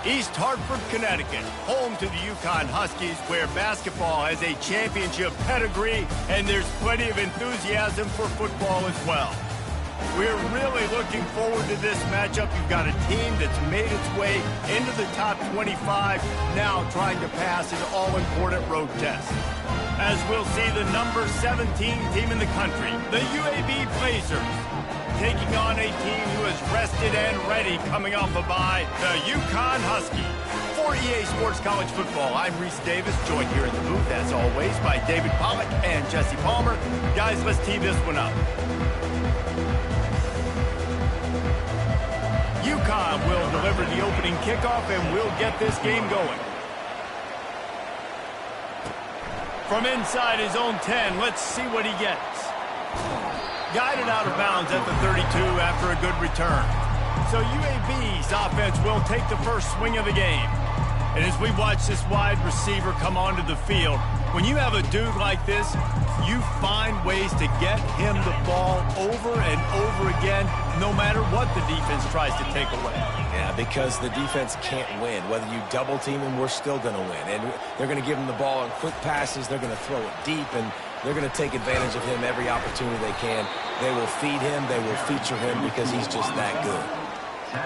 East Hartford, Connecticut, home to the UConn Huskies, where basketball has a championship pedigree and there's plenty of enthusiasm for football as well. We're really looking forward to this matchup. You've got a team that's made its way into the top 25, now trying to pass an all-important road test. As we'll see the number 17 team in the country, the UAB Blazers, taking on a team who is rested and ready coming off a bye, the UConn Huskies. For EA Sports College Football, I'm Reese Davis, joined here in the booth, as always, by David Pollack and Jesse Palmer. Guys, let's tee this one up. UConn will deliver the opening kickoff, and we'll get this game going. From inside his own 10, let's see what he gets. Guided out of bounds at the 32 after a good return. So UAB's offense will take the first swing of the game. And as we watch this wide receiver come onto the field, when you have a dude like this, you find ways to get him the ball over and over again, no matter what the defense tries to take away. Yeah, because the defense can't win. Whether you double team him, we're still going to win. And they're going to give him the ball in quick passes. They're going to throw it deep, and they're going to take advantage of him every opportunity they can. They will feed him. They will feature him because he's just that good.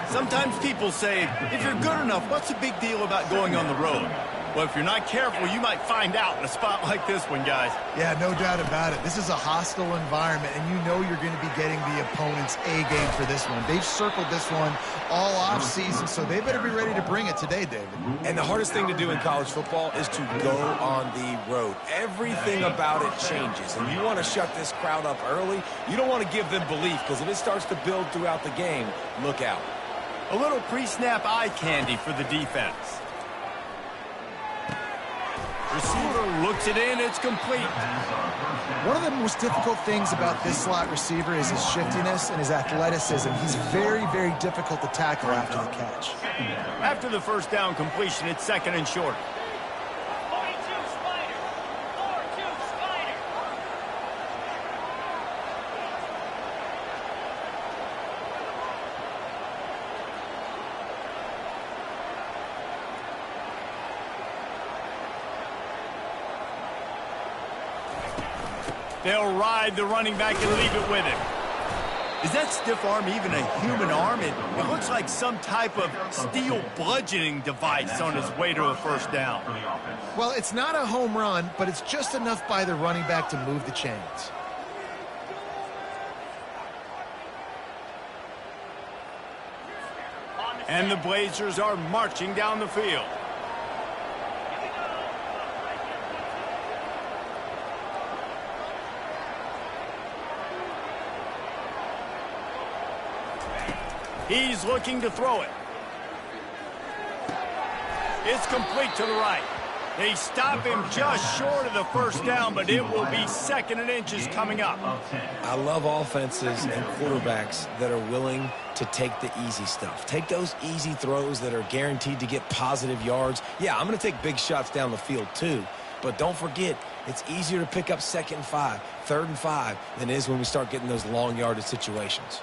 Sometimes people say, if you're good enough, what's the big deal about going on the road? Well, if you're not careful, you might find out in a spot like this one, guys. Yeah, no doubt about it. This is a hostile environment, and you know you're going to be getting the opponent's A game for this one. They've circled this one all offseason, so they better be ready to bring it today, David. And the hardest thing to do in college football is to go on the road. Everything about it changes, and you want to shut this crowd up early. You don't want to give them belief, because if it starts to build throughout the game, look out. A little pre-snap eye candy for the defense. Receiver looks it in, it's complete. One of the most difficult things about this slot receiver is his shiftiness and his athleticism. He's very, very difficult to tackle after the catch. After the first down completion, it's second and short. They'll ride the running back and leave it with him. Is that stiff arm even a human arm? It looks like some type of steel bludgeoning device on his way to a first down. Well, it's not a home run, but it's just enough by the running back to move the chains. And the Blazers are marching down the field. He's looking to throw it. It's complete to the right. They stop him just short of the first down, but it will be second and inches coming up. I love offenses and quarterbacks that are willing to take the easy stuff. Take those easy throws that are guaranteed to get positive yards. Yeah, I'm going to take big shots down the field too, but don't forget, it's easier to pick up second and 5, third and 5 than it is when we start getting those long yardage situations.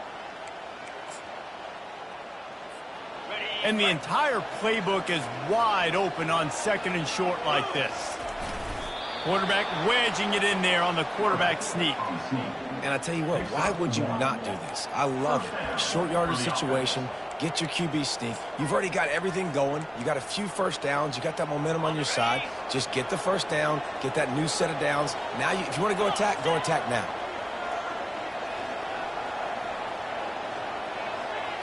And the entire playbook is wide open on second and short like this. Quarterback wedging it in there on the quarterback sneak. And I tell you what, why would you not do this? I love it. Short yardage situation, get your QB sneak. You've already got everything going. You got a few first downs. You got that momentum on your side. Just get the first down, get that new set of downs. Now, if you want to go attack now.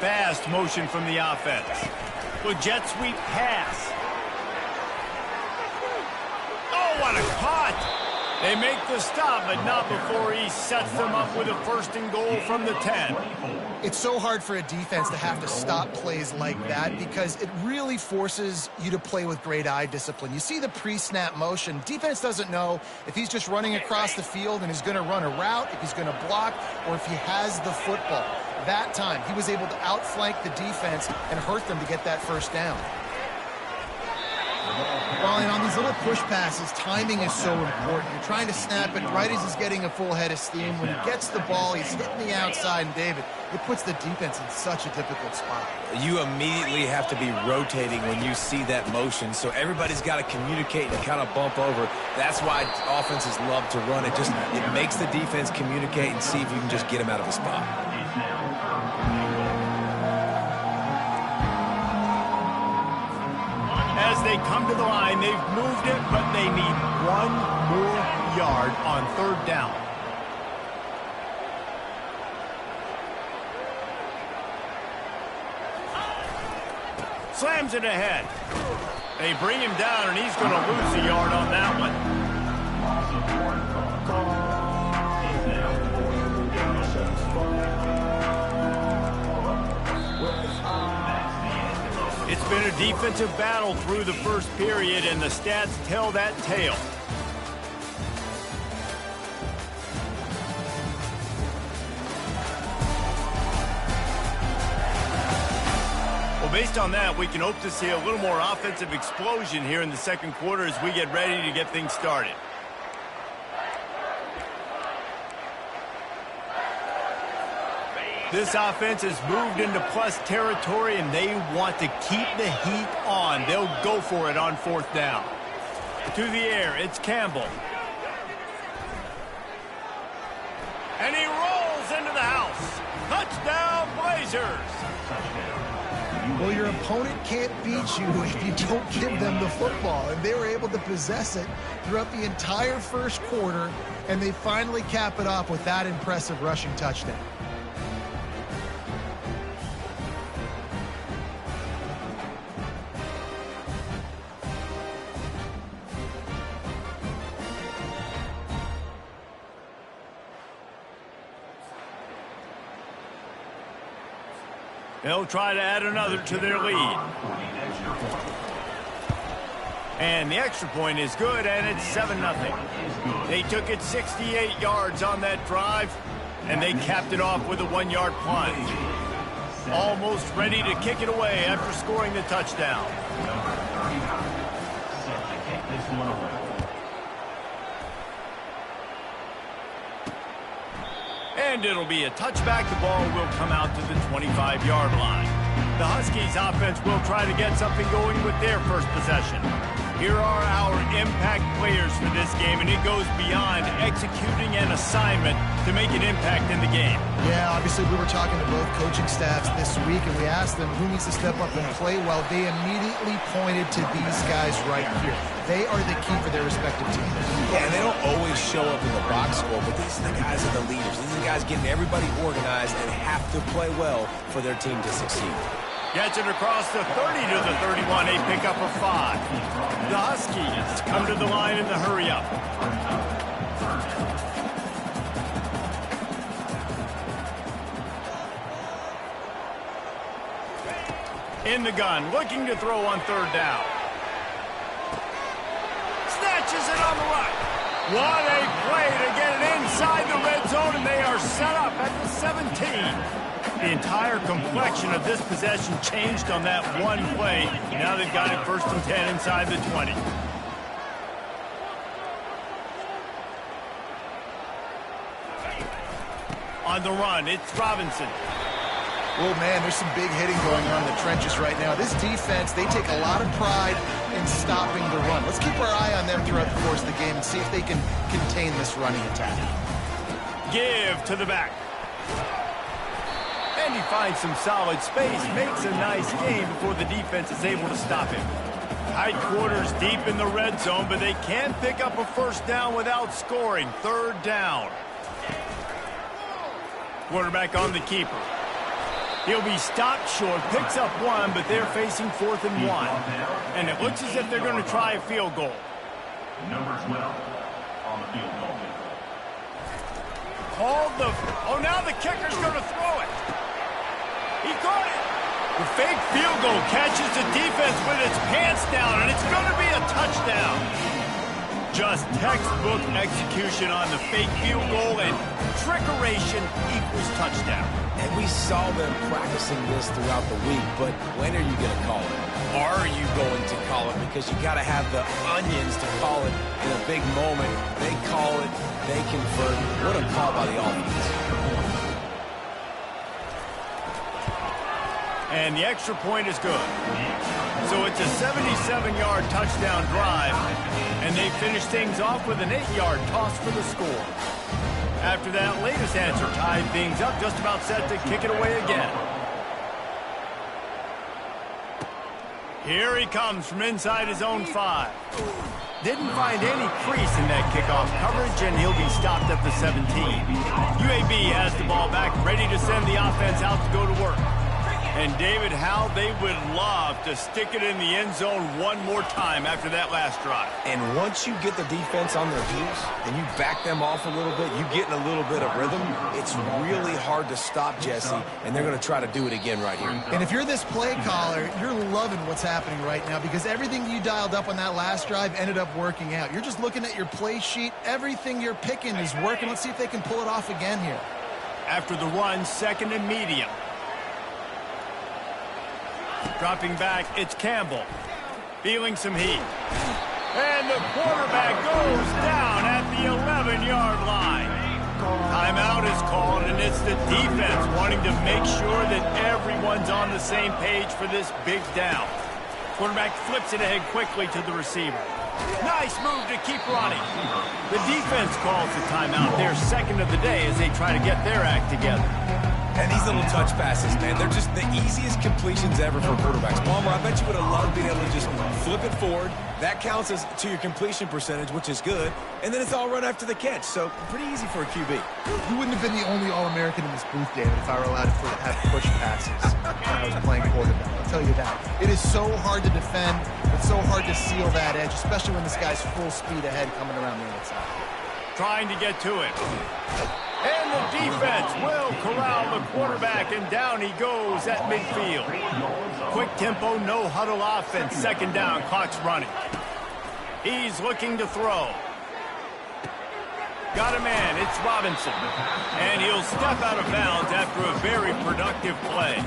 Fast motion from the offense. With jet sweep pass. Oh, what a cut! They make the stop, but not before he sets them up with a first and goal from the 10. It's so hard for a defense to have to stop plays like that because it really forces you to play with great eye discipline. You see the pre-snap motion. Defense doesn't know if he's just running across the field and is going to run a route, if he's going to block, or if he has the football. That time, he was able to outflank the defense and hurt them to get that first down. Well, and on these little push passes, timing is so important. You're trying to snap it right as he's getting a full head of steam. When he gets the ball, he's hitting the outside, and David, it puts the defense in such a difficult spot. You immediately have to be rotating when you see that motion, so everybody's got to communicate and kind of bump over. That's why offenses love to run it. It makes the defense communicate and see if you can just get him out of a spot. As they come to the line, they've moved it, but they need one more yard on third down. Slams it ahead. They bring him down, and he's going to lose a yard on that one. It's been a defensive battle through the first period, and the stats tell that tale. Well, based on that, we can hope to see a little more offensive explosion here in the second quarter as we get ready to get things started. This offense has moved into plus territory, and they want to keep the heat on. They'll go for it on fourth down. To the air, it's Campbell. And he rolls into the house. Touchdown, Blazers! Well, your opponent can't beat you if you don't give them the football, and they were able to possess it throughout the entire first quarter, and they finally cap it off with that impressive rushing touchdown. They'll try to add another to their lead. And the extra point is good, and it's 7-0. They took it 68 yards on that drive, and they capped it off with a 1-yard plunge. Almost ready to kick it away after scoring the touchdown. And it'll be a touchback. The ball will come out to the 25-yard line. The Huskies offense will try to get something going with their first possession. Here are our impact players for this game, and it goes beyond executing an assignment to make an impact in the game. Yeah, obviously we were talking to both coaching staffs this week, and we asked them who needs to step up and play well. They immediately pointed to these guys right here. They are the key for their respective teams. Yeah, and they don't always show up in the box score, but these are the guys that are the leaders. These are the guys getting everybody organized and have to play well for their team to succeed. Gets it across the 30 to the 31, a pickup of 5. The Huskies come to the line in the hurry-up. In the gun, looking to throw on third down. Snatches it on the right. What a play to get it inside the red zone, and they are set up at the 17. The entire complexion of this possession changed on that one play. Now they've got it 1st and 10 inside the 20. On the run, it's Robinson. Oh, man, there's some big hitting going on in the trenches right now. This defense, they take a lot of pride in stopping the run. Let's keep our eye on them throughout the course of the game and see if they can contain this running attack. Give to the back. And he finds some solid space, makes a nice gain before the defense is able to stop him. Tight quarters deep in the red zone, but they can pick up a first down without scoring. Third down. Quarterback on the keeper. He'll be stopped short, picks up 1, but they're facing 4th and 1. And it looks as if they're going to try a field goal. Number 12 on the field goal. Oh, now the kicker's going to throw it. He caught it. The fake field goal catches the defense with its pants down, and it's going to be a touchdown. Just textbook execution on the fake field goal, and trickeration equals touchdown. And we saw them practicing this throughout the week, but when are you going to call it? are you going to call it? Because you got to have the onions to call it in a big moment. They call it, they convert. What a call by the offense. And the extra point is good. So it's a 77-yard touchdown drive, and they finish things off with an 8-yard toss for the score. After that latest answer tied things up, just about set to kick it away again. Here he comes from inside his own 5. Didn't find any crease in that kickoff coverage, and he'll be stopped at the 17. UAB has the ball back, ready to send the offense out to go to work. And David, how they would love to stick it in the end zone one more time after that last drive. And once you get the defense on their heels and you back them off a little bit, you get in a little bit of rhythm, it's really hard to stop, Jesse, and they're going to try to do it again right here. And if you're this play caller, you're loving what's happening right now because everything you dialed up on that last drive ended up working out. You're just looking at your play sheet. Everything you're picking is working. Let's see if they can pull it off again here. After the run, second and medium. Dropping back, it's Campbell. Feeling some heat. And the quarterback goes down at the 11-yard line. Timeout is called, and it's the defense wanting to make sure that everyone's on the same page for this big down. Quarterback flips it ahead quickly to the receiver. Nice move to keep running. The defense calls the timeout, their second of the day, as they try to get their act together. And these little touch passes, man, they're just the easiest completions ever for quarterbacks. Palmer, I bet you would have loved being able to just flip it forward. That counts as to your completion percentage, which is good. And then it's all run after the catch, so pretty easy for a QB. You wouldn't have been the only All-American in this booth, David, if I were allowed to have push passes when I was playing quarterback. I'll tell you that. It is so hard to defend. It's so hard to seal that edge, especially when this guy's full speed ahead coming around the outside. Trying to get to it. And the defense will corral the quarterback, and down he goes at midfield. Quick tempo, no huddle offense. Second down, clock's running. He's looking to throw. Got a man, it's Robinson. And he'll step out of bounds after a very productive play.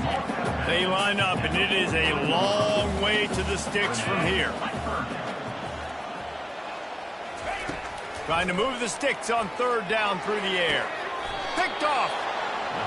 They line up, and it is a long way to the sticks from here. Trying to move the sticks on third down through the air. Picked off.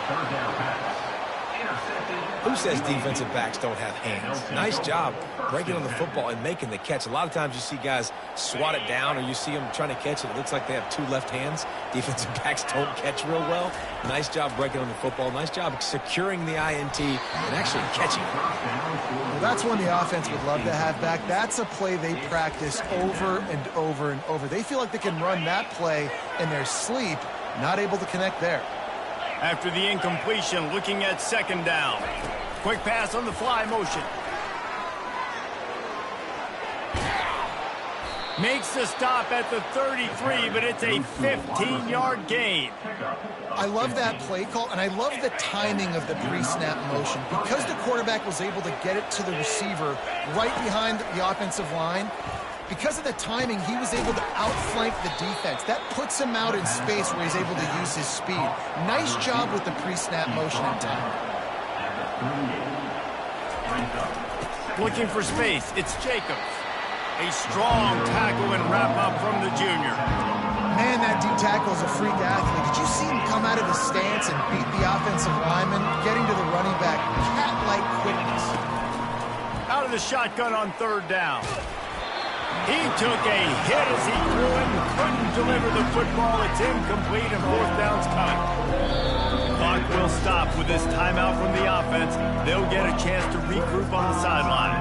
Third down pass. Intercepted. Who says defensive backs don't have hands? Nice job breaking on the football and making the catch. A lot of times you see guys swat it down or you see them trying to catch it. It looks like they have two left hands. Defensive backs don't catch real well. Nice job breaking on the football. Nice job securing the INT and actually catching it. Well, that's one the offense would love to have back. That's a play they practice over and over and over. They feel like they can run that play in their sleep. Not able to connect there. After the incompletion, looking at second down. Quick pass on the fly motion. Makes the stop at the 33, but it's a 15-yard gain. I love that play call, and I love the timing of the pre-snap motion. Because the quarterback was able to get it to the receiver right behind the offensive line, because of the timing, he was able to outflank the defense. That puts him out in space where he's able to use his speed. Nice job with the pre-snap motion and timing. Looking for space, it's Jacobs. A strong tackle and wrap-up from the junior. Man, that D-tackle is a freak athlete. Did you see him come out of his stance and beat the offensive lineman, getting to the running back? Cat-like quickness. Out of the shotgun on third down. He took a hit as he threw it and couldn't deliver the football. It's incomplete and fourth down's coming. Clock will stop with this timeout from the offense. They'll get a chance to regroup on the sideline.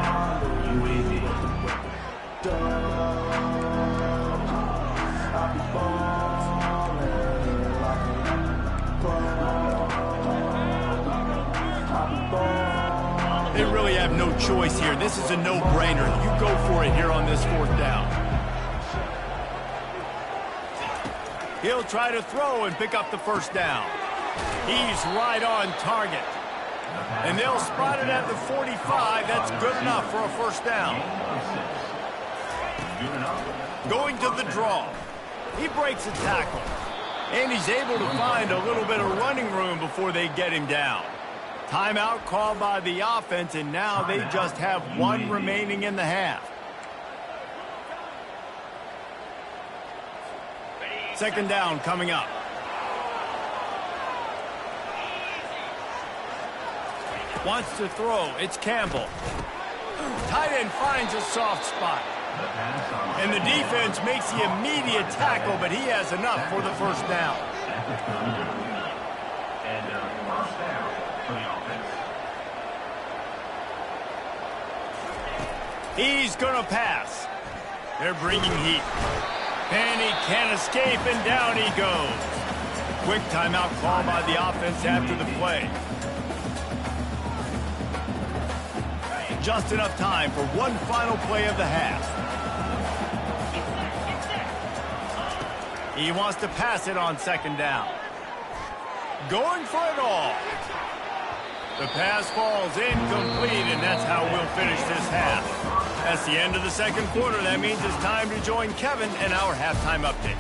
They really have no choice here. This is a no-brainer. You go for it here on this fourth down. He'll try to throw and pick up the first down. He's right on target. And they'll spot it at the 45. That's good enough for a first down. Going to the draw. He breaks a tackle. And he's able to find a little bit of running room before they get him down. Timeout called by the offense, and now they just have one remaining in the half. Second down coming up. Wants to throw. It's Campbell. Tight end finds a soft spot. And the defense makes the immediate tackle, but he has enough for the first down. And first down for the offense. He's going to pass. They're bringing heat. And he can't escape, and down he goes. Quick timeout call by the offense after the play. Just enough time for one final play of the half. He wants to pass it on second down. Going for it all. The pass falls incomplete, and that's how we'll finish this half. That's the end of the second quarter. That means it's time to join Kevin and our halftime update.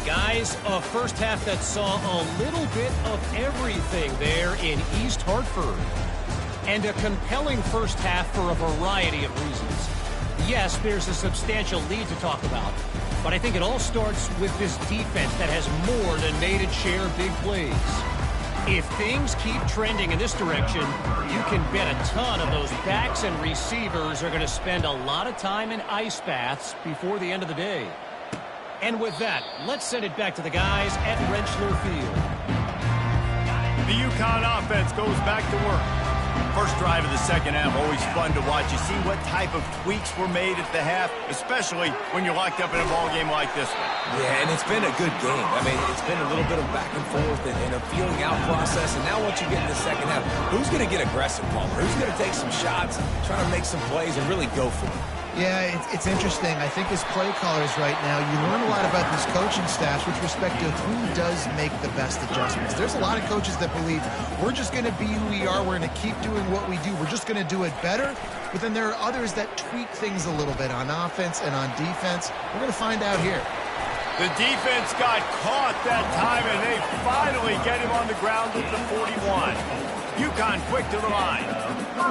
Guys, a first half that saw a little bit of everything there in East Hartford. And a compelling first half for a variety of reasons. Yes, there's a substantial lead to talk about, but I think it all starts with this defense that has more than made its share of big plays. If things keep trending in this direction, you can bet a ton of those backs and receivers are going to spend a lot of time in ice baths before the end of the day. And with that, let's send it back to the guys at Rentschler Field. The UConn offense goes back to work. First drive of the second half, always fun to watch. You see what type of tweaks were made at the half, especially when you're locked up in a ball game like this one. Yeah, and it's been a good game. I mean, it's been a little bit of back and forth and a feeling out process. And now once you get in the second half, who's going to get aggressive, Palmer? Who's going to take some shots, try to make some plays, and really go for it? Yeah, it's interesting. I think as play callers right now, you learn a lot about these coaching staffs with respect to who does make the best adjustments. There's a lot of coaches that believe we're just going to be who we are. We're going to keep doing what we do. We're just going to do it better. But then there are others that tweak things a little bit on offense and on defense. We're going to find out here. The defense got caught that time, and they finally get him on the ground at the 41. UConn quick to the line.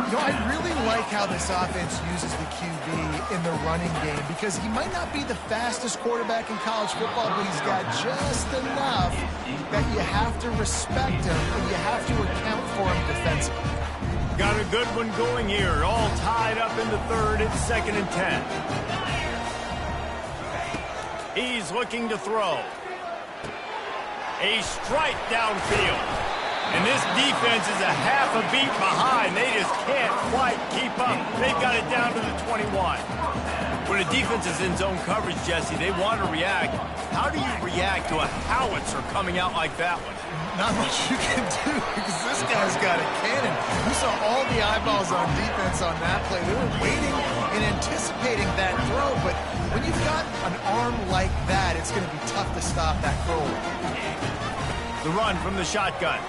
You know, I really like how this offense uses the QB in the running game because he might not be the fastest quarterback in college football, but he's got just enough that you have to respect him and you have to account for him defensively. Got a good one going here. All tied up in the third. It's 2nd and 10. He's looking to throw. A strike downfield. And this defense is a half a beat behind. They just can't quite keep up. They've got it down to the 21. When a defense is in zone coverage, Jesse, they want to react. How do you react to a howitzer coming out like that one? Not much you can do because this guy's got a cannon. You saw all the eyeballs on defense on that play. They were waiting and anticipating that throw, but when you've got an arm like that, it's going to be tough to stop that throw. The run from the shotgun.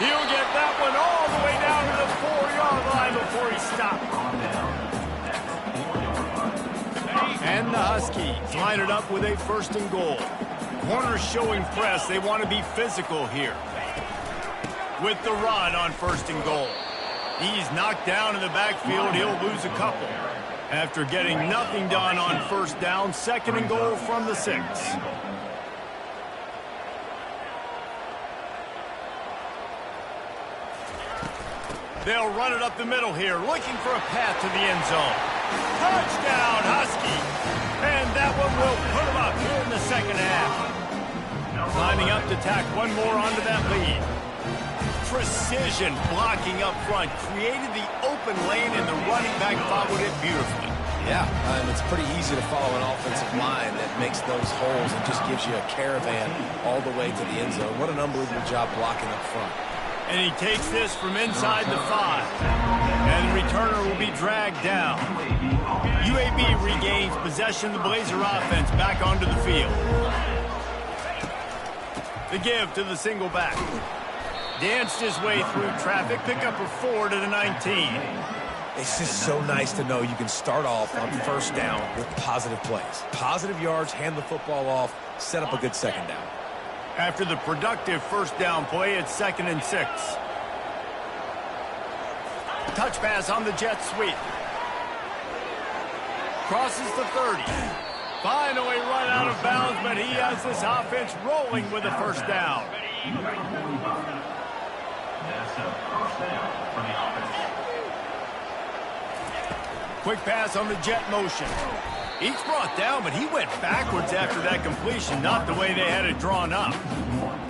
He'll get that one all the way down to the 4-yard line before he stops. And the Huskies line it up with a 1st and goal. Corners showing press. They want to be physical here. With the run on 1st and goal. He's knocked down in the backfield. He'll lose a couple. After getting nothing done on 1st down, 2nd and goal from the 6. They'll run it up the middle here, looking for a path to the end zone. Touchdown, Huskies! And that one will put them up here in the second half. Lining up to tack one more onto that lead. Precision blocking up front, created the open lane, and the running back followed it beautifully. Yeah, and it's pretty easy to follow an offensive line that makes those holes and just gives you a caravan all the way to the end zone. What an unbelievable job blocking up front. And he takes this from inside the 5. And the returner will be dragged down. UAB regains possession of the Blazer offense back onto the field. The give to the single back. Danced his way through traffic. Pick up a 4 to the 19. It's just so nice to know you can start off on 1st down with positive plays. Positive yards, hand the football off, set up a good 2nd down. After the productive first down play, it's 2nd and 6. Touch pass on the jet sweep. Crosses the 30. Finally run out of bounds, but he has this offense rolling with a first down. That's a first down for the offense. Quick pass on the jet motion. He's brought down, but he went backwards after that completion, not the way they had it drawn up.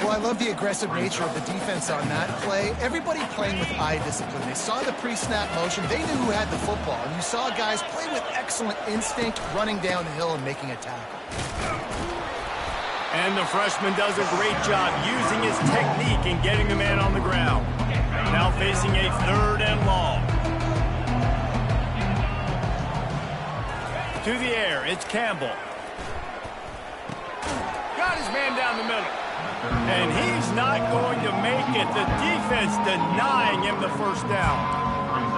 Well, I love the aggressive nature of the defense on that play. Everybody playing with eye discipline. They saw the pre-snap motion. They knew who had the football. And you saw guys play with excellent instinct, running down the hill and making a tackle. And the freshman does a great job using his technique and getting the man on the ground. Now facing a 3rd and long. To the air, it's Campbell. Got his man down the middle. And he's not going to make it. The defense denying him the first down.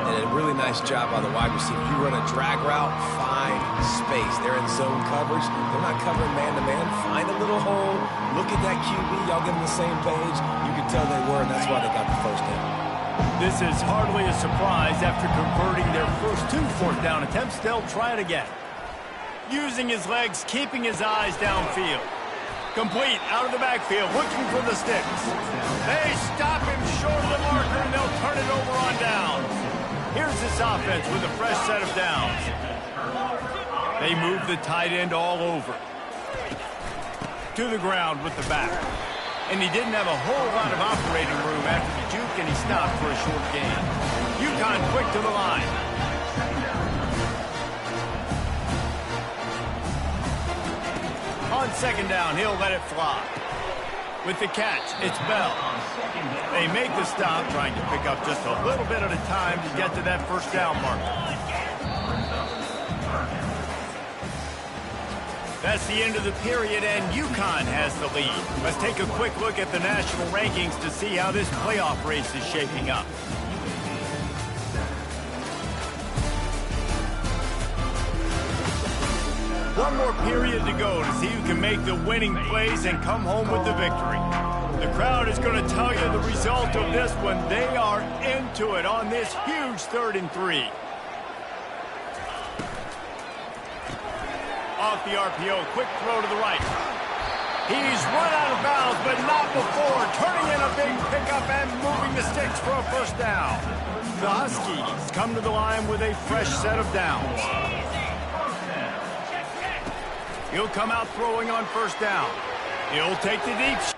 And a really nice job by the wide receiver. You run a drag route, find space. They're in zone coverage. They're not covering man-to-man. Find a little hole. Look at that QB. Y'all get on the same page. You can tell they were, and that's why they got the first down. This is hardly a surprise. After converting their first 2 fourth-down attempts, they'll try it again. Using his legs, keeping his eyes downfield. Complete, out of the backfield, looking for the sticks. They stop him short of the marker, and they'll turn it over on downs. Here's this offense with a fresh set of downs. They move the tight end all over. To the ground with the back. And he didn't have a whole lot of operating room after the juke, and he stopped for a short gain. UConn quick to the line. On 2nd down, he'll let it fly. With the catch, it's Bell. They make the stop, trying to pick up just a little bit at a time to get to that first down mark. That's the end of the period, and UConn has the lead. Let's take a quick look at the national rankings to see how this playoff race is shaping up. One more period to go to see who can make the winning plays and come home with the victory. The crowd is going to tell you the result of this one. They are into it on this huge 3rd and 3. Off the RPO, quick throw to the right. He's run out of bounds, but not before. Turning in a big pickup and moving the sticks for a first down. The Huskies come to the line with a fresh set of downs. He'll come out throwing on first down. He'll take the deep shot.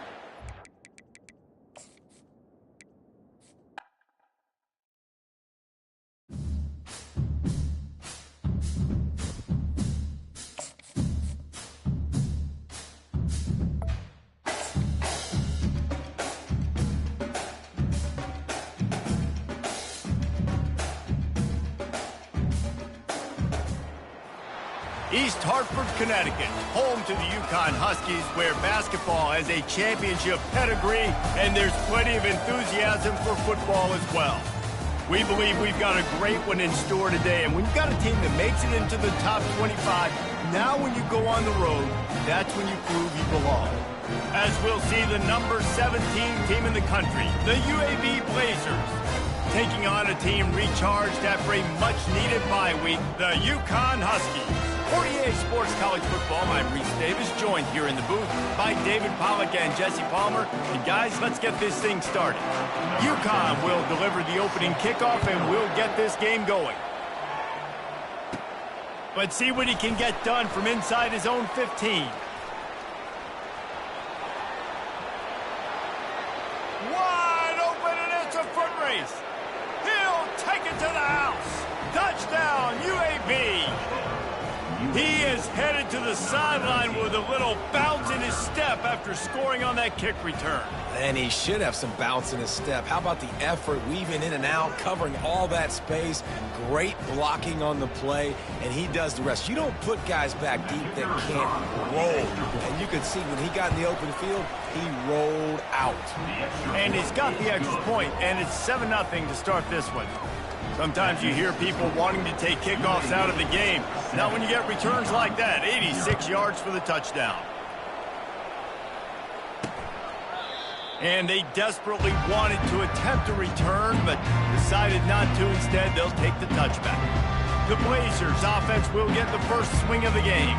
East Hartford, Connecticut, home to the UConn Huskies, where basketball has a championship pedigree, and there's plenty of enthusiasm for football as well. We believe we've got a great one in store today, and when you've got a team that makes it into the top 25, now when you go on the road, that's when you prove you belong. As we'll see the number 17 team in the country, the UAB Blazers, taking on a team recharged after a much-needed bye week, the UConn Huskies. For EA Sports College Football, I'm Reese Davis, joined here in the booth by David Pollack and Jesse Palmer. And guys, let's get this thing started. UConn will deliver the opening kickoff, and we'll get this game going. But see what he can get done from inside his own 15. Wide open, and it's a foot race. He'll take it to the house. Touchdown, UAB. He is headed to the sideline with a little bounce in his step after scoring on that kick return. And he should have some bounce in his step. How about the effort, weaving in and out, covering all that space, great blocking on the play, and he does the rest. You don't put guys back deep that can't roll. And you could see when he got in the open field, he rolled out. And he's got the extra point, and it's 7-0 to start this one. Sometimes you hear people wanting to take kickoffs out of the game. Not when you get returns like that. 86 yards for the touchdown. And they desperately wanted to attempt a return, but decided not to. Instead, they'll take the touchback. The Blazers offense will get the first swing of the game.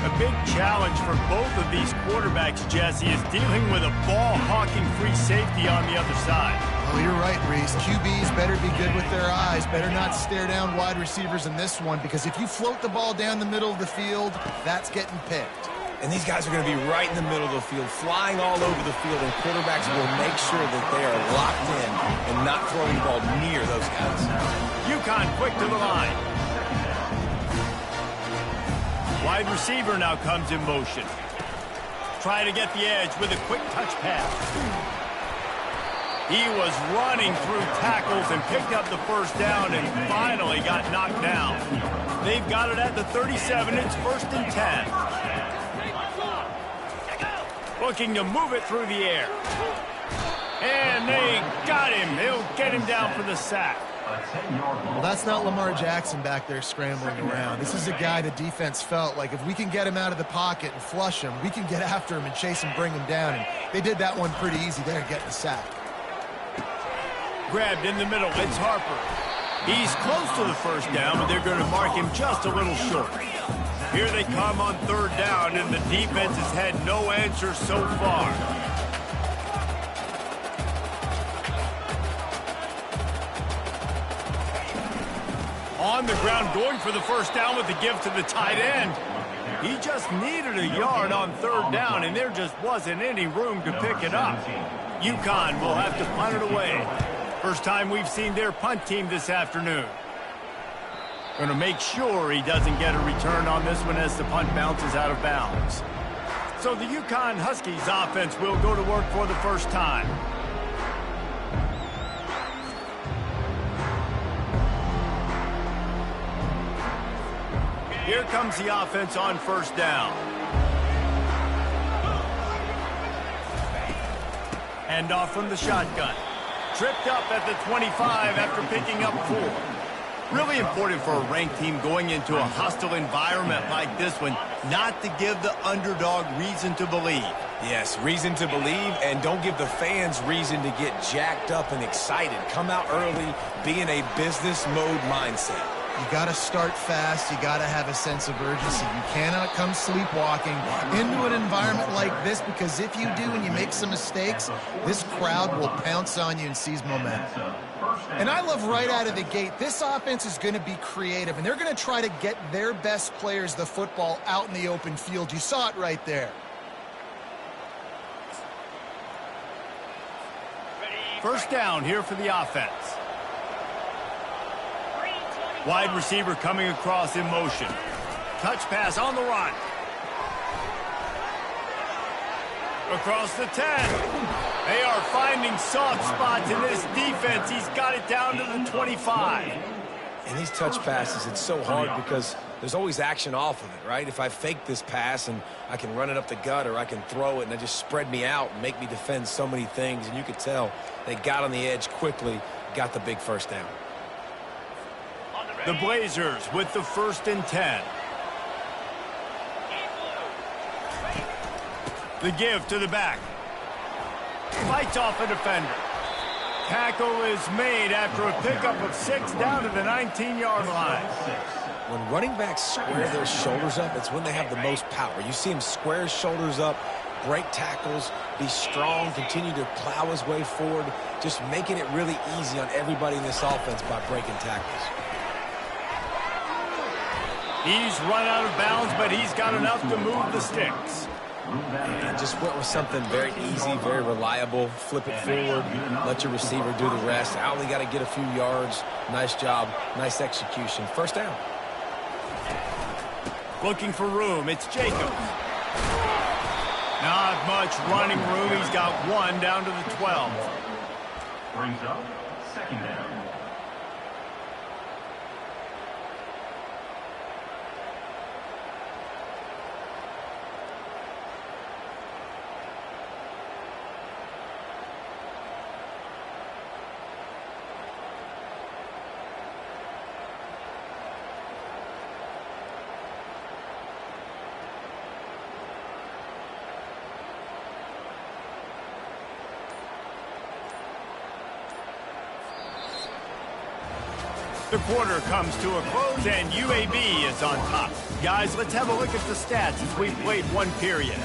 A big challenge for both of these quarterbacks, Jesse, is dealing with a ball-hawking free safety on the other side. Well, you're right, Reese. QBs better be good with their eyes. Better not stare down wide receivers in this one, because if you float the ball down the middle of the field, that's getting picked. And these guys are going to be right in the middle of the field, flying all over the field, and quarterbacks will make sure that they are locked in and not throwing the ball near those guys. UConn quick to the line. Wide receiver now comes in motion. Trying to get the edge with a quick touch pass. He was running through tackles and picked up the first down and finally got knocked down. They've got it at the 37. It's 1st and 10. Looking to move it through the air. And they got him. They'll get him down for the sack. Well, that's not Lamar Jackson back there scrambling around. This is a guy the defense felt like if we can get him out of the pocket and flush him, we can get after him and chase him, bring him down. And they did that one pretty easy there, getting the sack. Grabbed in the middle. It's Harper. He's close to the first down, but they're going to mark him just a little short. Here they come on 3rd down, and the defense has had no answer so far. On the ground, going for the first down with the give to the tight end. He just needed a yard on 3rd down, and there just wasn't any room to pick it up. UConn will have to punt it away. First time we've seen their punt team this afternoon. Going to make sure he doesn't get a return on this one as the punt bounces out of bounds. So the UConn Huskies offense will go to work for the first time. Here comes the offense on 1st down. Hand off from the shotgun. Tripped up at the 25 after picking up 4. Really important for a ranked team going into a hostile environment like this one, not to give the underdog reason to believe. Yes, reason to believe, and don't give the fans reason to get jacked up and excited. Come out early, be in a business mode mindset. You got to start fast. You got to have a sense of urgency. You cannot come sleepwalking into an environment like this, because if you do and you make some mistakes, this crowd will pounce on you and seize momentum. And I love right out of the gate, this offense is going to be creative, and they're going to try to get their best players the football out in the open field. You saw it right there. First down here for the offense. Wide receiver coming across in motion. Touch pass on the run. Across the 10. They are finding soft spots in this defense. He's got it down to the 25. In these touch passes, it's so hard because there's always action off of it, right? If I fake this pass and I can run it up the gut, or I can throw it and it just spread me out and make me defend so many things. And you could tell they got on the edge quickly, got the big first down. The Blazers with the 1st and 10. The give to the back. Fights off a defender. Tackle is made after a pickup of 6 down to the 19-yard line. When running backs square their shoulders up, it's when they have the most power. You see him square his shoulders up, break tackles, be strong, continue to plow his way forward, just making it really easy on everybody in this offense by breaking tackles. He's run out of bounds, but he's got enough to move the sticks. And just went with something very easy, very reliable. Flip it forward, let your receiver do the rest. I only got to get a few yards. Nice job, nice execution. First down. Looking for room, it's Jacobs. Not much running room. He's got 1 down to the 12. Brings up 2nd down. The quarter comes to a close, and UAB is on top. Guys, let's have a look at the stats as we played one period.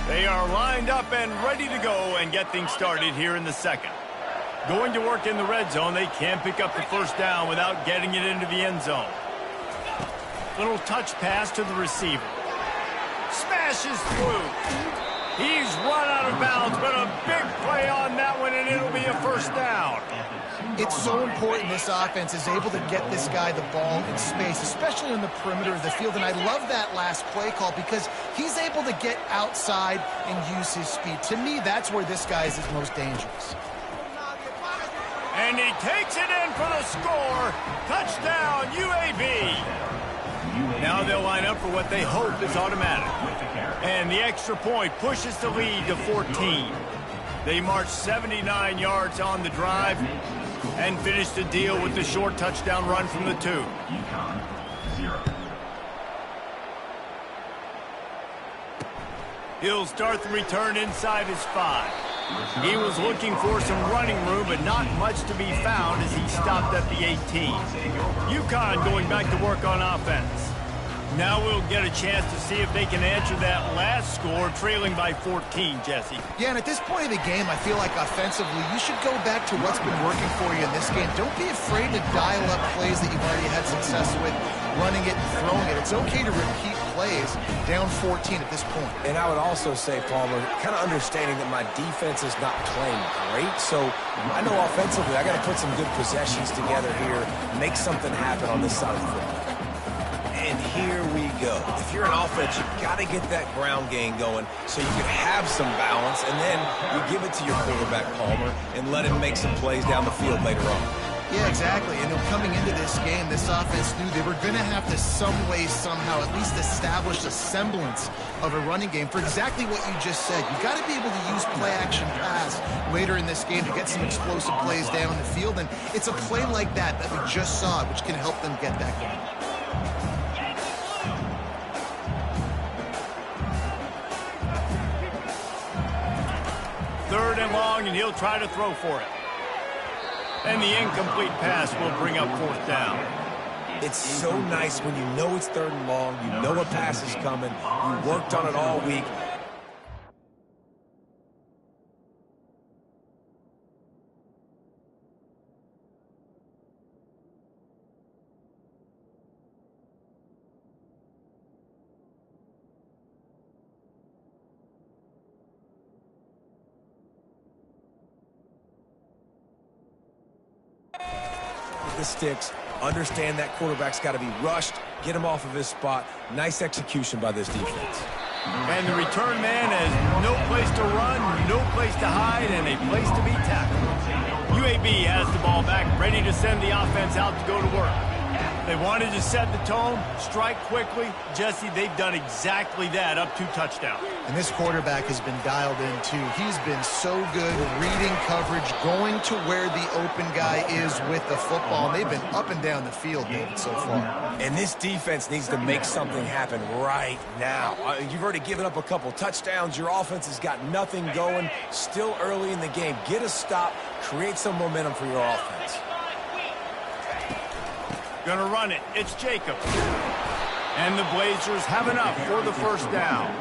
They are lined up and ready to go and get things started here in the second. Going to work in the red zone, they can't pick up the first down without getting it into the end zone. Little touch pass to the receiver. Smashes through. He's run out of bounds, but a big play on that one, and it'll be a first down. It's so important this offense is able to get this guy the ball in space, especially on the perimeter of the field. And I love that last play call because he's able to get outside and use his speed. To me, that's where this guy is his most dangerous. And he takes it in for the score. Touchdown, UAB. Now they'll line up for what they hope is automatic. And the extra point pushes the lead to 14. They march 79 yards on the drive and finish the deal with the short touchdown run from the 2. UCONN 0. He'll start the return inside his 5. He was looking for some running room, but not much to be found as he stopped at the 18. UConn going back to work on offense. Now we'll get a chance to see if they can answer that last score, trailing by 14, Jesse. Yeah, and at this point of the game, I feel like offensively, you should go back to what's been working for you in this game. Don't be afraid to dial up plays that you've already had success with, running it and throwing it. It's okay to repeat plays down 14 at this point. And I would also say, Palmer, kind of understanding that my defense is not playing great, so I know offensively I got to put some good possessions together here, make something happen on this side of the football. And here we go. If you're an offense, you've got to get that ground game going so you can have some balance, and then you give it to your quarterback, Palmer, and let him make some plays down the field later on. Yeah, exactly. And coming into this game, this offense knew they were going to have to some way, somehow, at least establish a semblance of a running game for exactly what you just said. You've got to be able to use play-action pass later in this game to get some explosive plays down the field. And it's a play like that that we just saw, which can help them get that going. Third and long, and he'll try to throw for it. And the incomplete pass will bring up fourth down. It's so nice when you know it's third and long, you know a pass is coming, you worked on it all week. The sticks, understand that quarterback's got to be rushed, get him off of his spot. Nice execution by this defense. And the return man has no place to run, no place to hide, and a place to be tackled. UAB has the ball back, ready to send the offense out to go to work. They wanted to set the tone, strike quickly. Jesse, they've done exactly that, up 2 touchdowns. And this quarterback has been dialed in, too. He's been so good reading coverage, going to where the open guy is with the football. And they've been up and down the field, David, so far. And this defense needs to make something happen right now. You've already given up a couple touchdowns. Your offense has got nothing going. Still early in the game. Get a stop. Create some momentum for your offense. Gonna run it. It's Jacob. And the Blazers have enough for the first down.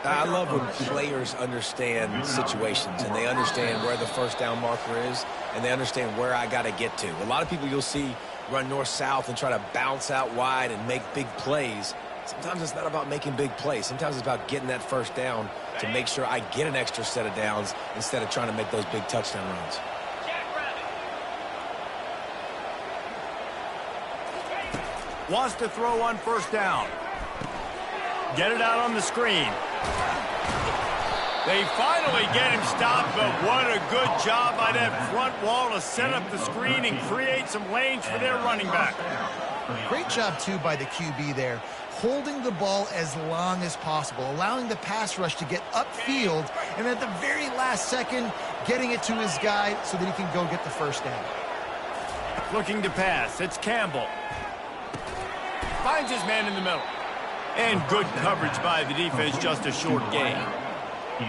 I love when players understand situations and they understand where the first down marker is and they understand where I got to get to. A lot of people you'll see run north-south and try to bounce out wide and make big plays. Sometimes it's not about making big plays. Sometimes it's about getting that first down to make sure I get an extra set of downs instead of trying to make those big touchdown runs. Wants to throw on first down. Get it out on the screen. They finally get him stopped, but what a good job by that front wall to set up the screen and create some lanes for their running back. Great job, too, by the QB there, holding the ball as long as possible, allowing the pass rush to get upfield, and at the very last second, getting it to his guy so that he can go get the first down. Looking to pass. It's Campbell. Finds his man in the middle. And good coverage by the defense, just a short gain.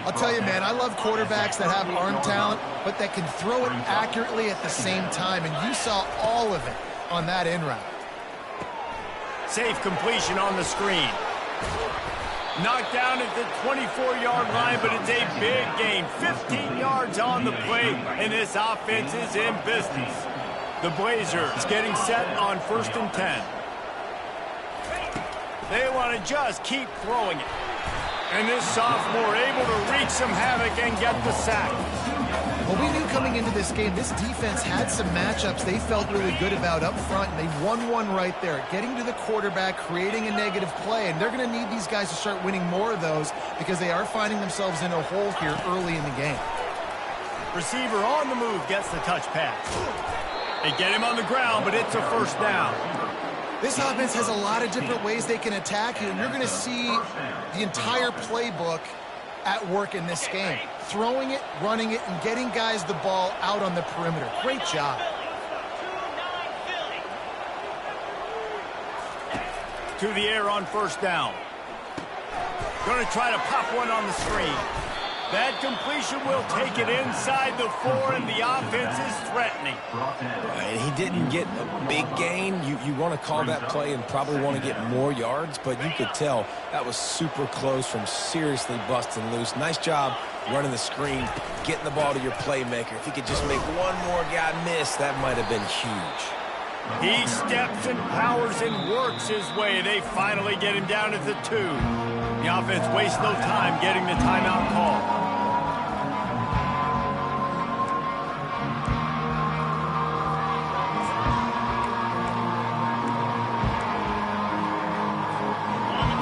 I'll tell you, man, I love quarterbacks that have arm talent, but that can throw it accurately at the same time, and you saw all of it on that in route. Safe completion on the screen. Knocked down at the 24-yard line, but it's a big gain. 15 yards on the play, and this offense is in business. The Blazers getting set on 1st and 10. They want to just keep throwing it. And this sophomore able to wreak some havoc and get the sack. Well, we knew coming into this game, this defense had some matchups they felt really good about up front, and they won one right there, getting to the quarterback, creating a negative play, and they're going to need these guys to start winning more of those because they are finding themselves in a hole here early in the game. Receiver on the move gets the touch pass. They get him on the ground, but it's a first down. This offense has a lot of different ways they can attack you, and you're going to see the entire playbook at work in this game. Throwing it, running it, and getting guys the ball out on the perimeter. Great job. To the air on first down. Going to try to pop one on the screen. That completion will take it inside the 4, and the offense is threatening. He didn't get a big gain. You want to call that play and probably want to get more yards, but you could tell that was super close from seriously busting loose. Nice job running the screen, getting the ball to your playmaker. If he could just make one more guy miss, that might have been huge. He steps and powers and works his way. They finally get him down at the 2. The offense wastes no time getting the timeout call.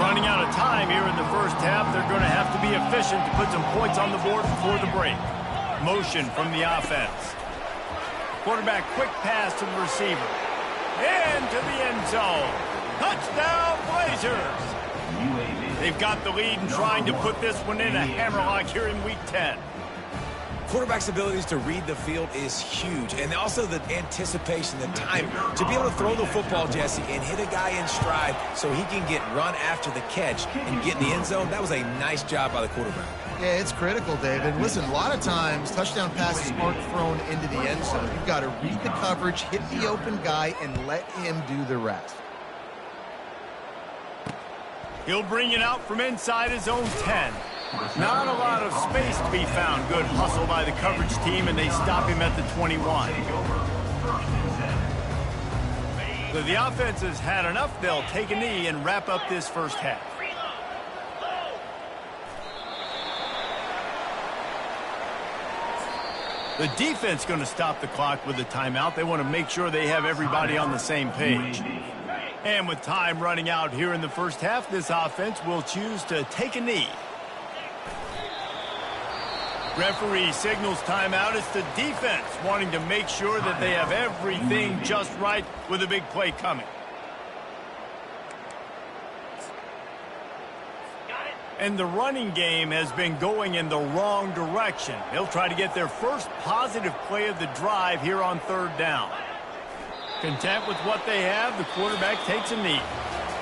Running out of time here in the first half, they're going to have to be efficient to put some points on the board before the break. Motion from the offense. Quarterback quick pass to the receiver. Into the end zone. Touchdown, Blazers! They've got the lead and trying to put this one in a hammerlock here in Week 10. Quarterback's abilities to read the field is huge, and also the anticipation, the time to be able to throw the football, Jesse, and hit a guy in stride so he can get run after the catch and get in the end zone. That was a nice job by the quarterback. Yeah, it's critical, David. Listen, a lot of times touchdown passes aren't thrown into the end zone. You've got to read the coverage, hit the open guy, and let him do the rest. He'll bring it out from inside his own 10. Not a lot of space to be found. Good hustle by the coverage team, and they stop him at the 21. So the offense has had enough. They'll take a knee and wrap up this first half. The defense going to stop the clock with the timeout. They want to make sure they have everybody on the same page. And with time running out here in the first half, this offense will choose to take a knee. Referee signals timeout. It's the defense wanting to make sure that they have everything just right with a big play coming. And the running game has been going in the wrong direction. They'll try to get their first positive play of the drive here on 3rd down. Content with what they have, the quarterback takes a knee.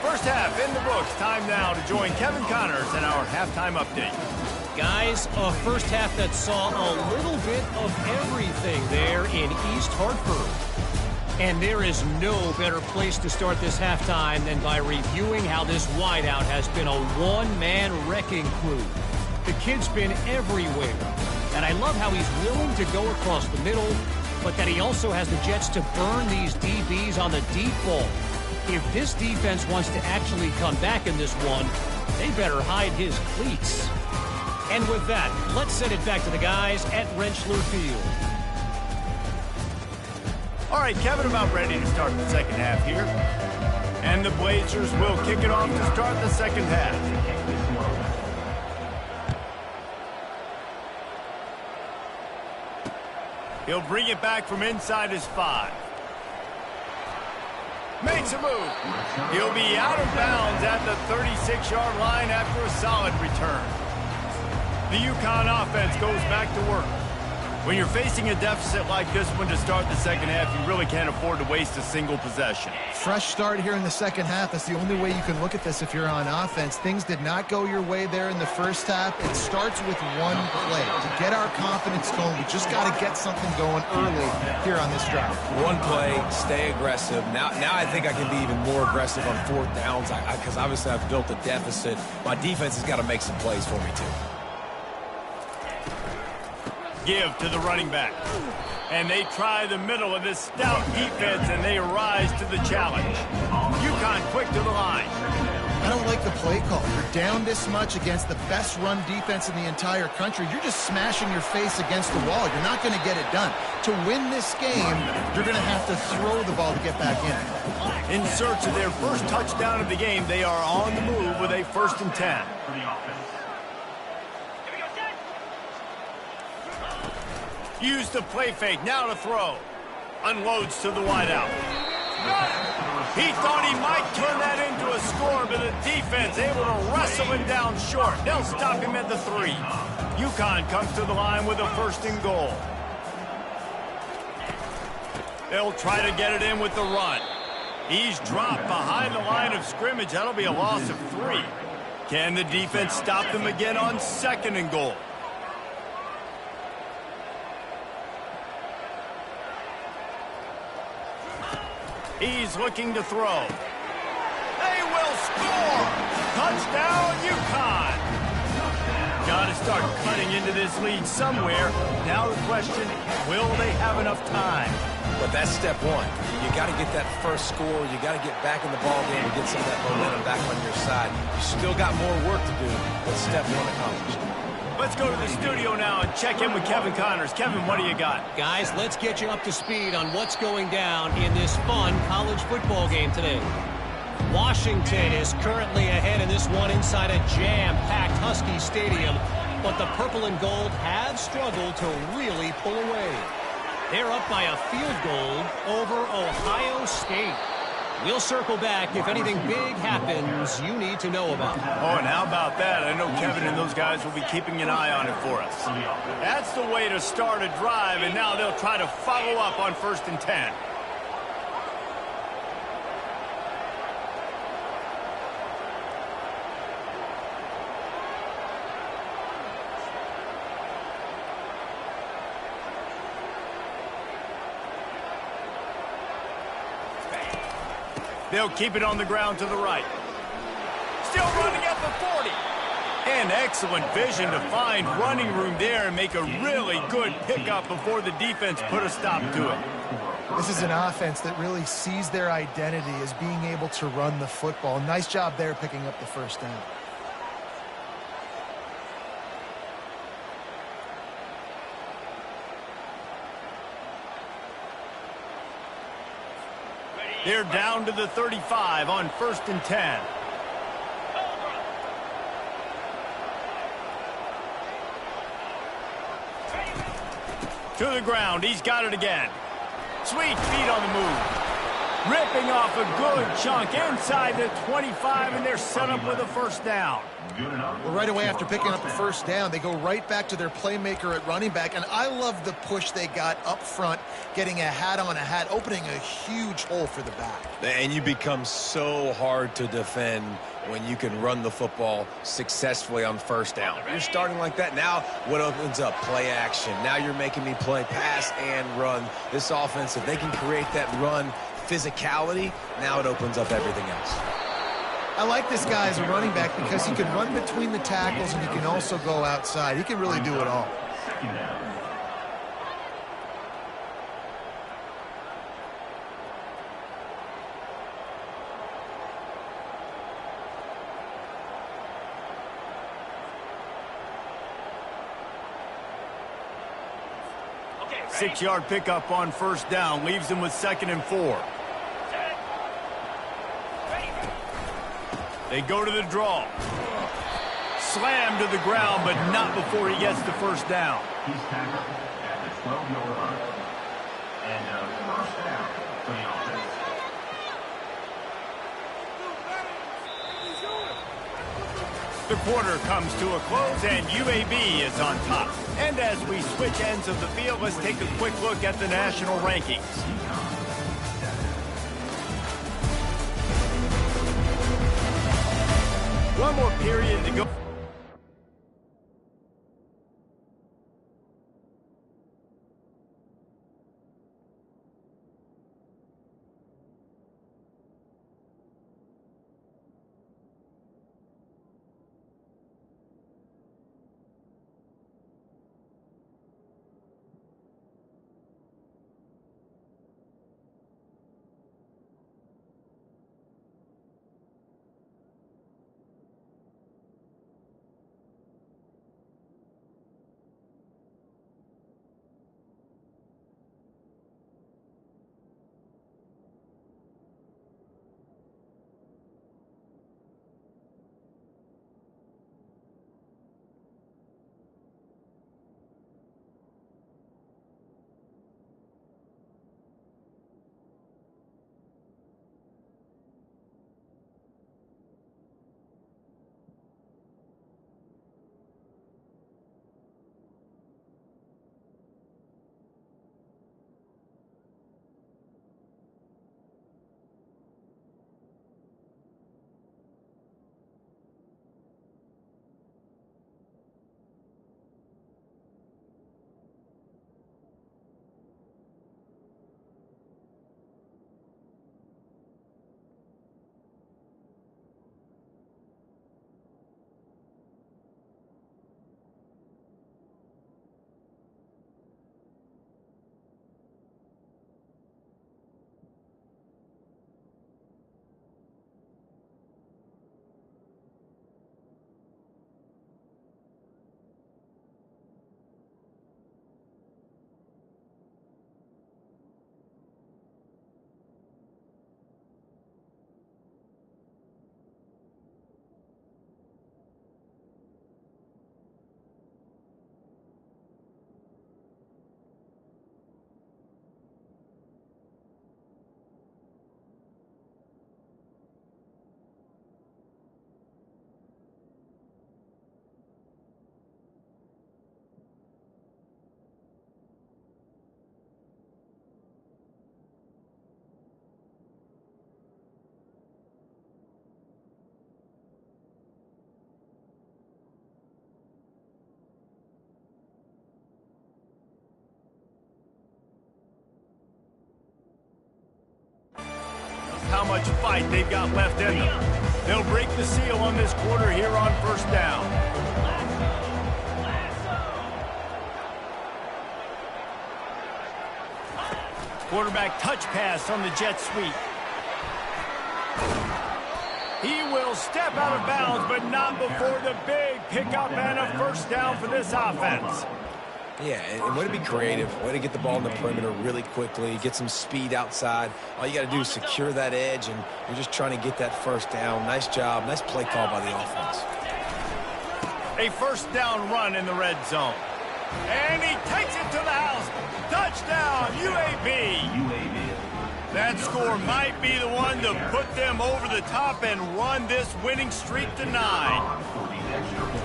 First half in the books. Time now to join Kevin Connors in our halftime update. Guys, a first half that saw a little bit of everything there in East Hartford. And there is no better place to start this halftime than by reviewing how this wideout has been a one-man wrecking crew. The kid's been everywhere, and I love how he's willing to go across the middle, but that he also has the jets to burn these DBs on the deep ball. If this defense wants to actually come back in this one, they better hide his cleats. And with that, let's send it back to the guys at Rentschler Field. All right, Kevin, about ready to start the second half here. And the Blazers will kick it off to start the second half. He'll bring it back from inside his 5. Makes a move. He'll be out of bounds at the 36-yard line after a solid return. The UConn offense goes back to work. When you're facing a deficit like this one to start the second half, you really can't afford to waste a single possession. Fresh start here in the second half. That's the only way you can look at this if you're on offense. Things did not go your way there in the first half. It starts with one play. To get our confidence going, we just got to get something going early here on this drive. One play, stay aggressive. Now I think I can be even more aggressive on fourth downs because obviously I've built a deficit. My defense has got to make some plays for me, too. Give to the running back. And they try the middle of this stout defense, and they rise to the challenge. UConn quick to the line. I don't like the play call. You're down this much against the best run defense in the entire country. You're just smashing your face against the wall. You're not going to get it done. To win this game, you're going to have to throw the ball to get back in. In search of their first touchdown of the game, they are on the move with a 1st and 10. Use the play fake, now to throw. Unloads to the wideout. He thought he might turn that into a score, but the defense able to wrestle him down short. They'll stop him at the 3. UConn comes to the line with a 1st and goal. They'll try to get it in with the run. He's dropped behind the line of scrimmage. That'll be a loss of 3. Can the defense stop them again on 2nd and goal? He's looking to throw. They will score! Touchdown, UConn! Got to start cutting into this lead somewhere. Now the question, will they have enough time? But that's step one. You got to get that first score. You got to get back in the ball game and get some of that momentum back on your side. You still got more work to do, but step one accomplished. Let's go to the studio now and check in with Kevin Connors. Kevin, what do you got? Guys, let's get you up to speed on what's going down in this fun college football game today. Washington is currently ahead in this one inside a jam-packed Husky Stadium, but the purple and gold have struggled to really pull away. They're up by a field goal over Ohio State. We'll circle back if anything big happens you need to know about. Oh, and how about that? I know Kevin and those guys will be keeping an eye on it for us. That's the way to start a drive, and now they'll try to follow up on 1st and 10. They'll keep it on the ground to the right. Still running at the 40. And excellent vision to find running room there and make a really good pickup before the defense put a stop to it. This is an offense that really sees their identity as being able to run the football. Nice job there picking up the 1st down. They're down to the 35 on 1st and 10. To the ground. He's got it again. Sweet feet on the move. Ripping off a good chunk inside the 25, and they're set up with a 1st down. Well, right away after picking up a 1st down, they go right back to their playmaker at running back, and I love the push they got up front, getting a hat on a hat, opening a huge hole for the back. And you become so hard to defend when you can run the football successfully on 1st down. You're starting like that. Now what opens up? Play action. Now you're making me play pass and run. This offense, if they can create that run physicality, now it opens up everything else. I like this guy as a running back because he can run between the tackles and he can also go outside. He can really do it all. 6-yard pickup on 1st down. Leaves him with 2nd and 4. They go to the draw. Slam to the ground, but not before he gets the 1st down. He's tackled at the 12-yard line. And 1st down for the offense. The quarter comes to a close, and UAB is on top. And as we switch ends of the field, let's take a quick look at the national rankings. One more period to go. How much fight they've got left in them. They'll break the seal on this quarter here on first down. Quarterback touch pass on the jet sweep. He will step out of bounds, but not before the big pickup and a first down for this offense. Yeah, and way to be creative, way to get the ball in the perimeter really quickly, get some speed outside. All you got to do is secure that edge, and you're just trying to get that first down. Nice job, nice play call by the offense. A first down run in the red zone. And he takes it to the house. Touchdown, UAB. That score might be the one to put them over the top and run this winning streak to 9.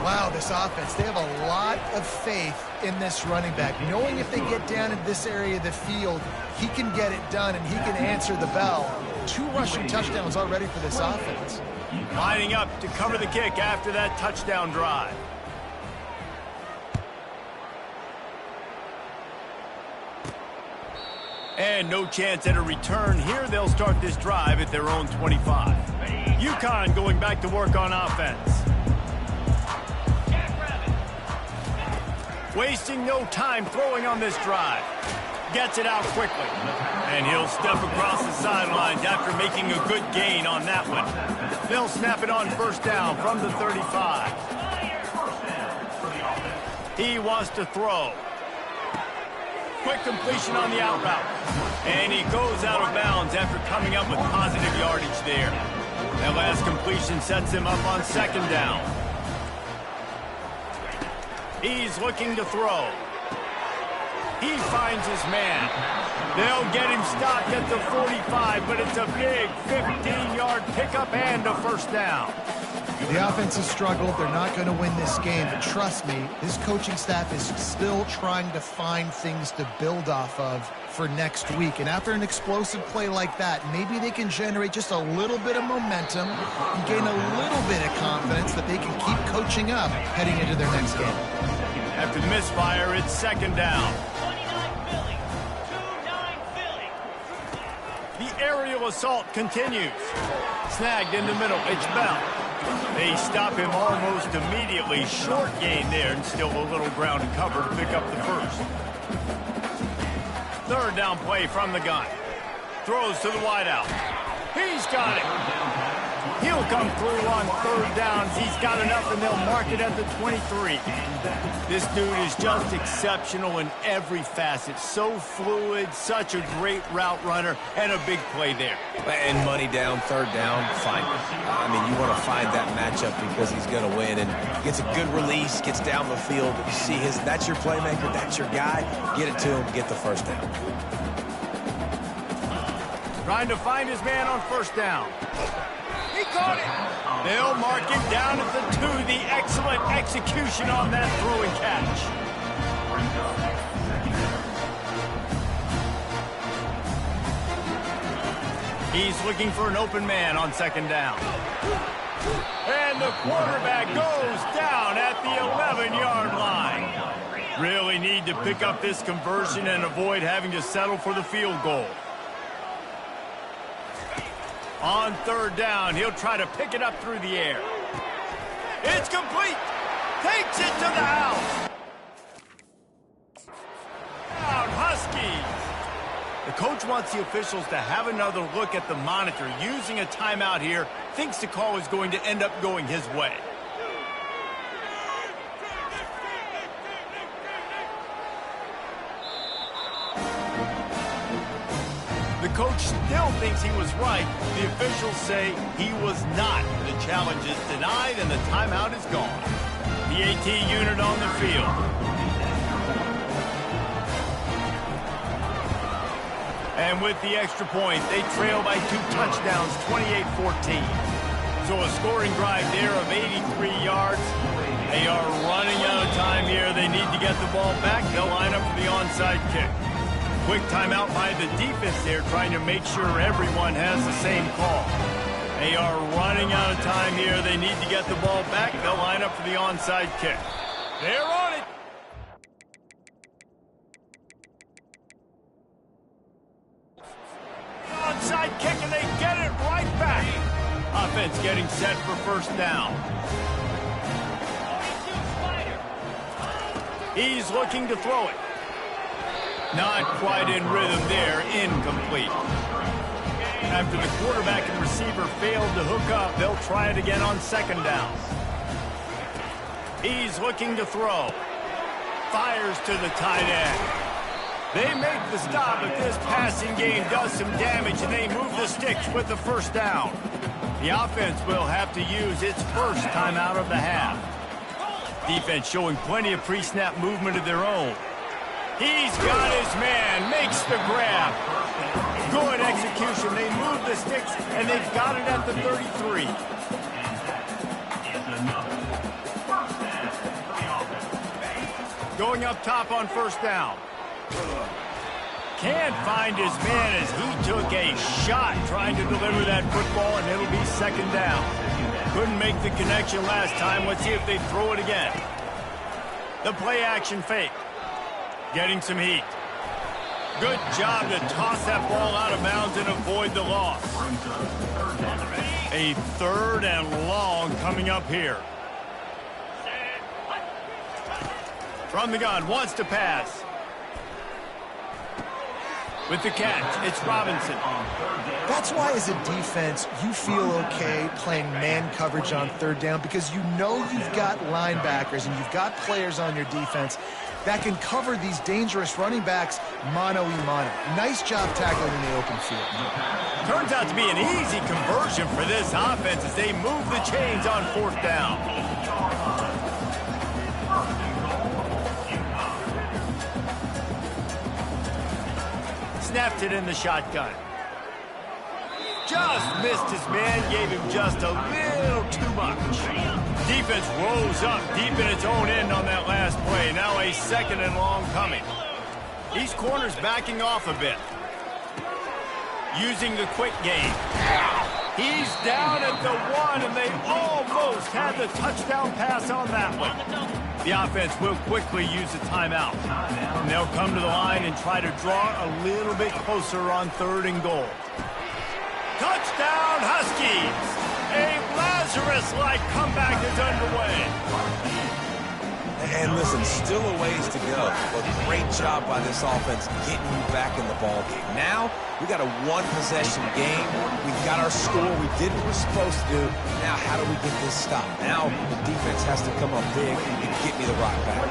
Wow, this offense, they have a lot of faith in this running back, knowing if they get down in this area of the field, he can get it done and he can answer the bell. 2 rushing touchdowns already for this offense. Lining up to cover the kick after that touchdown drive. And no chance at a return here. They'll start this drive at their own 25. UConn going back to work on offense. Wasting no time throwing on this drive. Gets it out quickly. And he'll step across the sidelines after making a good gain on that one. They'll snap it on first down from the 35. He wants to throw. Quick completion on the out route. And he goes out of bounds after coming up with positive yardage there. That last completion sets him up on second down. He's looking to throw. He finds his man. They'll get him stopped at the 45, but it's a big 15-yard pickup and a first down. The offense has struggled. They're not going to win this game, but trust me, this coaching staff is still trying to find things to build off of for next week. And after an explosive play like that, maybe they can generate just a little bit of momentum and gain a little bit of confidence that they can keep coaching up heading into their next game. After the misfire, it's second down. The aerial assault continues. Snagged in the middle, it's Bell. They stop him almost immediately. Short gain there, and still a little ground to cover to pick up the first. Third down play from the gun. Throws to the wideout. He's got it. He'll come through on third downs. He's got enough, and they'll mark it at the 23. This dude is just exceptional in every facet. So fluid, such a great route runner, and a big play there. And money down, third down, fine. I mean, you want to find that matchup because he's going to win. And gets a good release, gets down the field. You see that's your playmaker, that's your guy. Get it to him, get the first down. Trying to find his man on first down. He caught it. They'll mark him down at the 2. The excellent execution on that throw and catch. He's looking for an open man on second down. And the quarterback goes down at the 11-yard line. Really need to pick up this conversion and avoid having to settle for the field goal. On third down, he'll try to pick it up through the air. It's complete. Takes it to the house. Out, Huskies. The coach wants the officials to have another look at the monitor. Using a timeout here, thinks the call is going to end up going his way. The coach still thinks he was right. The officials say he was not. The challenge is denied, and the timeout is gone. The AT unit on the field. And with the extra point, they trail by 2 touchdowns, 28-14. So a scoring drive there of 83 yards. They are running out of time here. They need to get the ball back. They'll line up for the onside kick. Quick timeout by the defense there, trying to make sure everyone has the same call. They are running out of time here. They need to get the ball back. They'll line up for the onside kick. They're on it. Onside kick, and they get it right back. Offense getting set for first down. He's looking to throw it. Not quite in rhythm there, incomplete. After the quarterback and receiver failed to hook up, they'll try it again on second down. He's looking to throw. Fires to the tight end. They make the stop, but this passing game does some damage, and they move the sticks with the first down. The offense will have to use its first timeout of the half. Defense showing plenty of pre-snap movement of their own. He's got his man, makes the grab. Good execution. They move the sticks, and they've got it at the 33. Going up top on first down. Can't find his man as he took a shot trying to deliver that football, and it'll be second down. Couldn't make the connection last time. Let's see if they throw it again. The play action fake. Getting some heat. Good job to toss that ball out of bounds and avoid the loss. A third and long coming up here. From the gun, wants to pass. With the catch, it's Robinson. That's why as a defense, you feel okay playing man coverage on third down because you know you've got linebackers and you've got players on your defense that can cover these dangerous running backs mano-a-mano. Nice job tackling in the open field. Turns out to be an easy conversion for this offense as they move the chains on fourth down. Snapped it in the shotgun. just missed his man, gave him just a little too much. Defense rose up deep in its own end on that last play. Now a 2nd and long coming. These corners backing off a bit. Using the quick game. He's down at the 1, and they almost had the touchdown pass on that one. The offense will quickly use a timeout. And they'll come to the line and try to draw a little bit closer on 3rd and goal. Touchdown, Huskies! A Lazarus-like comeback is underway. And listen, still a ways to go, but great job by this offense getting you back in the ballgame. Now, we got a 1-possession game. We've got our score. We did what we're supposed to do. Now, how do we get this stopped? Now, the defense has to come up big and get me the rock back.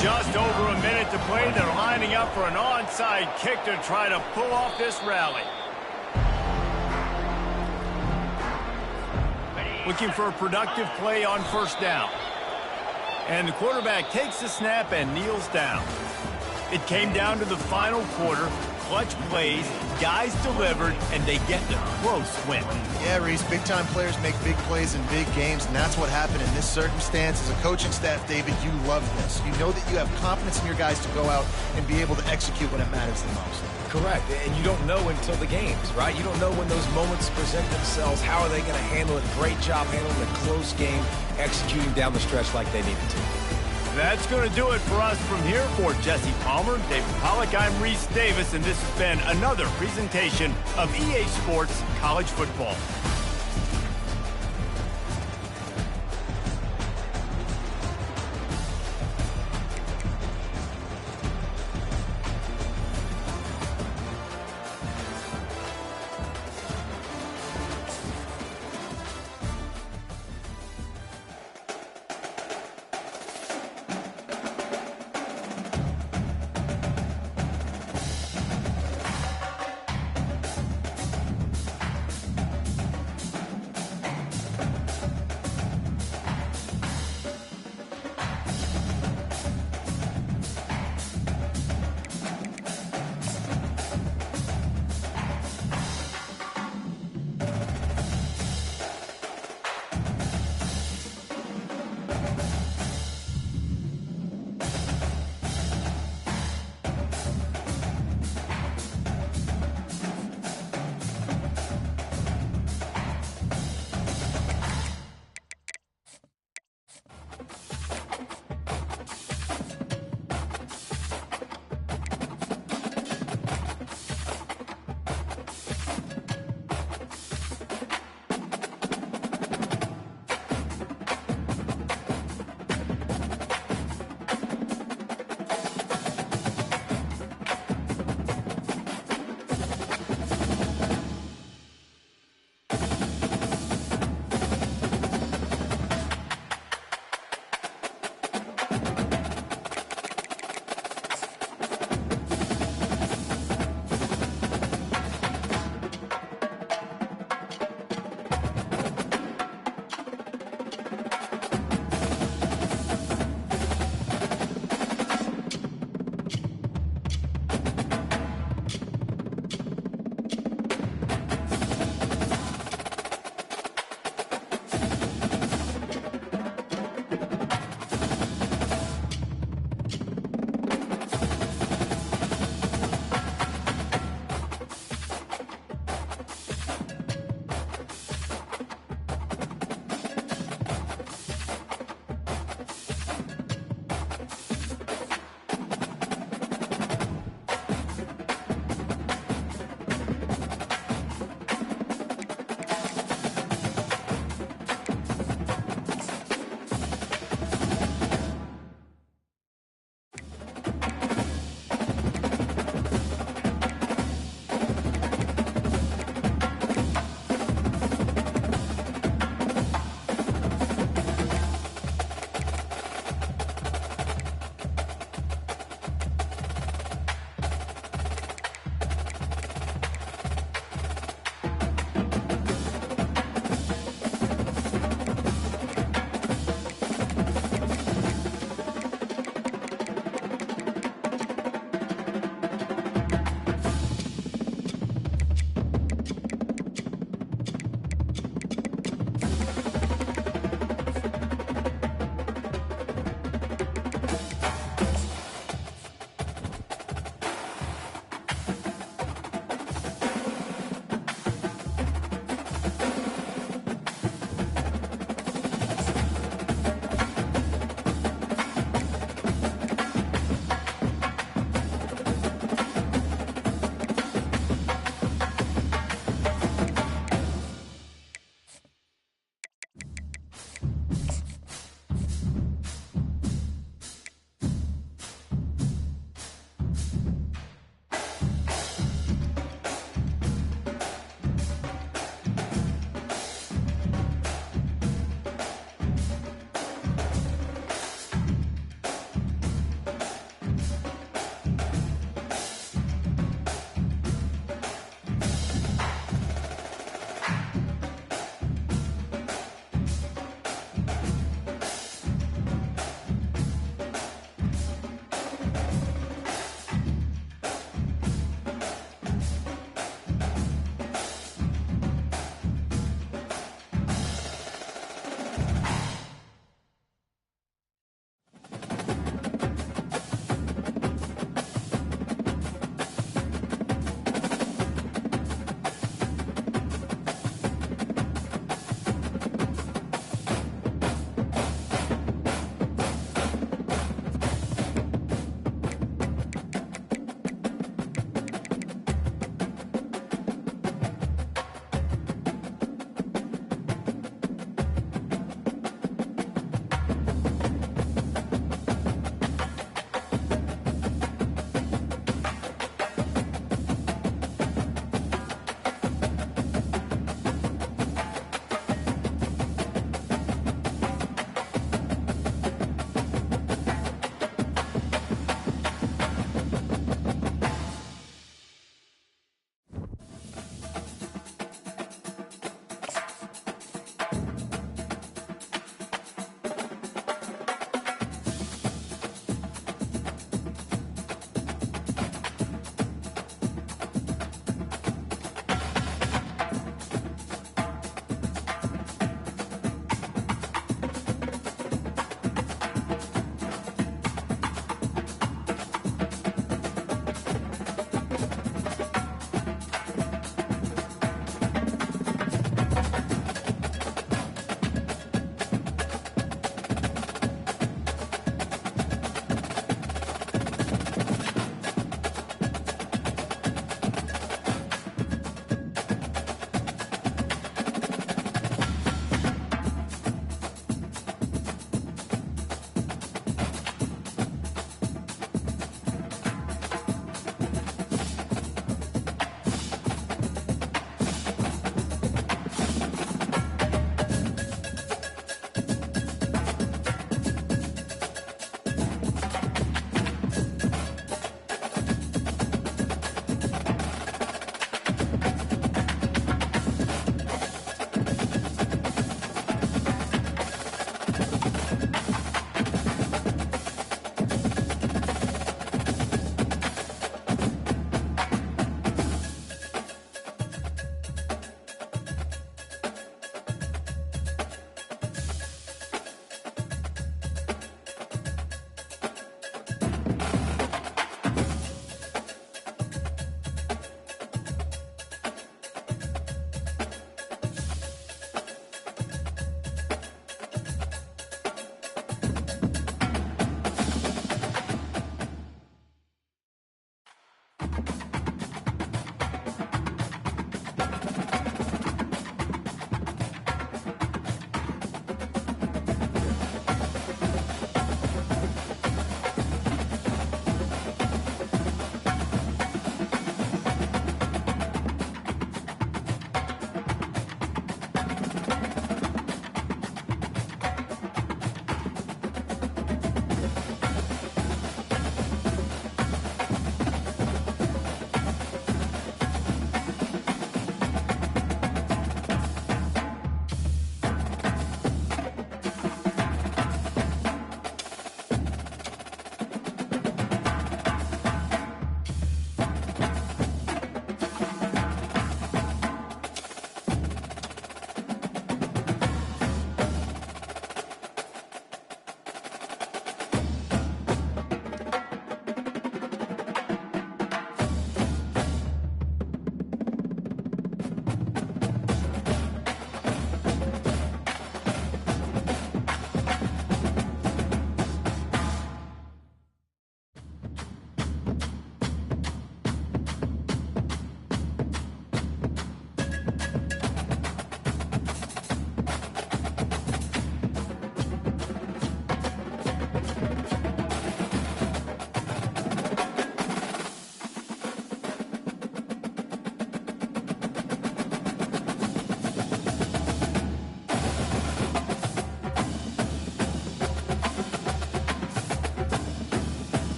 Just over a minute to play. They're lining up for an onside kick to try to pull off this rally. Looking for a productive play on 1st down. And the quarterback takes the snap and kneels down. It came down to the final quarter. Clutch plays, guys delivered, and they get the close win. Yeah, Reese, big-time players make big plays in big games, and that's what happened in this circumstance. As a coaching staff, David, you love this. You know that you have confidence in your guys to go out and be able to execute when it matters the most. Correct, and you don't know until the games, right? You don't know when those moments present themselves. How are they going to handle it? Great job handling a close game, executing down the stretch like they needed to. That's going to do it for us from here. For Jesse Palmer, David Pollack, I'm Reese Davis, and this has been another presentation of EA Sports College Football.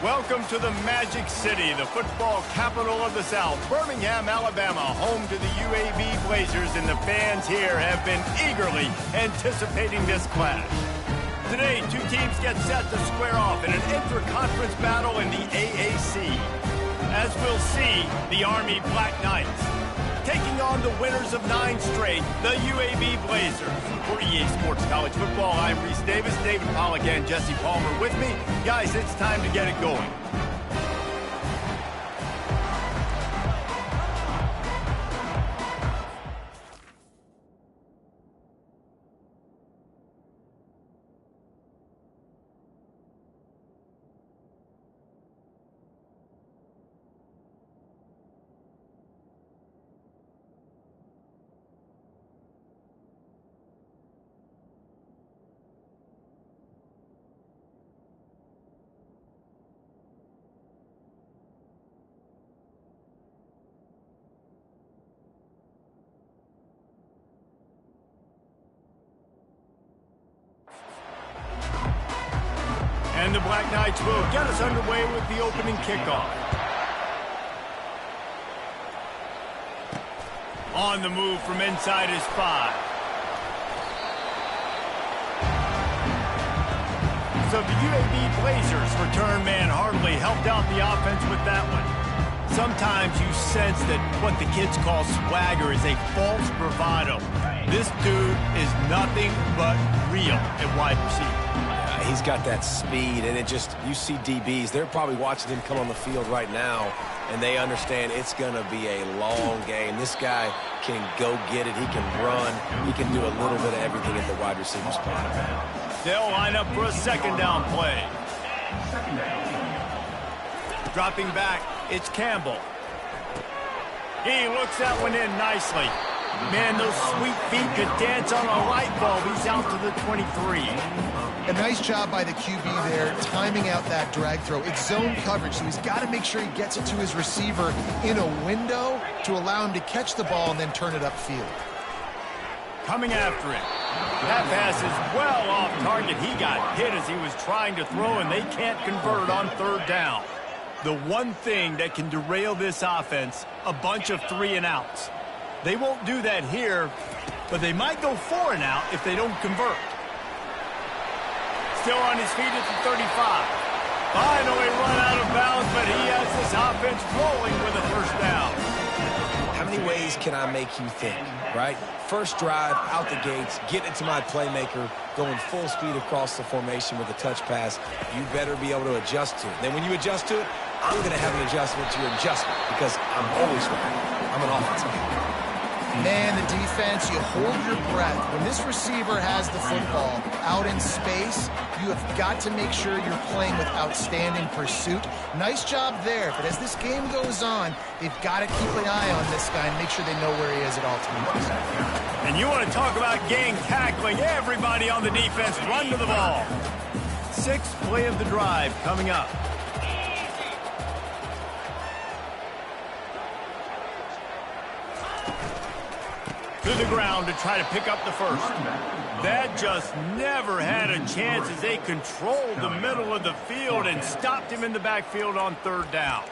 Welcome to the Magic City, the football capital of the South, Birmingham, Alabama, home to the UAB Blazers, and the fans here have been eagerly anticipating this clash. Today, two teams get set to square off in an inter-conference battle in the AAC. As we'll see, the Army Black Knights taking on the winners of 9 straight, the UAB Blazers. For EA Sports College Football, I'm Reese Davis, David Pollack, and Jesse Palmer with me. Guys, it's time to get it going. And the Black Knights will get us underway with the opening kickoff. On the move from inside his 5. So the UAB Blazers return man hardly helped out the offense with that one. Sometimes you sense that what the kids call swagger is a false bravado. This dude is nothing but real at wide receiver. He's got that speed, and you see DBs, they're probably watching him come on the field right now, and they understand it's going to be a long game. This guy can go get it. He can run. He can do a little bit of everything at the wide receiver spot. They'll line up for a second down play. Dropping back, it's Campbell. He looks that one in nicely. Man, those sweet feet could dance on a light bulb. He's out to the 23. A nice job by the QB there, timing out that drag throw. It's zone coverage, so he's got to make sure he gets it to his receiver in a window to allow him to catch the ball and then turn it upfield. Coming after him. That pass is well off target. He got hit as he was trying to throw, and they can't convert on 3rd down. The one thing that can derail this offense, a bunch of 3-and-outs. They won't do that here, but they might go 4-and-out if they don't convert. Still on his feet at the 35. Finally run out of bounds, but he has this offense rolling with a 1st down. How many ways can I make you think, right? First drive, out the gates, get it to my playmaker, going full speed across the formation with a touch pass. You better be able to adjust to it. Then when you adjust to it, I'm going to have an adjustment to your adjustment because I'm always right. I'm an offensive guy. Man, the defense, you hold your breath. When this receiver has the football out in space, you have got to make sure you're playing with outstanding pursuit. Nice job there, but as this game goes on, they've got to keep an eye on this guy and make sure they know where he is at all times. And you want to talk about gang tackling. Everybody on the defense run to the ball. 6th play of the drive coming up. To the ground to try to pick up the 1st. That just never had a chance as they controlled the middle of the field and stopped him in the backfield on 3rd down.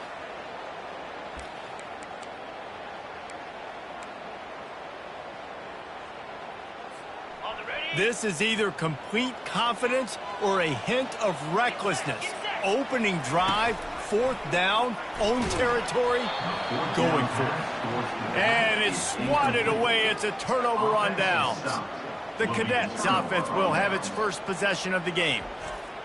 This is either complete confidence or a hint of recklessness. Opening drive, 4th down, own territory, going for it. And it's swatted away. It's a turnover on downs. The Cadets offense will have its first possession of the game.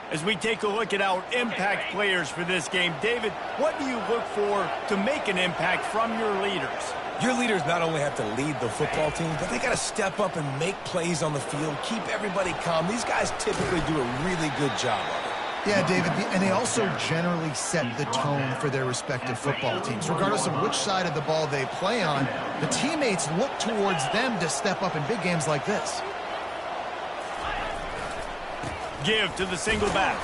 As we take a look at our impact players for this game, David, what do you look for to make an impact from your leaders? Your leaders not only have to lead the football team, but they got to step up and make plays on the field, keep everybody calm. These guys typically do a really good job of it. Yeah, David, and they also generally set the tone for their respective football teams. Regardless of which side of the ball they play on, the teammates look towards them to step up in big games like this. Give to the single back.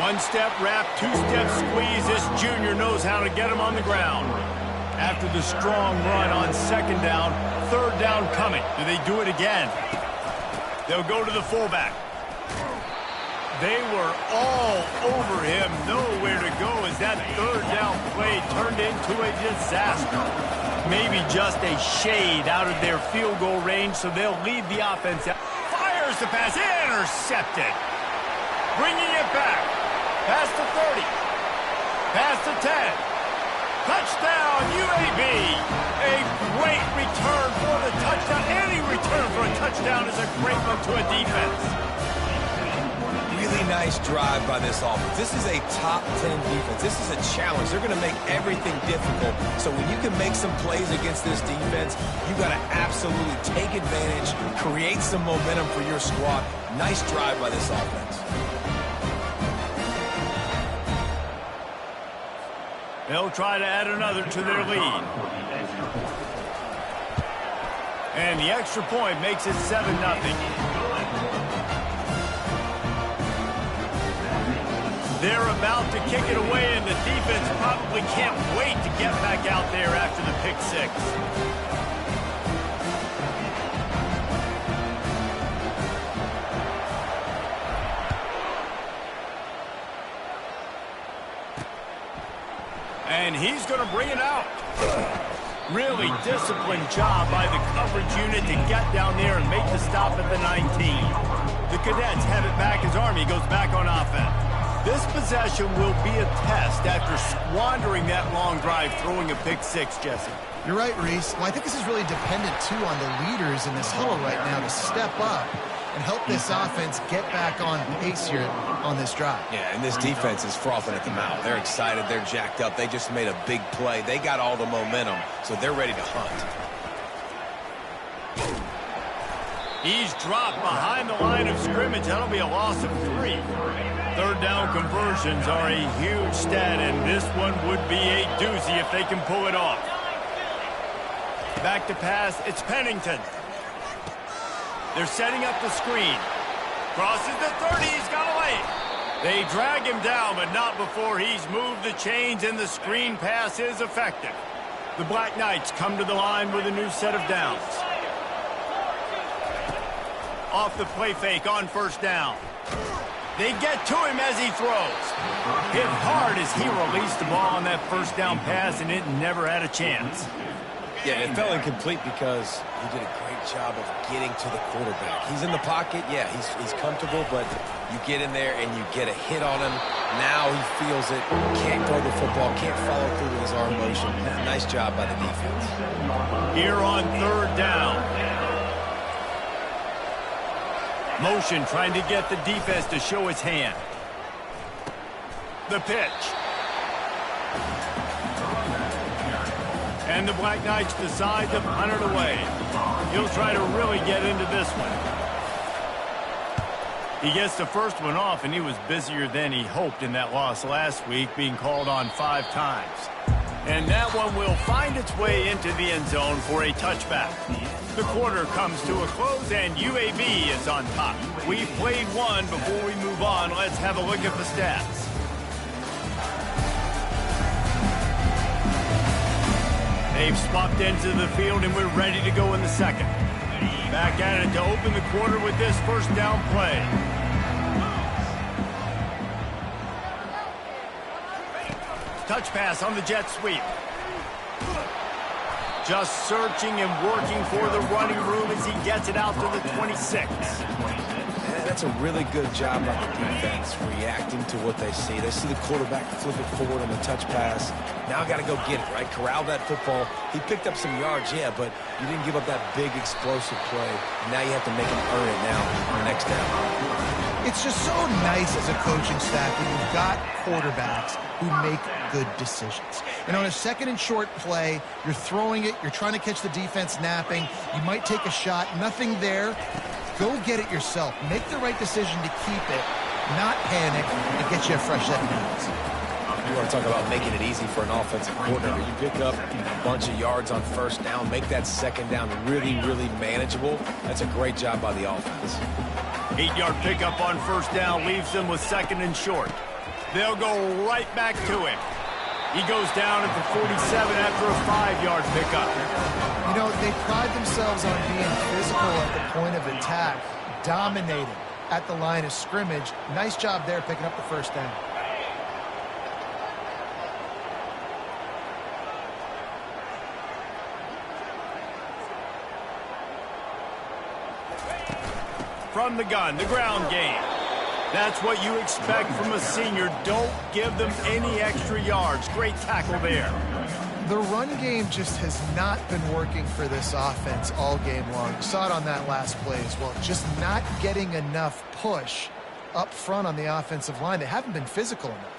One-step wrap, two-step squeeze. This junior knows how to get him on the ground. After the strong run on second down, third down coming. Do they do it again? They'll go to the fullback. They were all over him, nowhere to go as that third down play turned into a disaster. Maybe just a shade out of their field goal range, so they'll lead the offense out. Fires the pass, intercepted. Bringing it back. Past the 30. Past the 10. Touchdown, UAB. A great return for the touchdown. Any return for a touchdown is a great one to a defense. Really nice drive by this offense. This is a top 10 defense. This is a challenge. They're going to make everything difficult. So when you can make some plays against this defense, you got to absolutely take advantage, create some momentum for your squad. Nice drive by this offense. They'll try to add another to their lead. And the extra point makes it 7-0. They're about to kick it away, and the defense probably can't wait to get back out there after the pick six. And he's going to bring it out. Really disciplined job by the coverage unit to get down there and make the stop at the 19. The Cadets have it back as Army goes back on offense. This possession will be a test after squandering that long drive, throwing a pick six, Jesse. You're right, Reese. Well, I think this is really dependent, too, on the leaders in this huddle right now to step up and help this offense get back on pace here on this drive. Yeah, and this defense is frothing at the mouth. They're excited. They're jacked up. They just made a big play. They got all the momentum, so they're ready to hunt. He's dropped behind the line of scrimmage. That'll be a loss of 3. Third down conversions are a huge stat, and this one would be a doozy if they can pull it off. Back to pass, it's Pennington. They're setting up the screen. Crosses the 30, he's got away. They drag him down, but not before he's moved the chains, and the screen pass is effective. The Black Knights come to the line with a new set of downs. Off the play fake on first down. They get to him as he throws. Hit hard as he released the ball on that first down pass, and it never had a chance. Yeah, it fell incomplete because he did a great job of getting to the quarterback. He's in the pocket, yeah, he's comfortable, but you get in there and you get a hit on him. Now he feels it, can't throw the football, can't follow through with his arm motion. Nice job by the defense. Here on third down. Motion trying to get the defense to show his hand. The pitch. And the Black Knights decide to punt it away. He'll try to really get into this one. He gets the first one off, and he was busier than he hoped in that loss last week, being called on 5 times. And that one will find its way into the end zone for a touchback. The quarter comes to a close, and UAB is on top. We've played one. Before we move on, let's have a look at the stats. They've swapped ends of the field, and we're ready to go in the second. Back at it to open the quarter with this first down play. Touch pass on the jet sweep. Just searching and working for the running room as he gets it out to the 26. Yeah, that's a really good job by the defense, reacting to what they see. They see the quarterback flip it forward on the touch pass. Now got to go get it, right? Corral that football. He picked up some yards, yeah, but you didn't give up that big explosive play. Now you have to make him earn it now on the next down. It's just so nice as a coaching staff when you've got quarterbacks who make good decisions. And on a second and short play, you're throwing it, you're trying to catch the defense napping, you might take a shot, nothing there. Go get it yourself. Make the right decision to keep it, not panic, and get you a fresh set of downs. You want to talk about making it easy for an offensive coordinator. You pick up a bunch of yards on first down, make that second down really, really manageable. That's a great job by the offense. 8-yard pickup on first down leaves them with second and short. They'll go right back to him. He goes down at the 47 after a 5-yard pickup. You know, they pride themselves on being physical at the point of attack, dominating at the line of scrimmage. Nice job there picking up the first down. From the gun, the ground game. That's what you expect from a senior. Don't give them any extra yards. Great tackle there. The run game just has not been working for this offense all game long. You saw it on that last play as well. Just not getting enough push up front on the offensive line. They haven't been physical enough.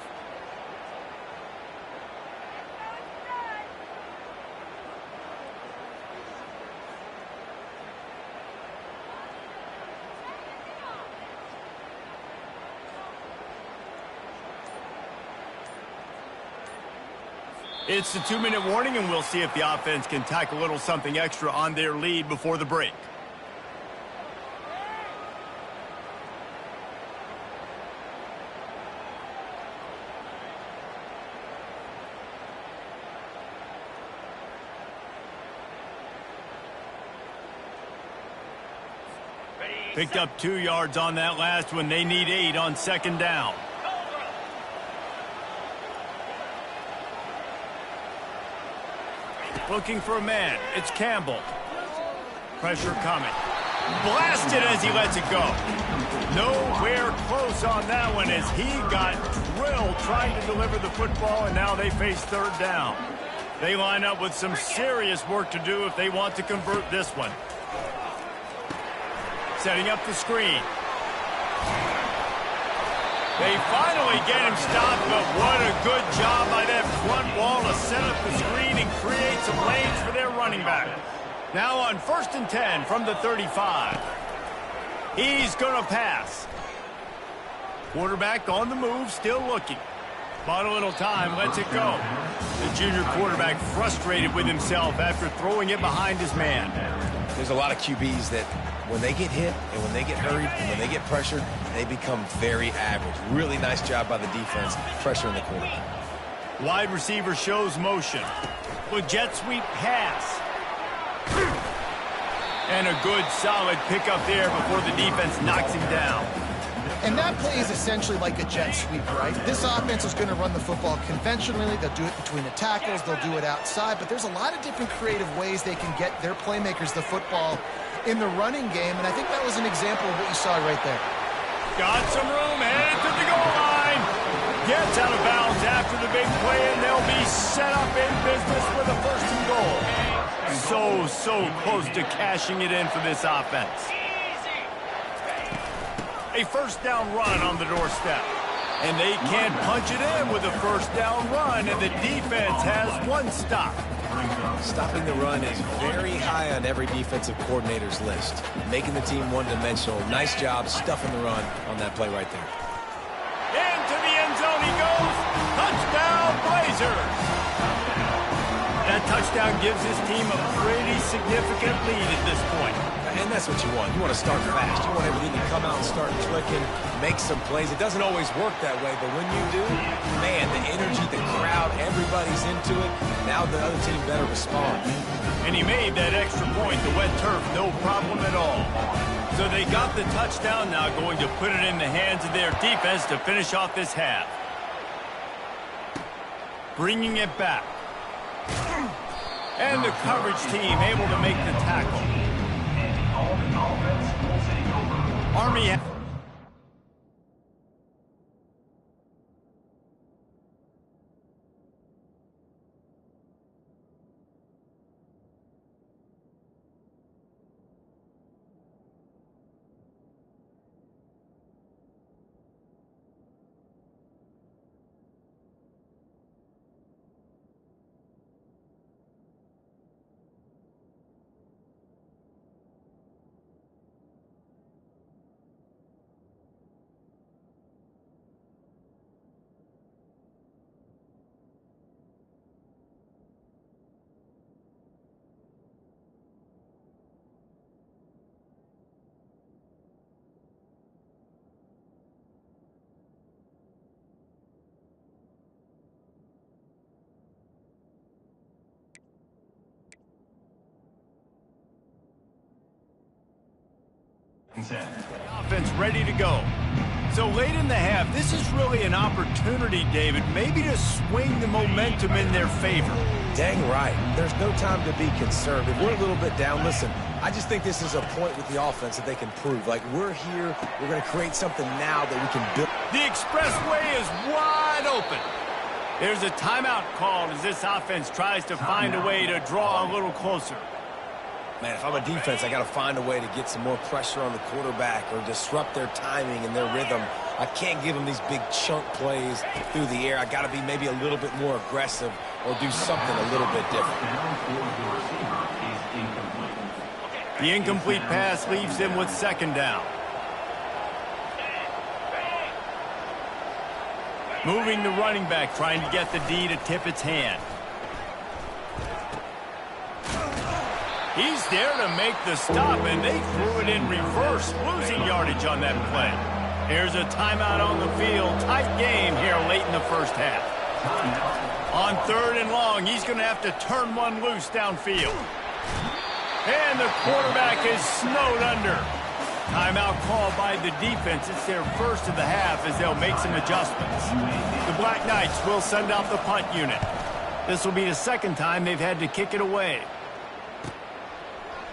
It's the 2-minute warning, and we'll see if the offense can tack a little something extra on their lead before the break. Picked up 2 yards on that last one. They need 8 on second down. Looking for a man. It's Campbell. Pressure coming. Blasted as he lets it go. Nowhere close on that one as he got drilled trying to deliver the football, and now they face third down. They line up with some serious work to do if they want to convert this one. Setting up the screen. They finally get him stopped, but what a good job by that front wall to set up the screen and create some lanes for their running back. Now on 1st and 10 from the 35. He's going to pass. Quarterback on the move, still looking. Bought a little time, lets it go. The junior quarterback frustrated with himself after throwing it behind his man. There's a lot of QBs that when they get hit and when they get hurried and when they get pressured, they become very average. Really nice job by the defense, pressuring the quarterback. Wide receiver shows motion. With jet sweep pass. And a good solid pickup there before the defense knocks him down. And that play is essentially like a jet sweep, right? This offense is going to run the football conventionally. They'll do it between the tackles. They'll do it outside. But there's a lot of different creative ways they can get their playmakers the football in the running game. And I think that was an example of what you saw right there. Got some room, headed to the goal line. Gets out of bounds after the big play, and they'll be set up in business with a 1st and goal. So close to cashing it in for this offense. A 1st down run on the doorstep. And they can't punch it in with a 1st down run, and the defense has 1 stop. Stopping the run is very high on every defensive coordinator's list. Making the team one-dimensional. Nice job stuffing the run on that play right there. Into the end zone he goes. Touchdown, Blazers. That touchdown gives his team a pretty significant lead at this point. And that's what you want. You want to start fast. You want everything to come out and start clicking, make some plays. It doesn't always work that way, but when you do, man, the energy, the crowd, everybody's into it. Now the other team better respond. And he made that extra point, the wet turf, no problem at all. So they got the touchdown, now going to put it in the hands of their defense to finish off this half. Bringing it back. And the coverage team able to make the tackle. Army. set. Offense ready to go. So late in the half, this is really an opportunity, David, maybe to swing the momentum in their favor. Dang right. There's no time to be concerned. If we're a little bit down, listen, I just think this is a point with the offense that they can prove. Like, we're here, we're going to create something now that we can build. The expressway is wide open. There's a timeout called as this offense tries to find a way to draw a little closer. Man, if I'm a defense, I got to find a way to get some more pressure on the quarterback or disrupt their timing and their rhythm. I can't give them these big chunk plays through the air. I got to be maybe a little bit more aggressive or do something a little bit different. The incomplete pass leaves them with second down. Moving the running back, trying to get the D to tip its hand. He's there to make the stop, and they threw it in reverse, losing yardage on that play. Here's a timeout on the field. Tight game here late in the first half. On 3rd and long, he's going to have to turn one loose downfield. And the quarterback is snowed under. Timeout called by the defense. It's their first of the half as they'll make some adjustments. The Black Knights will send out the punt unit. This will be the second time they've had to kick it away.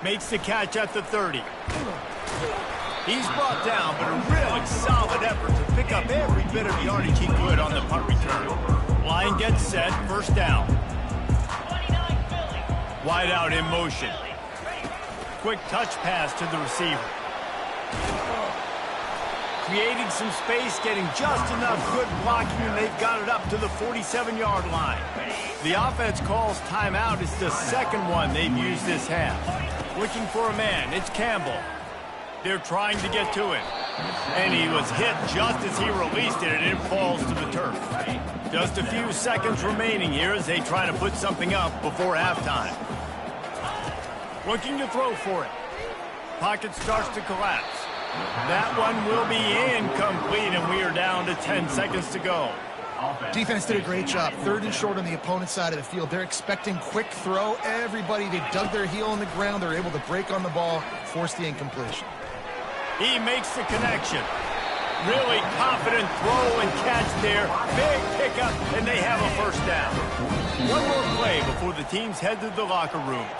Makes the catch at the 30. He's brought down, but a really solid effort to pick up every bit of yardage he could on the punt return. Line gets set, first down. Wide out in motion. Quick touch pass to the receiver. Creating some space, getting just enough good blocking, and they've got it up to the 47-yard line. The offense calls timeout. It's the second one they've used this half. Looking for a man. It's Campbell. They're trying to get to it. And he was hit just as he released it, and it falls to the turf. Just a few seconds remaining here as they try to put something up before halftime. Looking to throw for it. Pocket starts to collapse. That one will be incomplete, and we are down to 10 seconds to go. Defense did a great job. 3rd and short on the opponent's side of the field. They're expecting quick throw. Everybody, they dug their heel in the ground. They're able to break on the ball, force the incompletion. He makes the connection. Really confident throw and catch there. Big pickup, and they have a first down. One more play before the teams head to the locker rooms.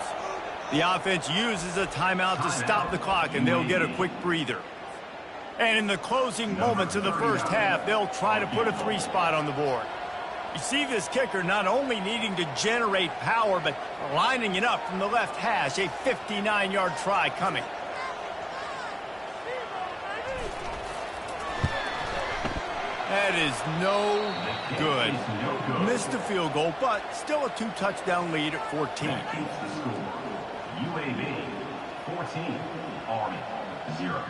The offense uses a timeout to stop the clock, and they'll get a quick breather. And in the closing moments of the first half, they'll try to put a 3-spot on the board. You see this kicker not only needing to generate power, but lining it up from the left hash, a 59-yard try coming. That is no good. Missed the field goal, but still a 2-touchdown lead at 14. UAB 14, Army 0.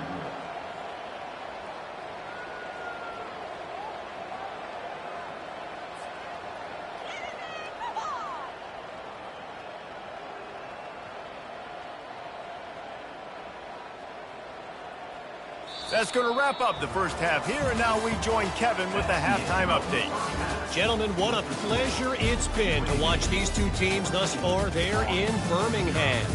That's going to wrap up the first half here, and now we join Kevin with the halftime update. Gentlemen, what a pleasure it's been to watch these two teams thus far there in Birmingham.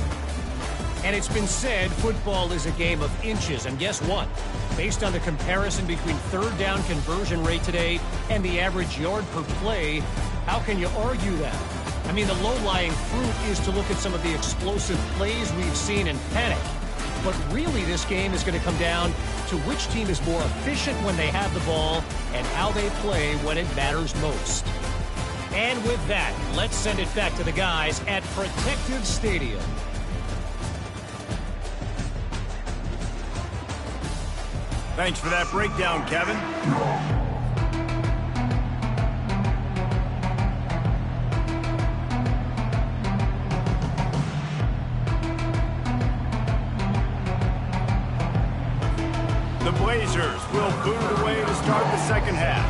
And it's been said football is a game of inches, and guess what? Based on the comparison between 3rd down conversion rate today and the average yard per play, how can you argue that? I mean, the low-lying fruit is to look at some of the explosive plays we've seen in panic. But really, this game is going to come down to which team is more efficient when they have the ball and how they play when it matters most. And with that, let's send it back to the guys at Protective Stadium. Thanks for that breakdown, Kevin. The Blazers will boot it away to start the second half.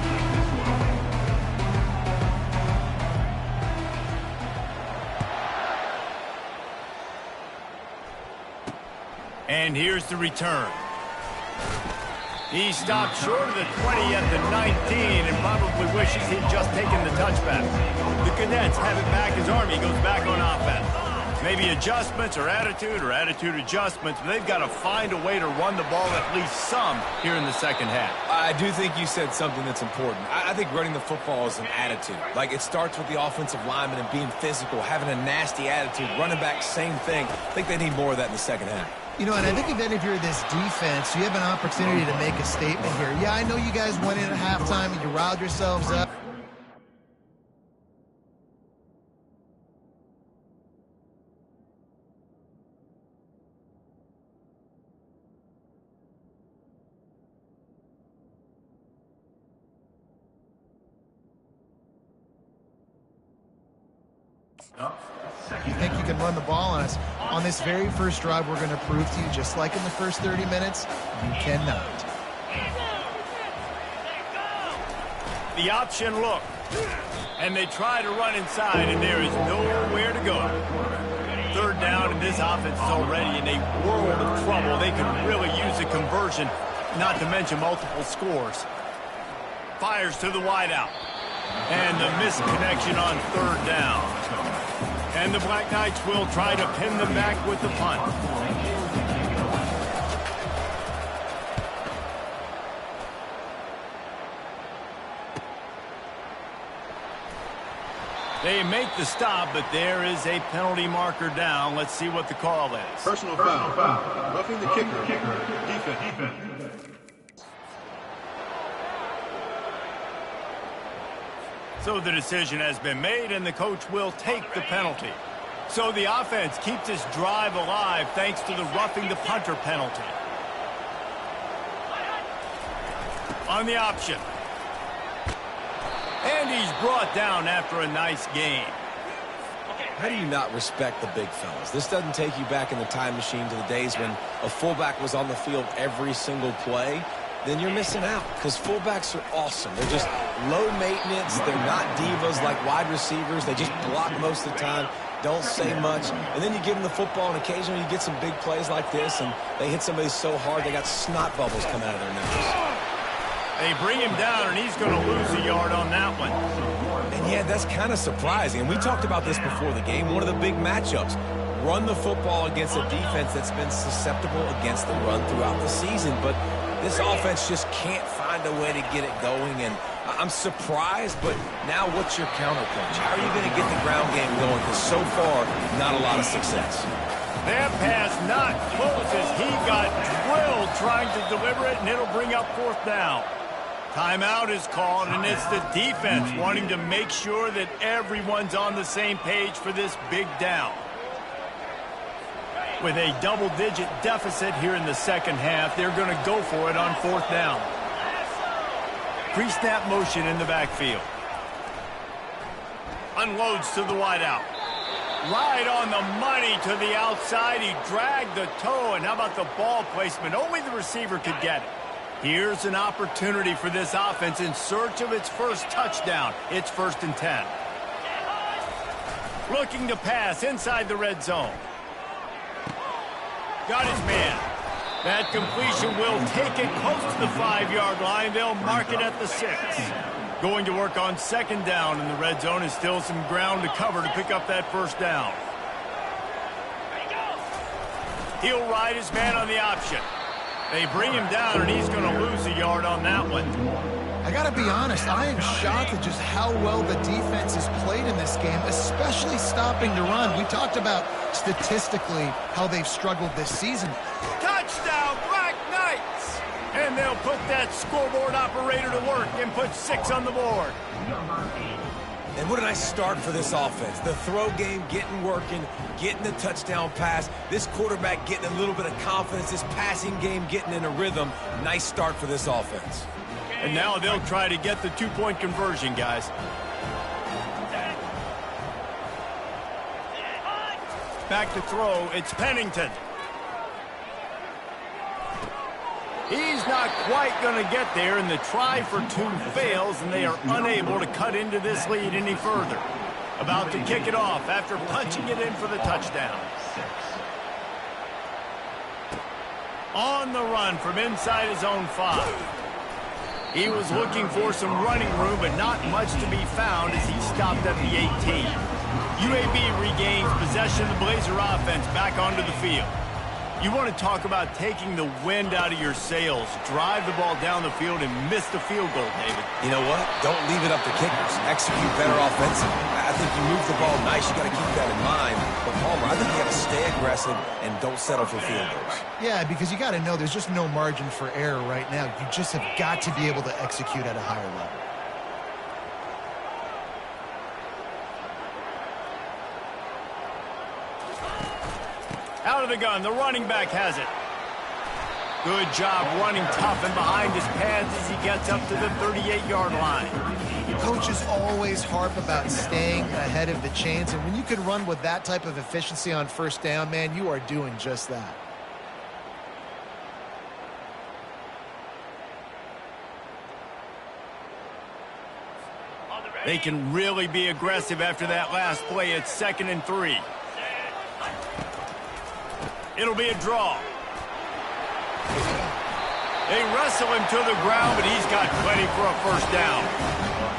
And here's the return. He stopped short of the 20 at the 19 and probably wishes he'd just taken the touchback. The Cadets have it back as Army goes back on offense. Maybe adjustments or attitude adjustments, but they've got to find a way to run the ball at least some here in the second half. I do think you said something that's important. I think running the football is an attitude. Like, it starts with the offensive lineman and being physical, having a nasty attitude. Running back, same thing. I think they need more of that in the second half. You know, and I think if you're this defense, you have an opportunity to make a statement here. Yeah, I know you guys went in at halftime and you riled yourselves up. You think you can run the ball on us? On this very first drive, we're going to prove to you, just like in the first 30 minutes, you cannot. The option look. And they try to run inside, and there is nowhere to go. Third down, and this offense is already in a world of trouble. They could really use a conversion, not to mention multiple scores. Fires to the wideout. And the missed connection on third down. And the Black Knights will try to pin them back with the punt. They make the stop, but there is a penalty marker down. Let's see what the call is. Personal foul. Roughing the kicker. Defense. So the decision has been made, and the coach will take the penalty. So the offense keeps this drive alive thanks to the roughing the punter penalty. On the option. And he's brought down after a nice gain. How do you not respect the big fellas? This doesn't take you back in the time machine to the days when a fullback was on the field every single play. Then you're missing out, because fullbacks are awesome. They're just low maintenance. They're not divas like wide receivers. They just block most of the time, don't say much. And then you give them the football, and occasionally you get some big plays like this, and they hit somebody so hard they got snot bubbles coming out of their nose. They bring him down, and he's going to lose a yard on that one. And yeah, that's kind of surprising. And we talked about this before the game, one of the big matchups. Run the football against a defense that's been susceptible against the run throughout the season, but this offense just can't find a way to get it going, and I'm surprised, but now what's your counterpunch? How are you going to get the ground game going? Because so far, not a lot of success. That pass not close as he got drilled trying to deliver it, and it'll bring up fourth down. Timeout is called, and it's the defense wanting to make sure that everyone's on the same page for this big down. With a double-digit deficit here in the second half, they're going to go for it on fourth down. Pre-snap motion in the backfield. Unloads to the wideout. Right on the money to the outside. He dragged the toe, and how about the ball placement? Only the receiver could get it. Here's an opportunity for this offense in search of its first touchdown. It's 1st and 10. Looking to pass inside the red zone. Got his man. That completion will take it close to the 5-yard line. They'll mark it at the 6. Going to work on second down, and the red zone is still some ground to cover to pick up that first down. He'll ride his man on the option. They bring him down, and he's going to lose a yard on that one. I got to be honest, I am shocked at just how well the defense has played in this game, especially stopping the run. We talked about statistically how they've struggled this season. Touchdown, Black Knights! And they'll put that scoreboard operator to work and put 6 on the board. And what a nice start for this offense. The throw game getting working, getting the touchdown pass. This quarterback getting a little bit of confidence. This passing game getting in a rhythm. Nice start for this offense. And now they'll try to get the 2-point conversion, guys. Back to throw, it's Pennington. He's not quite going to get there, and the try for 2 fails, and they are unable to cut into this lead any further. About to kick it off after punching it in for the touchdown. On the run from inside his own 5. He was looking for some running room, but not much to be found as he stopped at the 18. UAB regains possession of the Blazer offense back onto the field. You want to talk about taking the wind out of your sails. Drive the ball down the field and miss the field goal, David. You know what? Don't leave it up to kickers. Execute better offensively. I think you move the ball nice. You got to keep that in mind. But, Palmer, I think you got to stay aggressive and don't settle for field goals. Yeah, because you got to know there's just no margin for error right now. You just have got to be able to execute at a higher level. Out of the gun, the running back has it. Good job running tough and behind his pads as he gets up to the 38-yard line. Coaches always harp about staying ahead of the chains, and when you can run with that type of efficiency on first down, man, you are doing just that. They can really be aggressive after that last play. It's 2nd and 3. It'll be a draw. They wrestle him to the ground, but he's got plenty for a first down.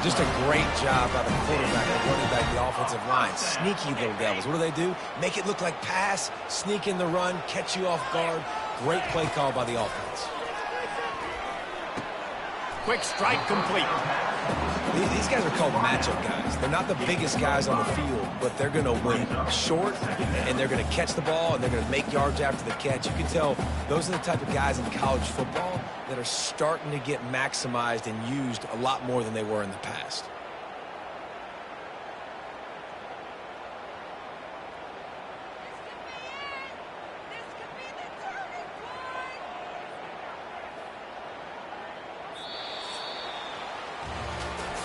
Just a great job by the quarterback, the running back, the offensive line. Sneaky little devils. What do? Make it look like pass, sneak in the run, catch you off guard. Great play call by the offense. Quick strike complete. These guys are called matchup guys. They're not the biggest guys on the field, but they're going to win short, and they're going to catch the ball, and they're going to make yards after the catch. You can tell those are the type of guys in college football that are starting to get maximized and used a lot more than they were in the past.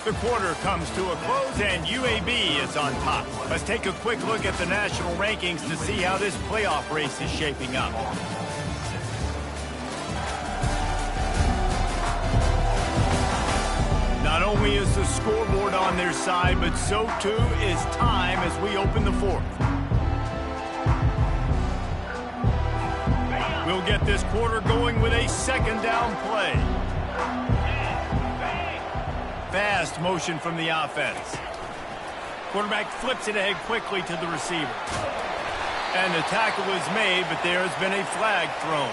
The quarter comes to a close, and UAB is on top. Let's take a quick look at the national rankings to see how this playoff race is shaping up. Not only is the scoreboard on their side, but so too is time as we open the fourth. We'll get this quarter going with a 2nd down play. Fast motion from the offense. Quarterback flips it ahead quickly to the receiver. And the tackle is made, but there has been a flag thrown.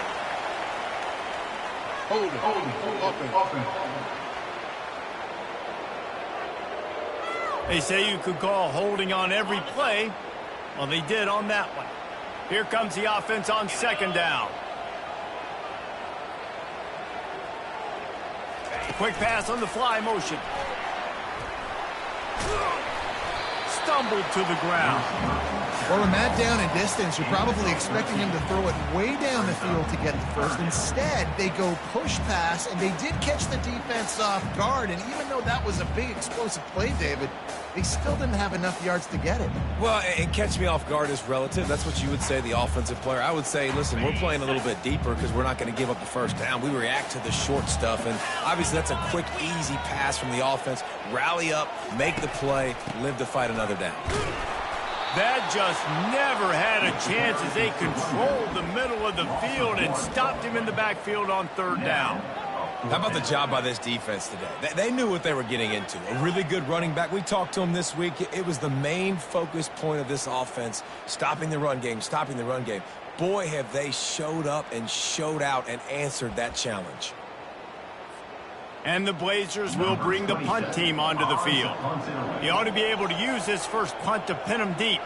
Offense. They say you could call holding on every play. Well, they did on that one. Here comes the offense on 2nd down. Quick pass on the fly motion. Stumbled to the ground. Well, in that down and distance, you're probably expecting him to throw it way down the field to get the first. Instead, they go push pass, and they did catch the defense off guard. And even though that was a big explosive play, David, they still didn't have enough yards to get it. Well, and catch me off guard is relative. That's what you would say, the offensive player. I would say, listen, we're playing a little bit deeper because we're not going to give up the first down. We react to the short stuff, and obviously that's a quick, easy pass from the offense. Rally up, make the play, live to fight another down. That just never had a chance as they controlled the middle of the field and stopped him in the backfield on 3rd down. How about the job by this defense today? They knew what they were getting into. A really good running back. We talked to him this week. It was the main focus point of this offense, stopping the run game, stopping the run game. Boy, have they showed up and showed out and answered that challenge. And the Blazers will bring the punt team onto the field. He ought to be able to use this first punt to pin him deep.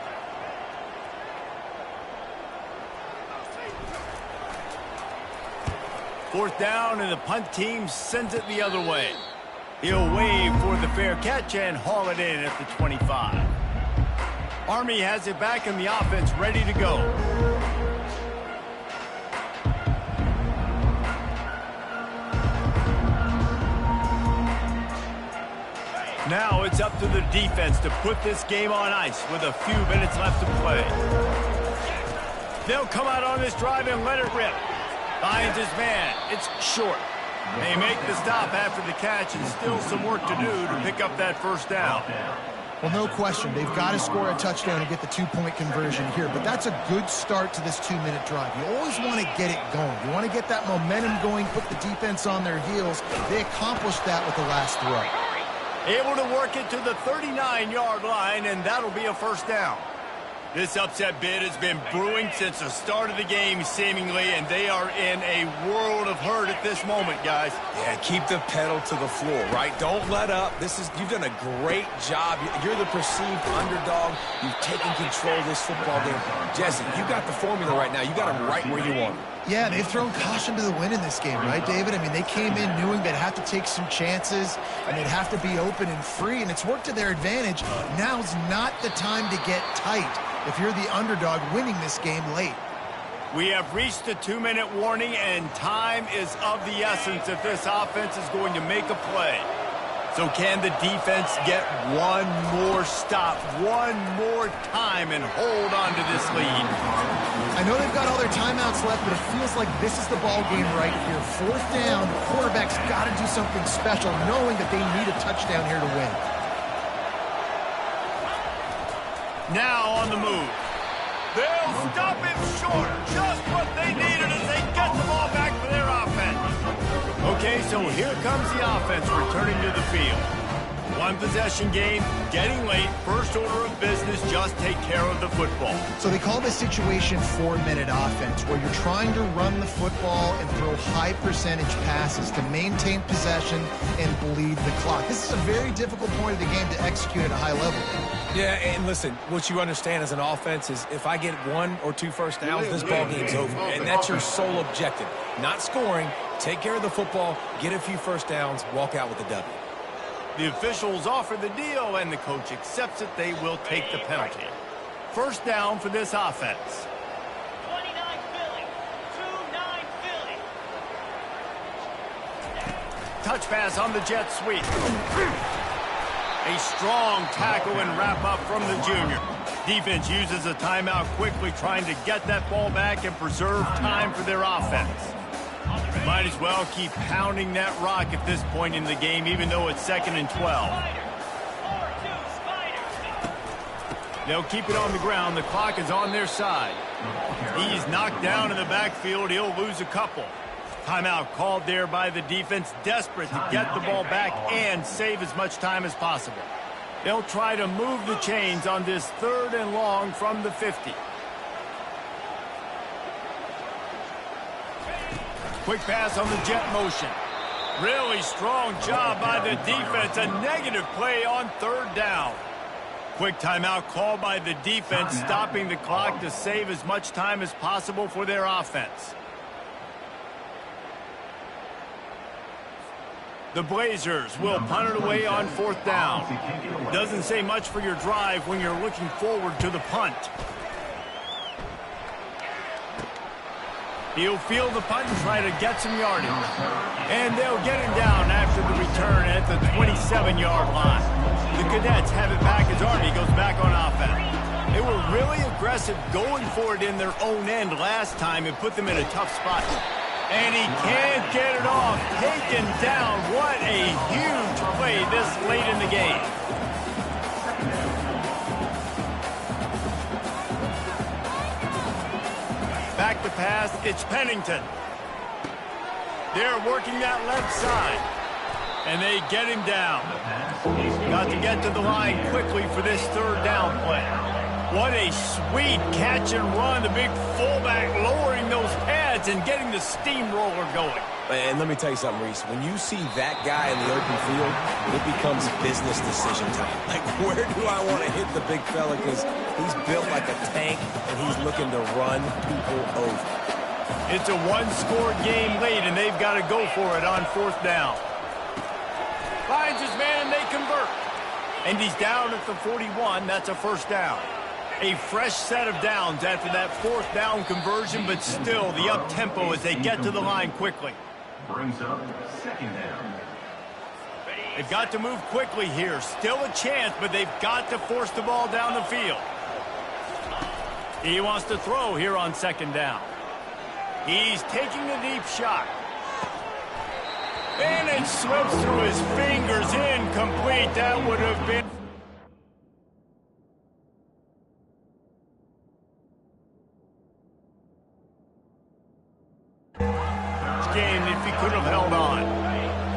Fourth down, and the punt team sends it the other way. He'll wave for the fair catch and haul it in at the 25. Army has it back in the offense, ready to go. Now it's up to the defense to put this game on ice with a few minutes left to play. They'll come out on this drive and let it rip. Finds his man. It's short. They make the stop after the catch, and still some work to do to pick up that first down. Well, no question. They've got to score a touchdown and get the 2-point conversion here, but that's a good start to this 2-minute drive. You always want to get it going. You want to get that momentum going, put the defense on their heels. They accomplished that with the last throw. Able to work it to the 39-yard line, and that'll be a first down. This upset bid has been brewing since the start of the game, seemingly, and they are in a world of hurt at this moment, guys. Yeah, keep the pedal to the floor, right? Don't let up. You've done a great job. You're the perceived underdog. You've taken control of this football game. Jesse, you got the formula right now. You got them right where you want them. Yeah, they've thrown caution to the wind in this game, right, David? I mean, they came in knowing they'd have to take some chances, and they'd have to be open and free, and it's worked to their advantage. Now's not the time to get tight if you're the underdog winning this game late. We have reached the 2-minute warning, and time is of the essence if this offense is going to make a play. So can the defense get one more stop, one more time, and hold on to this lead? I know they've got all their timeouts left, but it feels like this is the ball game right here. 4th down, the quarterback's got to do something special, knowing that they need a touchdown here to win. Now on the move. They'll stop him short. Just what they needed as they get the ball back for their offense. Okay, so here comes the offense returning to the field. One possession game, getting late, first order of business, just take care of the football. So they call this situation 4-minute offense, where you're trying to run the football and throw high percentage passes to maintain possession and bleed the clock. This is a very difficult point of the game to execute at a high level. Yeah, and listen, what you understand as an offense is if I get 1 or 2 first downs, this ball game's over. And that's your sole objective. Not scoring, take care of the football, get a few first downs, walk out with a W. The officials offer the deal, and the coach accepts it. They will take the penalty. First down for this offense. 29 Philly, 2-9 Philly. Touch pass on the jet sweep. A strong tackle and wrap up from the junior. Defense uses a timeout quickly, trying to get that ball back and preserve time for their offense. Might as well keep pounding that rock at this point in the game, even though it's 2nd and 12. They'll keep it on the ground. The clock is on their side. He's knocked down in the backfield. He'll lose a couple. Timeout called there by the defense, desperate to get the ball back and save as much time as possible. They'll try to move the chains on this 3rd and long from the 50. Quick pass on the jet motion. Really strong job by the defense. A negative play on 3rd down. Quick timeout called by the defense, stopping the clock to save as much time as possible for their offense. The Blazers will punt it away on 4th down. Doesn't say much for your drive when you're looking forward to the punt. He'll field the punt and try to get some yardage. And they'll get him down after the return at the 27-yard line. The Cadets have it back as Army goes back on offense. They were really aggressive going for it in their own end last time and put them in a tough spot. And he can't get it off. Taken down. What a huge play this late in the game. Back to pass, it's Pennington. They're working that left side. And they get him down. Got to get to the line quickly for this 3rd down play. What a sweet catch and run. The big fullback lowering those pads and getting the steamroller going. And let me tell you something, Reese. When you see that guy in the open field, it becomes business decision time. Like, where do I want to hit the big fella? Because he's built like a tank, and he's looking to run people over. It's a 1-score game late, and they've got to go for it on 4th down. Finds his man, and they convert. And he's down at the 41. That's a first down. A fresh set of downs after that 4th down conversion, but still the up-tempo as they get to the line quickly. Brings up 2nd down. They've got to move quickly here. Still a chance, but they've got to force the ball down the field. He wants to throw here on 2nd down. He's taking a deep shot. And it slips through his fingers, incomplete. That would have been... game if he could have held on.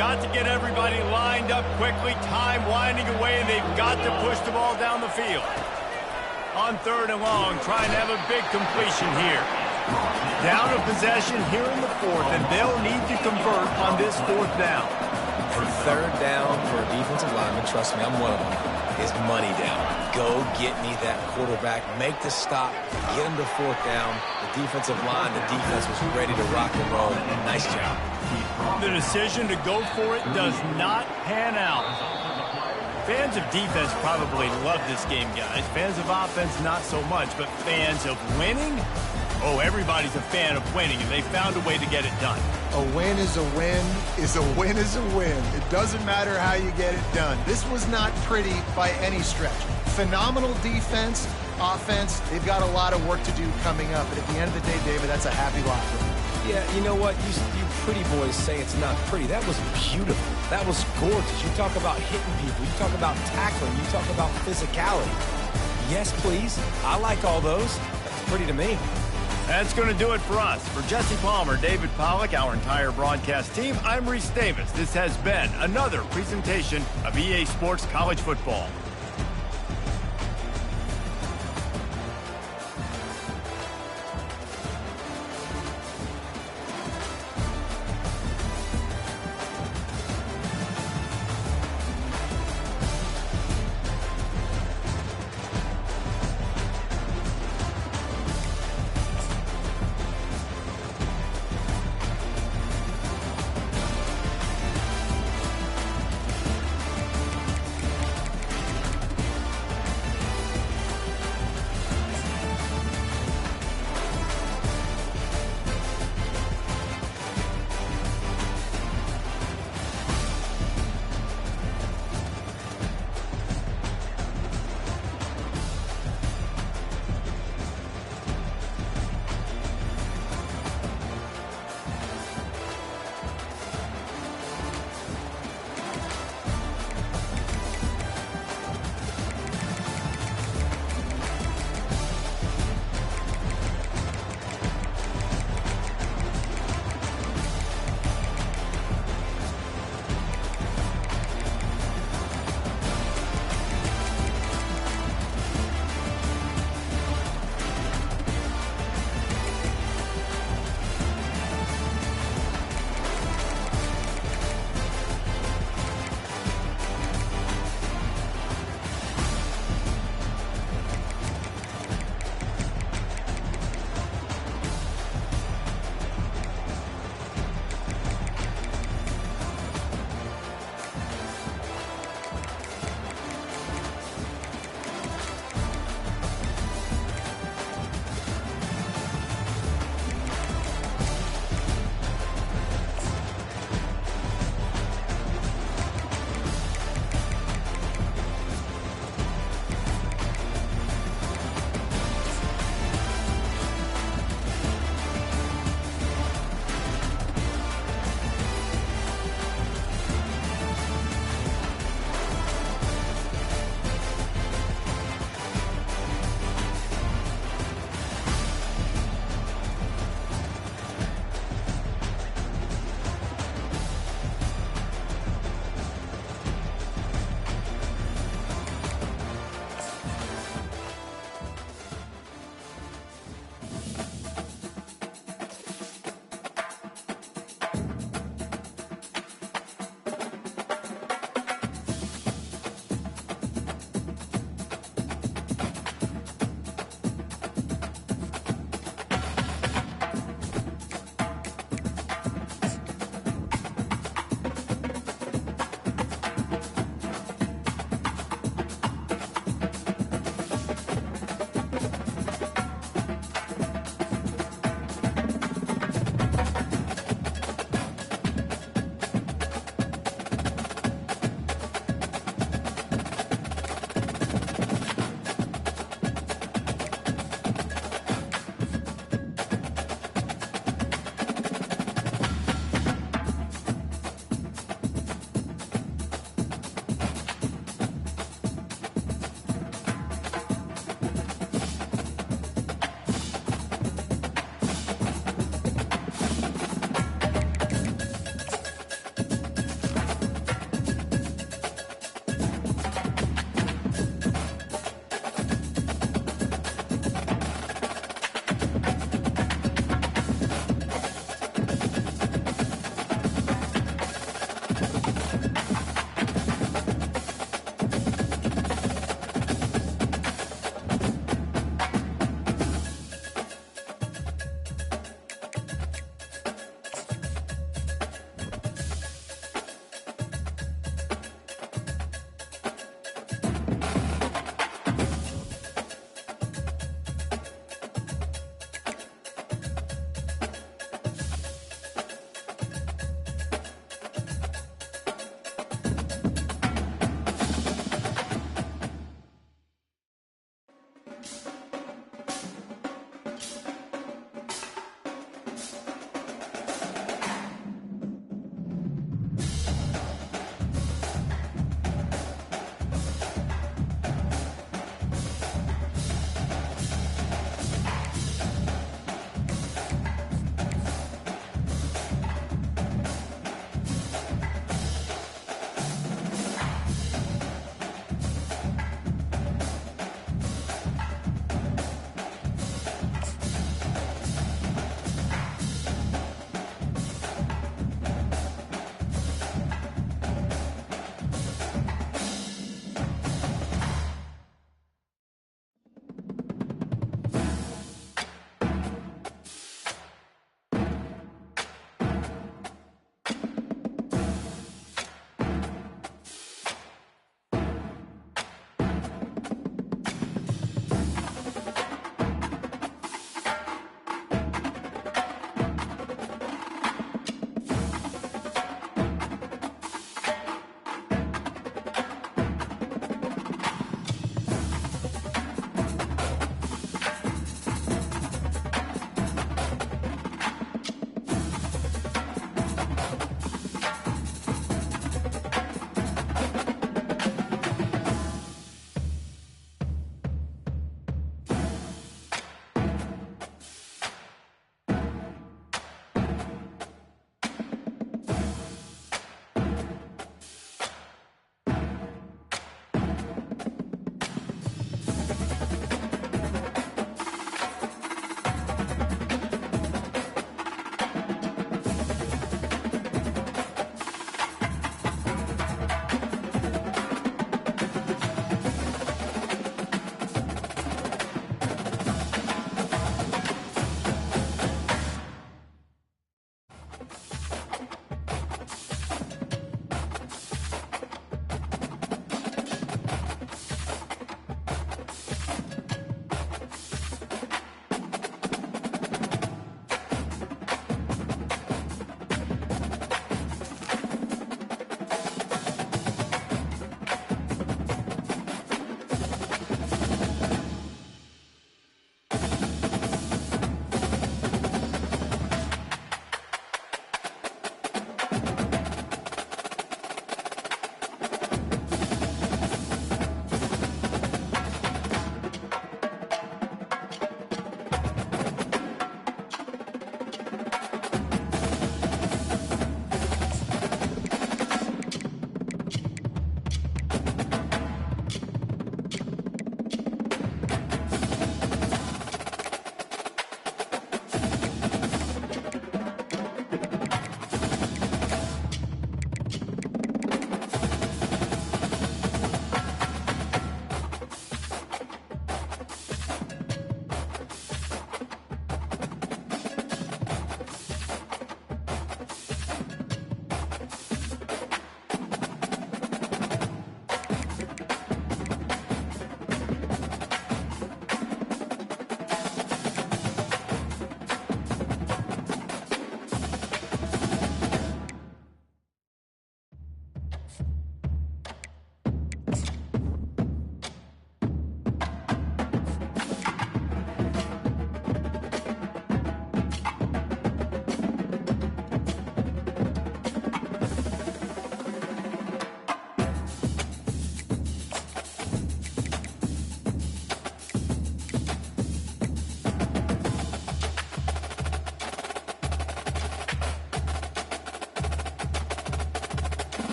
got to get everybody lined up quickly, time winding away, and they've got to push the ball down the field. On 3rd and long, trying to have a big completion here. Down a possession here in the 4th, and they'll need to convert on this 4th down. And 3rd down for a defensive lineman, trust me, I'm one of them, is money down. Go get me that quarterback, make the stop, get him to 4th down. The defensive line, the defense was ready to rock and roll. Nice job. The decision to go for it does not pan out. Fans of defense probably love this game, guys. Fans of offense, not so much. But fans of winning? Oh, everybody's a fan of winning, and they found a way to get it done. A win is a win is a win is a win. It doesn't matter how you get it done. This was not pretty by any stretch. Phenomenal defense, offense. They've got a lot of work to do coming up. But at the end of the day, David, that's a happy locker room. Yeah, you know what? You pretty boys say it's not pretty. That was beautiful. That was gorgeous. You talk about hitting people. You talk about tackling. You talk about physicality. Yes, please. I like all those. That's pretty to me. That's going to do it for us. For Jesse Palmer, David Pollack, our entire broadcast team, I'm Reese Davis. This has been another presentation of EA Sports College Football.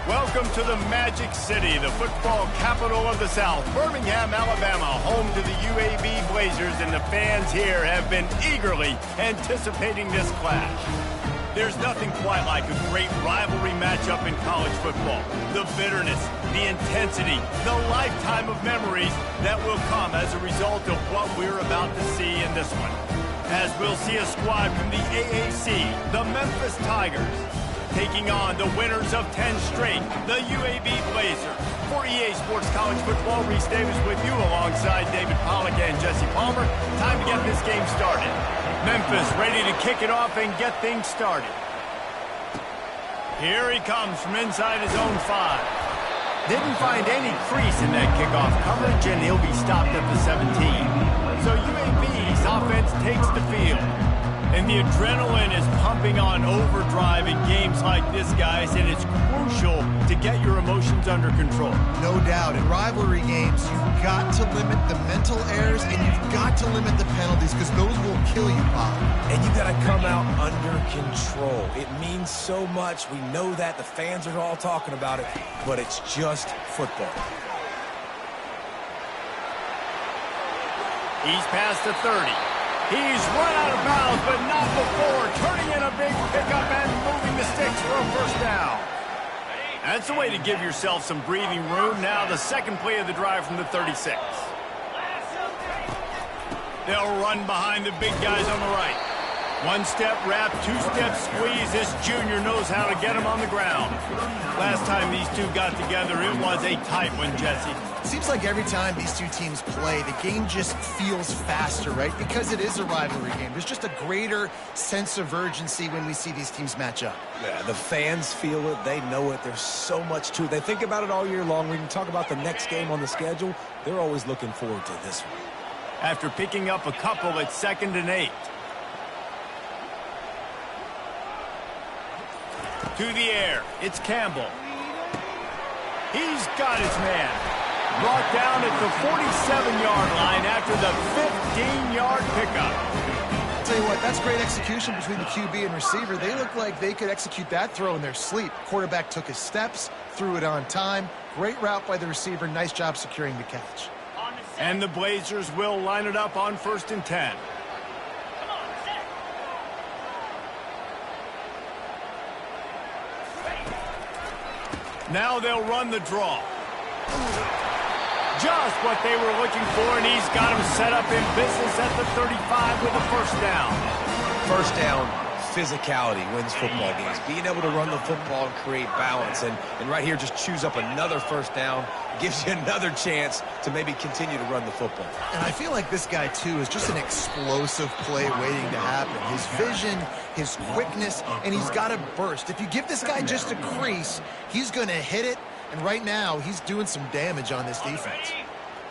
Welcome to the Magic City, the football capital of the South, Birmingham, Alabama, home to the UAB Blazers, and the fans here have been eagerly anticipating this clash. There's nothing quite like a great rivalry matchup in college football. The bitterness, the intensity, the lifetime of memories that will come as a result of what we're about to see in this one. As we'll see a squad from the AAC, the Memphis Tigers, taking on the winners of 10 straight, the UAB Blazers. For EA Sports College Football, Reese Davis with you alongside David Pollack and Jesse Palmer. Time to get this game started. Memphis ready to kick it off and get things started. Here he comes from inside his own 5. Didn't find any crease in that kickoff coverage, and he'll be stopped at the 17. So UAB's offense takes the field. And the adrenaline is pumping on overdrive in games like this, guys, and it's crucial to get your emotions under control. No doubt. In rivalry games, you've got to limit the mental errors, and you've got to limit the penalties, because those will kill you, Bob. And you got to come out under control. It means so much. We know that. The fans are all talking about it, but it's just football. He's past the 30. He's run out of bounds, but not before turning in a big pickup and moving the sticks for a first down. That's the way to give yourself some breathing room. Now the second play of the drive from the 36. They'll run behind the big guys on the right. One-step wrap, two-step squeeze. This junior knows how to get him on the ground. Last time these two got together, it was a tight one, Jesse. Seems like every time these two teams play, the game just feels faster, right? Because it is a rivalry game. There's just a greater sense of urgency when we see these teams match up. Yeah, the fans feel it. They know it. There's so much to it. They think about it all year long. We can talk about the next game on the schedule. They're always looking forward to this one. After picking up a couple at 2nd and 8. To the air, it's Campbell. He's got his man. Brought down at the 47-yard line after the 15-yard pickup. I'll tell you what, that's great execution between the QB and receiver. They look like they could execute that throw in their sleep. Quarterback took his steps, threw it on time. Great route by the receiver. Nice job securing the catch. And the Blazers will line it up on 1st and 10. Now they'll run the draw. Just what they were looking for, and he's got him set up in business at the 35 with a first down. First down, physicality wins football games. Being able to run the football and create balance. And right here, just choose up another first down. Gives you another chance to maybe continue to run the football. And I feel like this guy, too, is just an explosive play waiting to happen. His vision, his quickness, and he's got a burst. If you give this guy just a crease, he's going to hit it. And right now, he's doing some damage on this defense.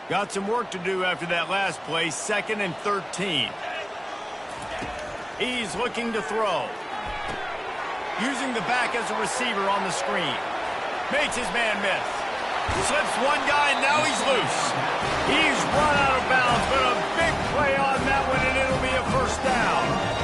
Got some work to do after that last play, 2nd and 13. He's looking to throw. Using the back as a receiver on the screen. Makes his man miss. Slips one guy, and now he's loose. He's run out of bounds, but a big play on that one, and it'll be a first down.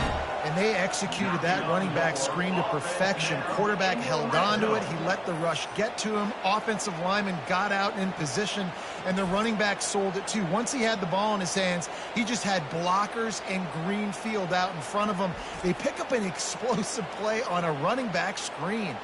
And they executed that running back screen to perfection. Quarterback held on to it. He let the rush get to him. Offensive lineman got out in position, and the running back sold it too. Once he had the ball in his hands, he just had blockers and green field out in front of him. They pick up an explosive play on a running back screen.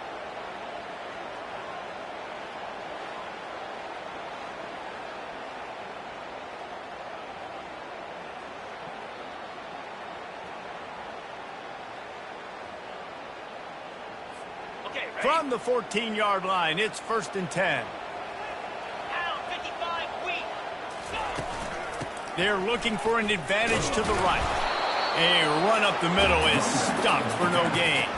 From the 14-yard line, it's 1st and 10. They're looking for an advantage to the right. A run up the middle is stopped for no gain.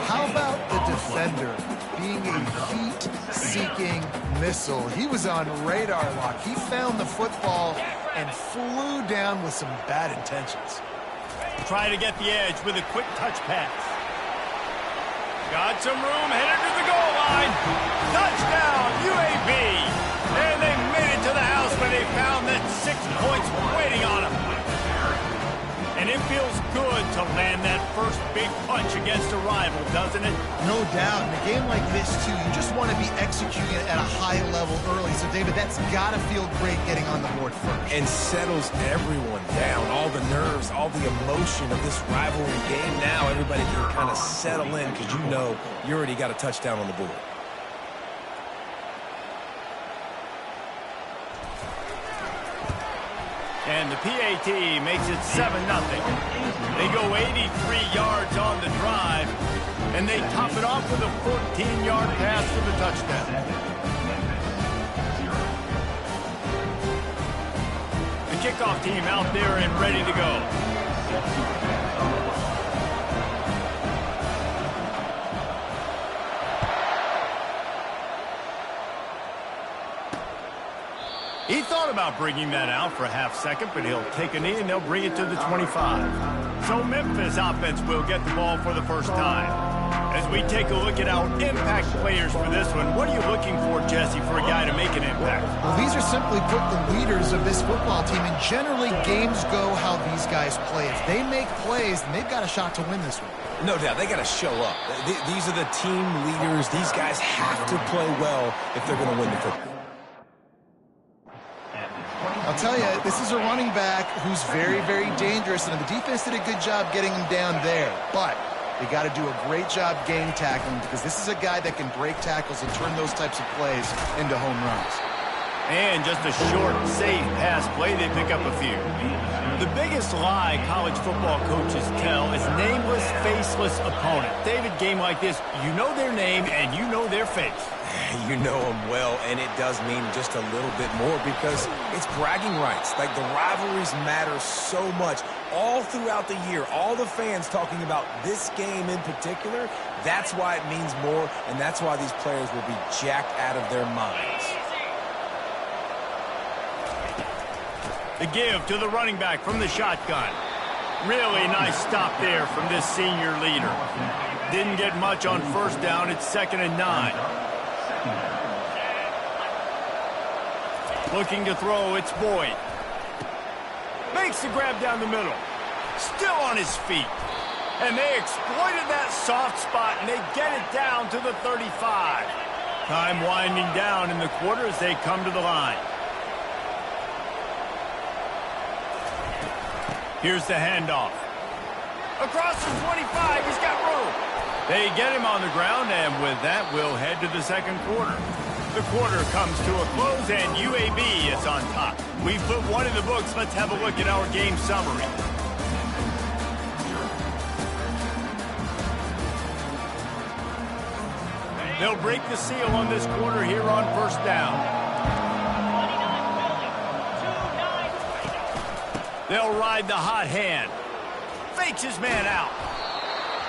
How about the defender being a heat-seeking missile? He was on radar lock. He found the football and flew down with some bad intentions. Try to get the edge with a quick touch pass. Got some room, headed to the goal line. Touchdown, UAB. And they made it to the house when they found that 6 points waiting on them. And it feels good to land that first big punch against a rival, doesn't it? No doubt. In a game like this, too, you just want to be executing it at a high level early. So, David, that's got to feel great getting on the board first. And settles everyone down. All the nerves, all the emotion of this rivalry game. Now everybody can kind of settle in because you know you already got a touchdown on the board. And the PAT makes it 7-0. They go 83 yards on the drive, and they top it off with a 14-yard pass for the touchdown. The kickoff team out there and ready to go. He thought about bringing that out for a half second, but he'll take a knee and they'll bring it to the 25. So Memphis offense will get the ball for the first time. As we take a look at our impact players for this one, what are you looking for, Jesse, for a guy to make an impact? Well, these are simply put the leaders of this football team, and generally games go how these guys play. If they make plays, then they've got a shot to win this one. No doubt, they got to show up. These are the team leaders. These guys have to play well if they're going to win the football. I'll tell you, this is a running back who's very, very dangerous, and the defense did a good job getting him down there. But they got to do a great job game tackling because this is a guy that can break tackles and turn those types of plays into home runs. And just a short, safe pass play, they pick up a few. The biggest lie college football coaches tell is nameless, faceless opponent. David, game like this, you know their name and you know their face. You know them well, and it does mean just a little bit more because it's bragging rights. Like, the rivalries matter so much all throughout the year. All the fans talking about this game in particular, that's why it means more, and that's why these players will be jacked out of their minds. The give to the running back from the shotgun. Really nice stop there from this senior leader. Didn't get much on first down. It's 2nd and 9. Looking to throw, it's Boyd. Makes the grab down the middle. Still on his feet. And they exploited that soft spot, and they get it down to the 35. Time winding down in the quarter as they come to the line. Here's the handoff. Across the 25, he's got room. They get him on the ground, and with that, we'll head to the second quarter. The quarter comes to a close, and UAB is on top. We've put one in the books. Let's have a look at our game summary. They'll break the seal on this quarter here on first down. They'll ride the hot hand. Fakes his man out.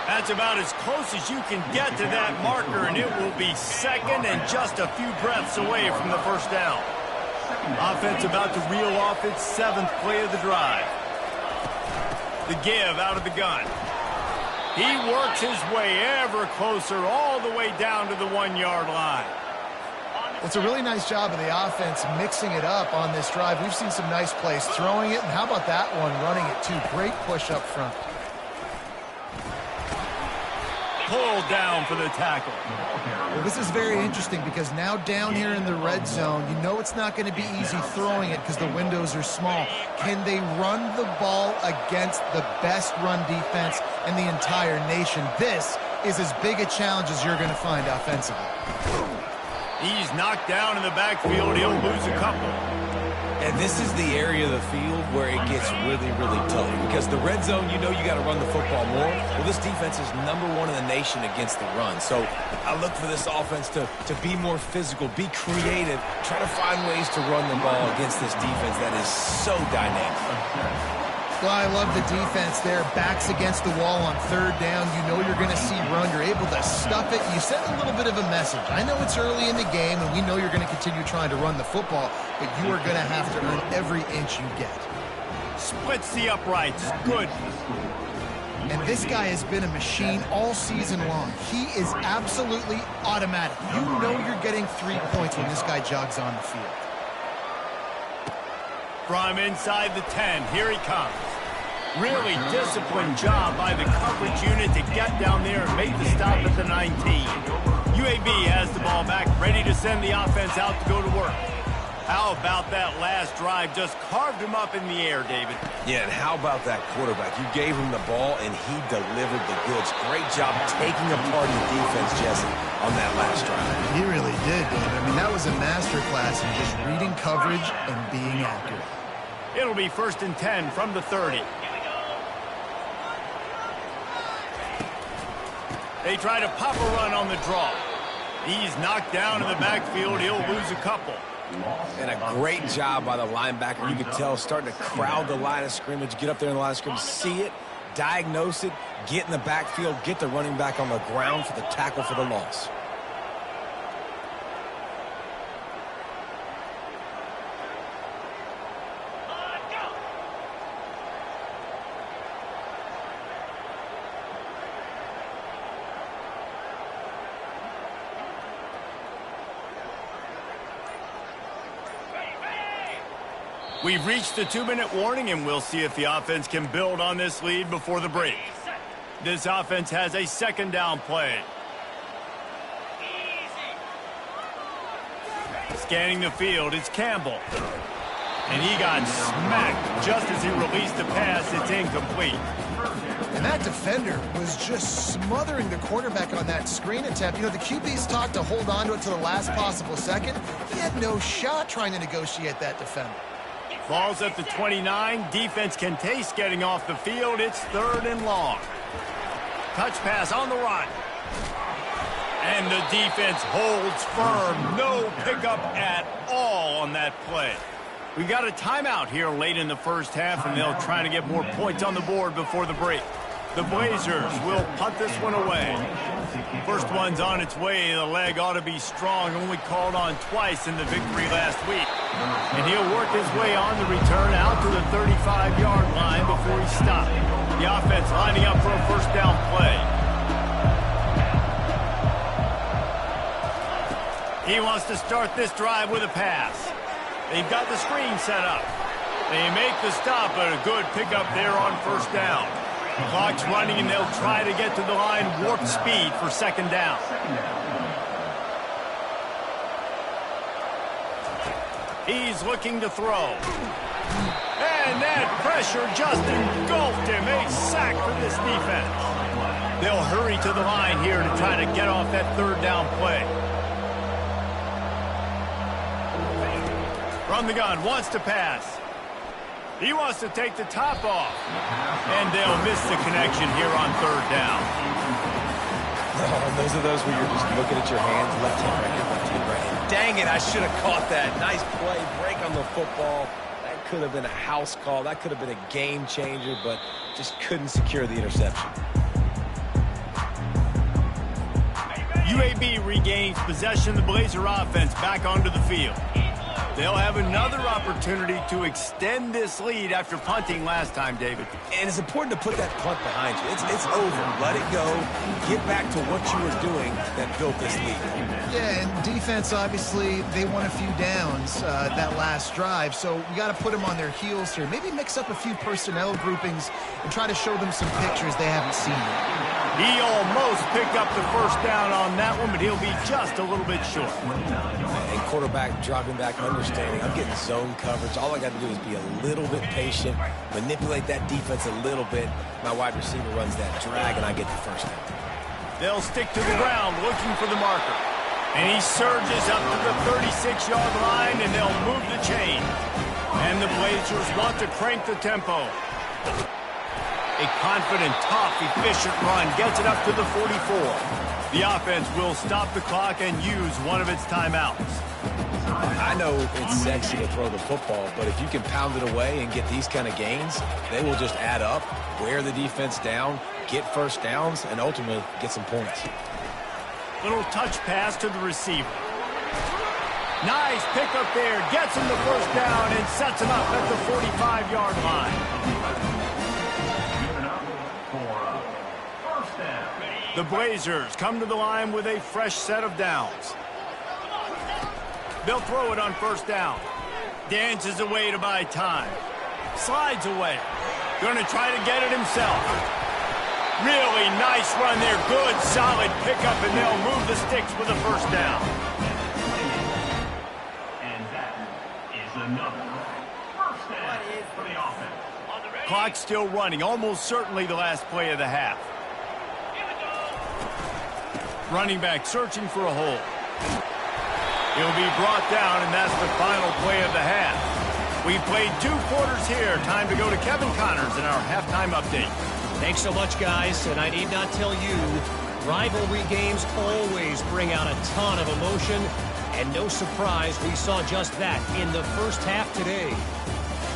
That's about as close as you can get to that marker, and it will be second and just a few breaths away from the first down. Offense about to reel off its 7th play of the drive. The give out of the gun. He works his way ever closer all the way down to the 1-yard line. It's a really nice job of the offense mixing it up on this drive. We've seen some nice plays throwing it, and how about that one running it too? Great push up front. Pulled down for the tackle. Well, this is very interesting because now down here in the red zone, you know it's not going to be easy throwing it because the windows are small. Can they run the ball against the best run defense in the entire nation? This is as big a challenge as you're going to find offensively. He's knocked down in the backfield. He'll lose a couple. And this is the area of the field where it gets really, really tough. Because the red zone, you know you got to run the football more. Well, this defense is #1 in the nation against the run. So I look for this offense to be more physical, be creative, try to find ways to run the ball against this defense that is so dynamic. Well, I love the defense there. Backs against the wall on 3rd down. You know you're going to see run. You're able to stuff it. You send a little bit of a message. I know it's early in the game, and we know you're going to continue trying to run the football, but you are going to have to earn every inch you get. Splits the uprights. Good. And this guy has been a machine all season long. He is absolutely automatic. You know you're getting 3 points when this guy jogs on the field. From inside the 10, here he comes. Really disciplined job by the coverage unit to get down there and make the stop at the 19. UAB has the ball back, ready to send the offense out to go to work. How about that last drive? Just carved him up in the air, David. Yeah, and how about that quarterback? You gave him the ball, and he delivered the goods. Great job taking apart the defense, Jesse, on that last drive. He really did, David. I mean, that was a masterclass in just reading coverage and being accurate. It'll be 1st and 10 from the 30. They try to pop a run on the draw. He's knocked down in the backfield. He'll lose a couple. And a great job by the linebacker. You could tell starting to crowd the line of scrimmage, get up there in the line of scrimmage, see it, diagnose it, get in the backfield, get the running back on the ground for the tackle for the loss. We've reached the 2-minute warning, and we'll see if the offense can build on this lead before the break. This offense has a 2nd down play. Scanning the field, it's Campbell. And he got smacked just as he released the pass. It's incomplete. And that defender was just smothering the quarterback on that screen attempt. You know, the QB's taught to hold on to it to the last possible second. He had no shot trying to negotiate that defender. Ball's at the 29. Defense can taste getting off the field. It's 3rd and long. Touch pass on the run. And the defense holds firm. No pickup at all on that play. We got a timeout here late in the first half, and they'll try to get more points on the board before the break. The Blazers will punt this one away. First one's on its way. The leg ought to be strong. Only called on twice in the victory last week. And he'll work his way on the return out to the 35-yard line before he stopped. The offense lining up for a 1st down play. He wants to start this drive with a pass. They've got the screen set up. They make the stop, but a good pickup there on 1st down. The clock's running, and they'll try to get to the line warp speed for 2nd down. He's looking to throw. And that pressure just engulfed him. A sack for this defense. They'll hurry to the line here to try to get off that 3rd down play. From the gun, wants to pass. He wants to take the top off. And they'll miss the connection here on 3rd down. Those are those where you're just looking at your hands, left hand, right hand, left hand, right hand. Dang it, I should have caught that. Nice play, break on the football. That could have been a house call. That could have been a game changer, but just couldn't secure the interception. UAB regains possession of the Blazer offense back onto the field. They'll have another opportunity to extend this lead after punting last time, David. And it's important to put that punt behind you. It's over. Let it go. Get back to what you were doing that built this lead. Yeah, and defense, obviously, they won a few downs that last drive, so we got to put them on their heels here. Maybe mix up a few personnel groupings and try to show them some pictures they haven't seen yet. He almost picked up the 1st down on that one, but he'll be just a little bit short. And quarterback dropping back, understanding. I'm getting zone coverage. All I got to do is be a little bit patient, manipulate that defense a little bit. My wide receiver runs that drag, and I get the 1st down. They'll stick to the ground looking for the marker. And he surges up to the 36-yard line, and they'll move the chain. And the Blazers want to crank the tempo. A confident, tough, efficient run gets it up to the 44. The offense will stop the clock and use one of its timeouts. I know it's sexy to throw the football, but if you can pound it away and get these kind of gains, they will just add up, wear the defense down, get 1st downs, and ultimately get some points. Little touch pass to the receiver. Nice pickup there. Gets him the 1st down and sets him up at the 45-yard line. The Blazers come to the line with a fresh set of downs. They'll throw it on 1st down. Dances away to buy time. Slides away. Going to try to get it himself. Really nice run there. Good, solid pickup, and they'll move the sticks with a first down. And that is another first down for the offense. Clock still running. Almost certainly the last play of the half. Running back searching for a hole. He'll be brought down, and that's the final play of the half. We played 2 quarters here. Time to go to Kevin Connors in our halftime update. Thanks so much, guys, and I need not tell you, rivalry games always bring out a ton of emotion, and no surprise we saw just that in the first half today.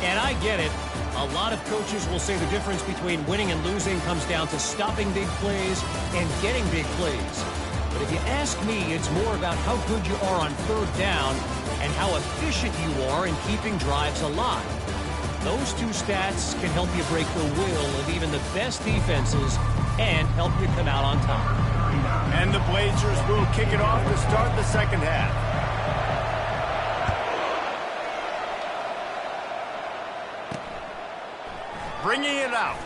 And I get it. A lot of coaches will say the difference between winning and losing comes down to stopping big plays and getting big plays. But if you ask me, it's more about how good you are on third down and how efficient you are in keeping drives alive. Those 2 stats can help you break the will of even the best defenses and help you come out on top. And the Blazers will kick it off to start the second half. Bringing it out.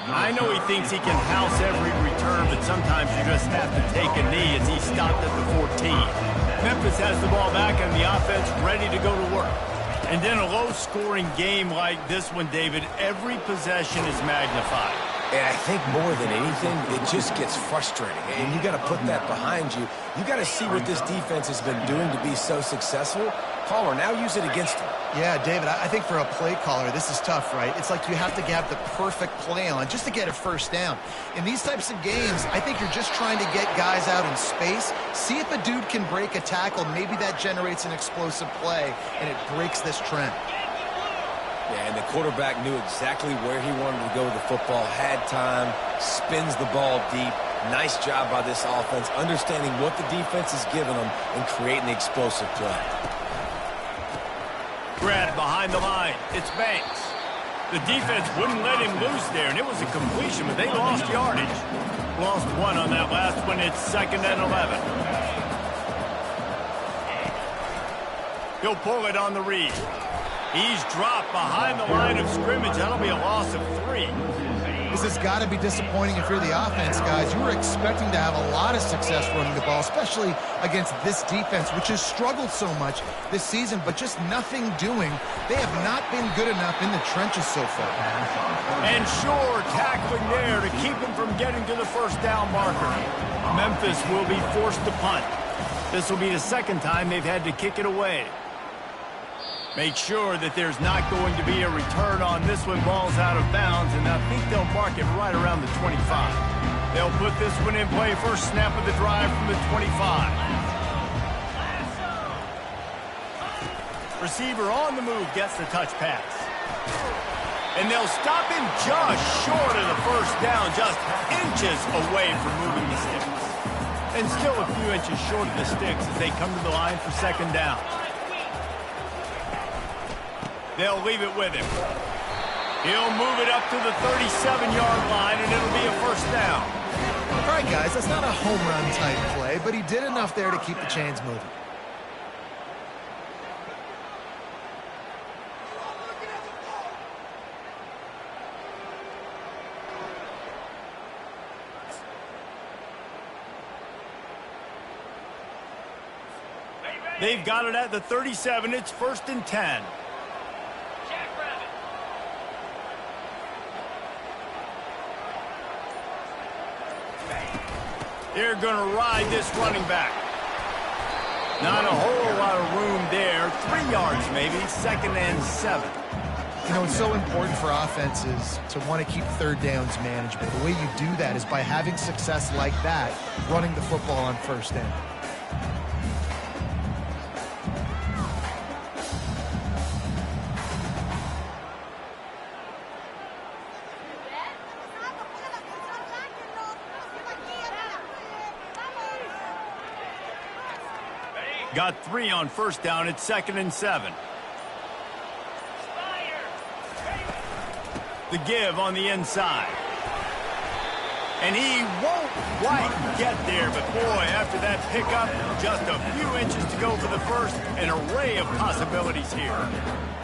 I know he thinks he can house every return, but sometimes you just have to take a knee as he stopped at the 14. Memphis has the ball back and the offense ready to go to work. And in a low-scoring game like this one, David, every possession is magnified. And I think more than anything, it just gets frustrating. And you got to put that behind you. You got to see what this defense has been doing to be so successful. Caller, now use it against him. Yeah, David, I think for a play caller, this is tough, right? It's like you have to have the perfect play on just to get a first down. In these types of games, I think you're just trying to get guys out in space, see if a dude can break a tackle. Maybe that generates an explosive play, and it breaks this trend. Yeah, and the quarterback knew exactly where he wanted to go with the football, had time, spins the ball deep. Nice job by this offense, understanding what the defense is giving them and creating the explosive play. Brad behind the line. It's Banks. The defense wouldn't let him loose there, and it was a completion, but they lost yardage. Lost 1 on that last one. It's 2nd and 11. He'll pull it on the read. He's dropped behind the line of scrimmage. That'll be a loss of 3. This has got to be disappointing if you're the offense, guys. You were expecting to have a lot of success running the ball, especially against this defense, which has struggled so much this season, but just nothing doing. They have not been good enough in the trenches so far. And sure, tackling there to keep him from getting to the first down marker. Memphis will be forced to punt. This will be the 2nd time they've had to kick it away. Make sure that there's not going to be a return on this one. Ball's out of bounds, and I think they'll mark it right around the 25. They'll put this one in play. First snap of the drive from the 25. Receiver on the move gets the touch pass. And they'll stop him just short of the first down, just inches away from moving the sticks. And still a few inches short of the sticks as they come to the line for 2nd down. They'll leave it with him. He'll move it up to the 37-yard line, and it'll be a first down. All right, guys, that's not a home run type play, but he did enough there to keep the chains moving. They've got it at the 37. It's 1st and 10. They're going to ride this running back. Not a whole lot of room there. 3 yards maybe. 2nd and 7. You know, it's so important for offenses to want to keep third downs manageable. The way you do that is by having success like that, running the football on first down. Got 3 on first down. It's 2nd and 7. The give on the inside. And he won't quite get there, but boy, after that pickup, just a few inches to go for the first, an array of possibilities here.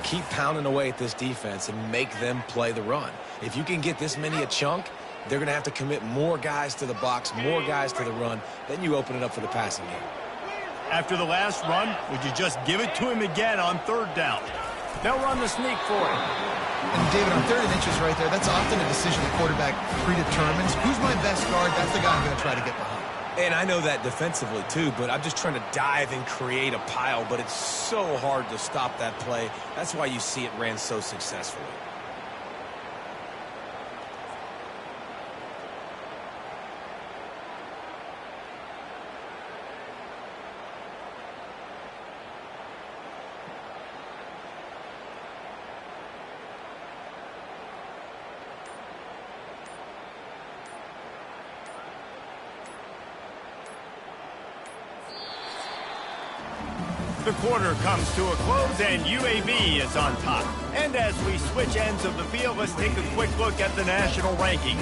Keep pounding away at this defense and make them play the run. If you can get this many a chunk, they're going to have to commit more guys to the box, more guys to the run. Then you open it up for the passing game. After the last run, would you just give it to him again on third down? They'll run the sneak for him. And David, on 3rd and inches right there, that's often a decision the quarterback predetermines. Who's my best guard? That's the guy I'm going to try to get behind. And I know that defensively, too, but I'm just trying to dive and create a pile, but it's so hard to stop that play. That's why you see it ran so successfully. The quarter comes to a close, and UAB is on top. And as we switch ends of the field, let's take a quick look at the national rankings.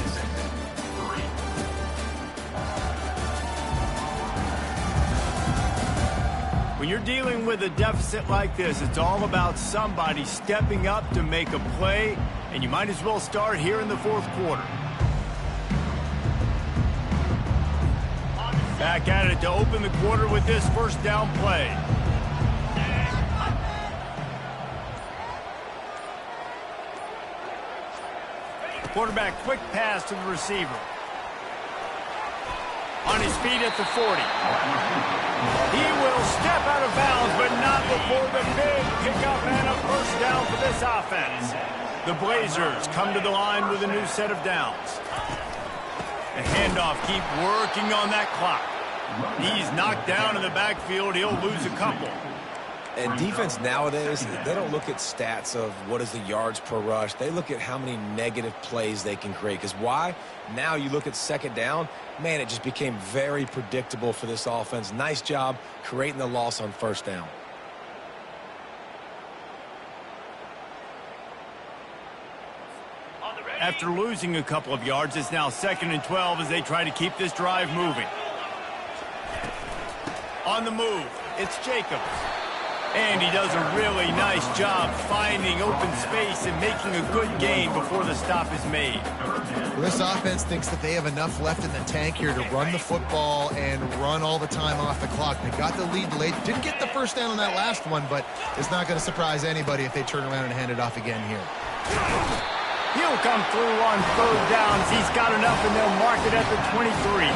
When you're dealing with a deficit like this, it's all about somebody stepping up to make a play, and you might as well start here in the 4th quarter. Back at it to open the quarter with this first down play. Quarterback quick pass to the receiver. On his feet at the 40. He will step out of bounds, but not before the big pickup and a first down for this offense. The Blazers come to the line with a new set of downs. The handoff, keep working on that clock. He's knocked down in the backfield. He'll lose a couple. And defense nowadays, they don't look at stats of what is the yards per rush. They look at how many negative plays they can create. Because why? Now you look at 2nd down, man, it just became very predictable for this offense. Nice job creating the loss on 1st down. After losing a couple of yards, it's now 2nd and 12 as they try to keep this drive moving. On the move, it's Jacobs. And he does a really nice job finding open space and making a good gain before the stop is made. Well, this offense thinks that they have enough left in the tank here to run the football and run all the time off the clock. They got the lead late. Didn't get the first down on that last one, but it's not going to surprise anybody if they turn around and hand it off again here. He'll come through on 3rd downs. He's got enough, and they'll mark it at the 23.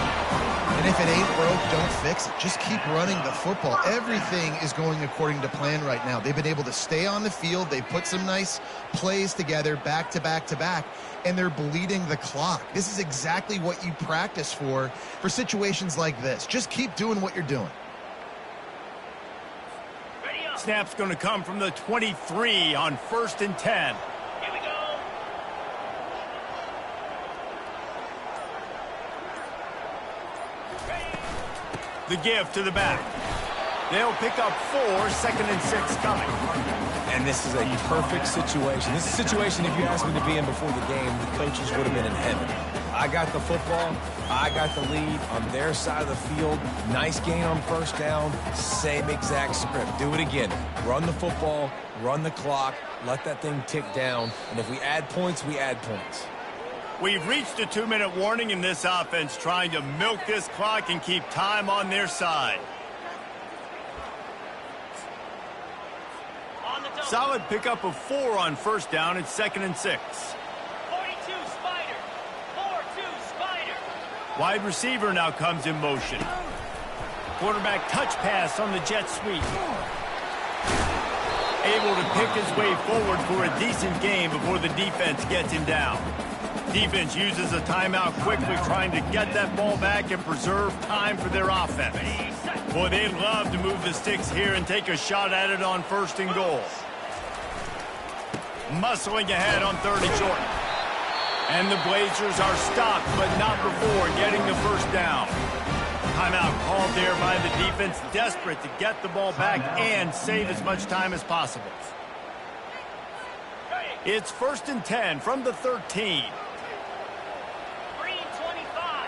And if it ain't broke, don't fix it. Just keep running the football. Everything is going according to plan right now. They've been able to stay on the field. They put some nice plays together back to back to back, and they're bleeding the clock. This is exactly what you practice for situations like this. Just keep doing what you're doing. Snap's going to come from the 23 on 1st and 10. Here we go. The give to the back. They'll pick up 4, 2nd and 6 coming. And this is a perfect situation. This is a situation, if you asked me to be in before the game, the coaches would have been in heaven. I got the football. I got the lead on their side of the field. Nice gain on 1st down. Same exact script. Do it again. Run the football, run the clock, let that thing tick down. And if we add points, we add points. We've reached a 2-minute warning in this offense, trying to milk this clock and keep time on their side. Solid pickup of 4 on 1st down. It's 2nd and 6. 42 Spider. 4-2 Spider. Wide receiver now comes in motion. Quarterback touch pass on the jet sweep. Able to pick his way forward for a decent gain before the defense gets him down. Defense uses a timeout quickly, trying to get that ball back and preserve time for their offense. Boy, they'd love to move the sticks here and take a shot at it on 1st and goal. Muscling ahead on 3rd and short. And the Blazers are stopped, but not before getting the first down. Timeout called there by the defense, desperate to get the ball back and save as much time as possible. It's 1st and 10 from the 13. Green 25.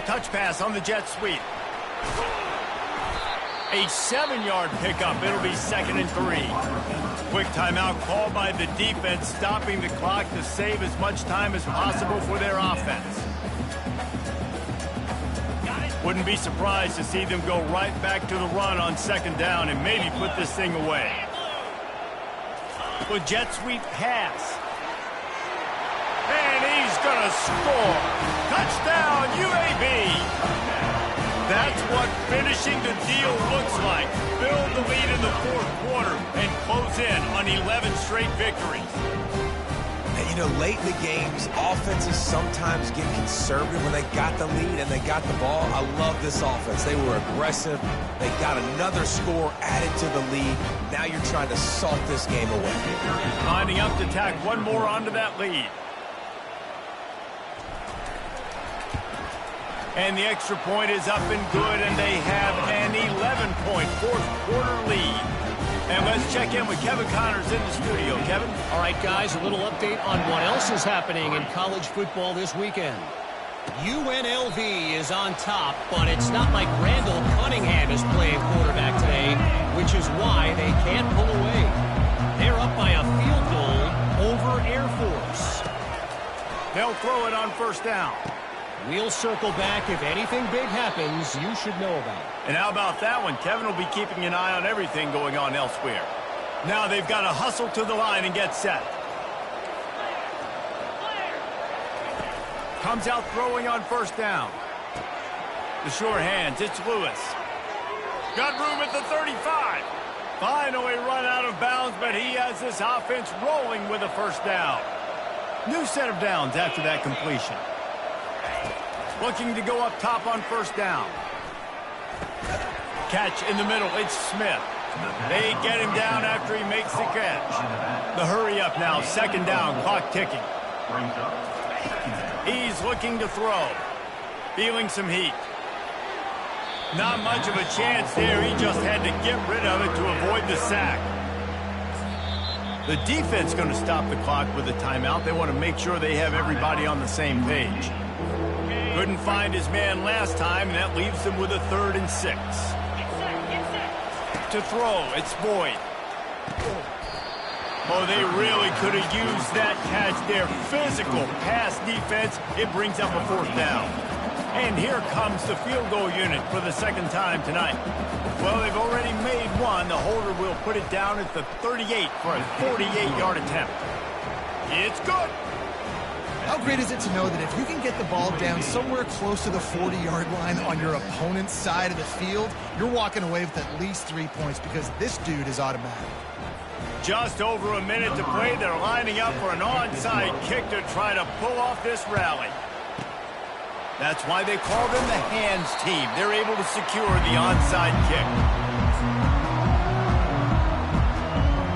touch pass on the jet sweep. A 7-yard pickup. It'll be 2nd and 3. Quick timeout called by the defense, stopping the clock to save as much time as possible for their offense. Wouldn't be surprised to see them go right back to the run on 2nd down and maybe put this thing away. With jet sweep pass. And he's going to score. Touchdown, UAB. That's what finishing the deal looks like. Build the lead in the 4th quarter and close in on 11 straight victories. And, you know, late in the games, offenses sometimes get conservative when they got the lead and they got the ball. I love this offense. They were aggressive. They got another score added to the lead. Now you're trying to salt this game away. Lining up to tack one more onto that lead. And the extra point is up and good, and they have an 11-point 4th quarter lead. And let's check in with Kevin Connors in the studio. Kevin? All right, guys, a little update on what else is happening in college football this weekend. UNLV is on top, but it's not like Randall Cunningham is playing quarterback today, which is why they can't pull away. They're up by a field goal over Air Force. They'll throw it on 1st down. We'll circle back. If anything big happens, you should know about it. And how about that one? Kevin will be keeping an eye on everything going on elsewhere. Now they've got to hustle to the line and get set. Comes out throwing on 1st down. The sure hands, it's Lewis. Got room at the 35. Finally run out of bounds, but he has this offense rolling with a 1st down. New set of downs after that completion. Looking to go up top on 1st down. Catch in the middle, it's Smith. They get him down after he makes the catch. The hurry up now, 2nd down, clock ticking. He's looking to throw. Feeling some heat. Not much of a chance there. He just had to get rid of it to avoid the sack. The defense going to stop the clock with a timeout. They want to make sure they have everybody on the same page. Couldn't find his man last time, and that leaves them with a 3rd and 6. To throw, it's Boyd. Oh, they really could have used that catch there. Physical pass defense. It brings up a 4th down. And here comes the field goal unit for the 2nd time tonight. Well, they've already made one. The holder will put it down at the 38 for a 48-yard attempt. It's good. How great is it to know that if you can get the ball down somewhere close to the 40-yard line on your opponent's side of the field, you're walking away with at least 3 points because this dude is automatic. Just over a minute to play. They're lining up for an onside kick to try to pull off this rally. That's why they call them the hands team. They're able to secure the onside kick.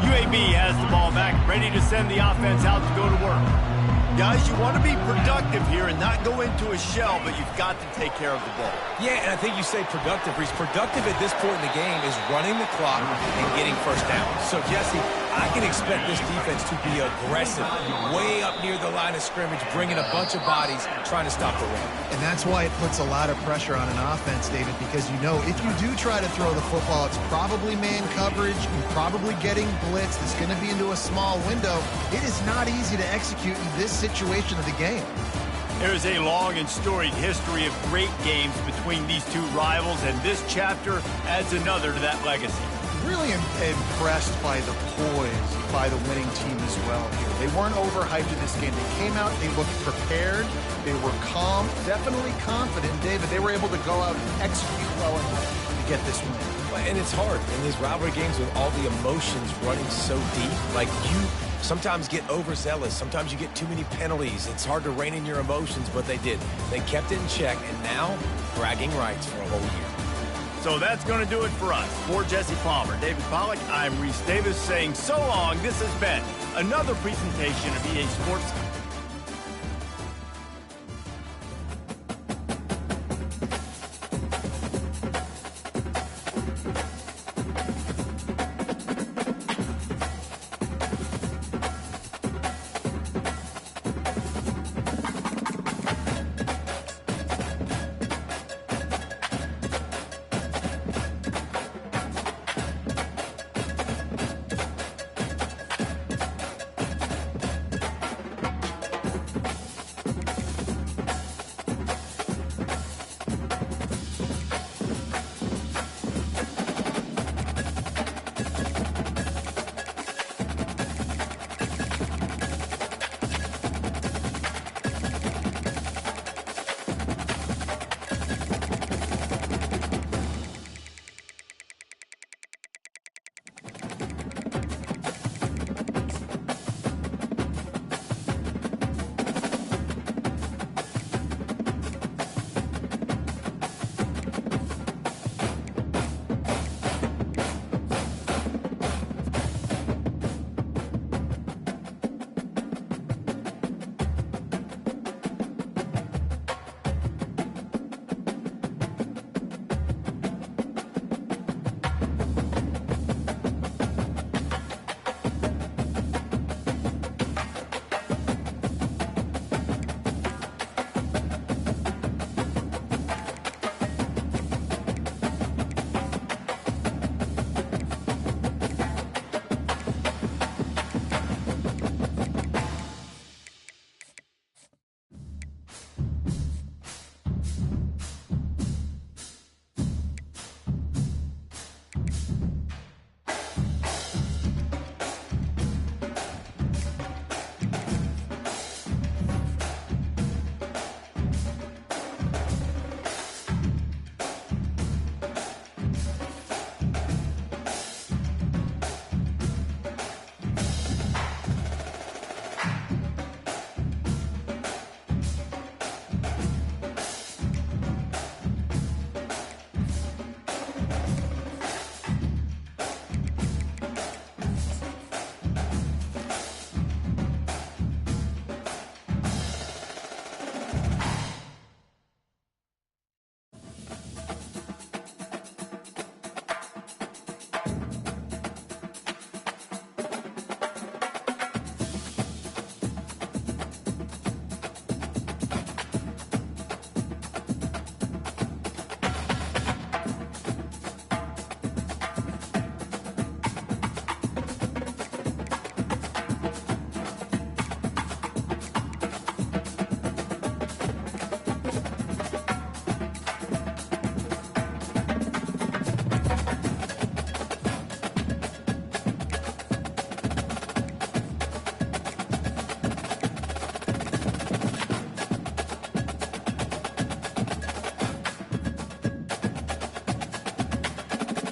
UAB has the ball back, ready to send the offense out to go to work. Guys, you want to be productive here and not go into a shell, but you've got to take care of the ball. Yeah, and I think you say productive, Reese. Productive at this point in the game is running the clock and getting 1st down. So, Jesse, I can expect this defense to be aggressive, way up near the line of scrimmage, bringing a bunch of bodies, trying to stop the run. And that's why it puts a lot of pressure on an offense, David, because you know if you do try to throw the football, it's probably man coverage, you're probably getting blitzed, it's going to be into a small window. It is not easy to execute in this situation of the game. There's a long and storied history of great games between these two rivals, and this chapter adds another to that legacy. Really impressed by the poise by the winning team as well here. They weren't overhyped in this game. They came out, they looked prepared, they were calm, definitely confident. David, they were able to go out and execute well enough to get this win. And it's hard in these rivalry games with all the emotions running so deep. Like, you sometimes get overzealous. Sometimes you get too many penalties. It's hard to rein in your emotions, but they did. They kept it in check, and now bragging rights for a whole year. So that's going to do it for us. For Jesse Palmer, David Pollack, I'm Reese Davis saying so long. This has been another presentation of EA Sports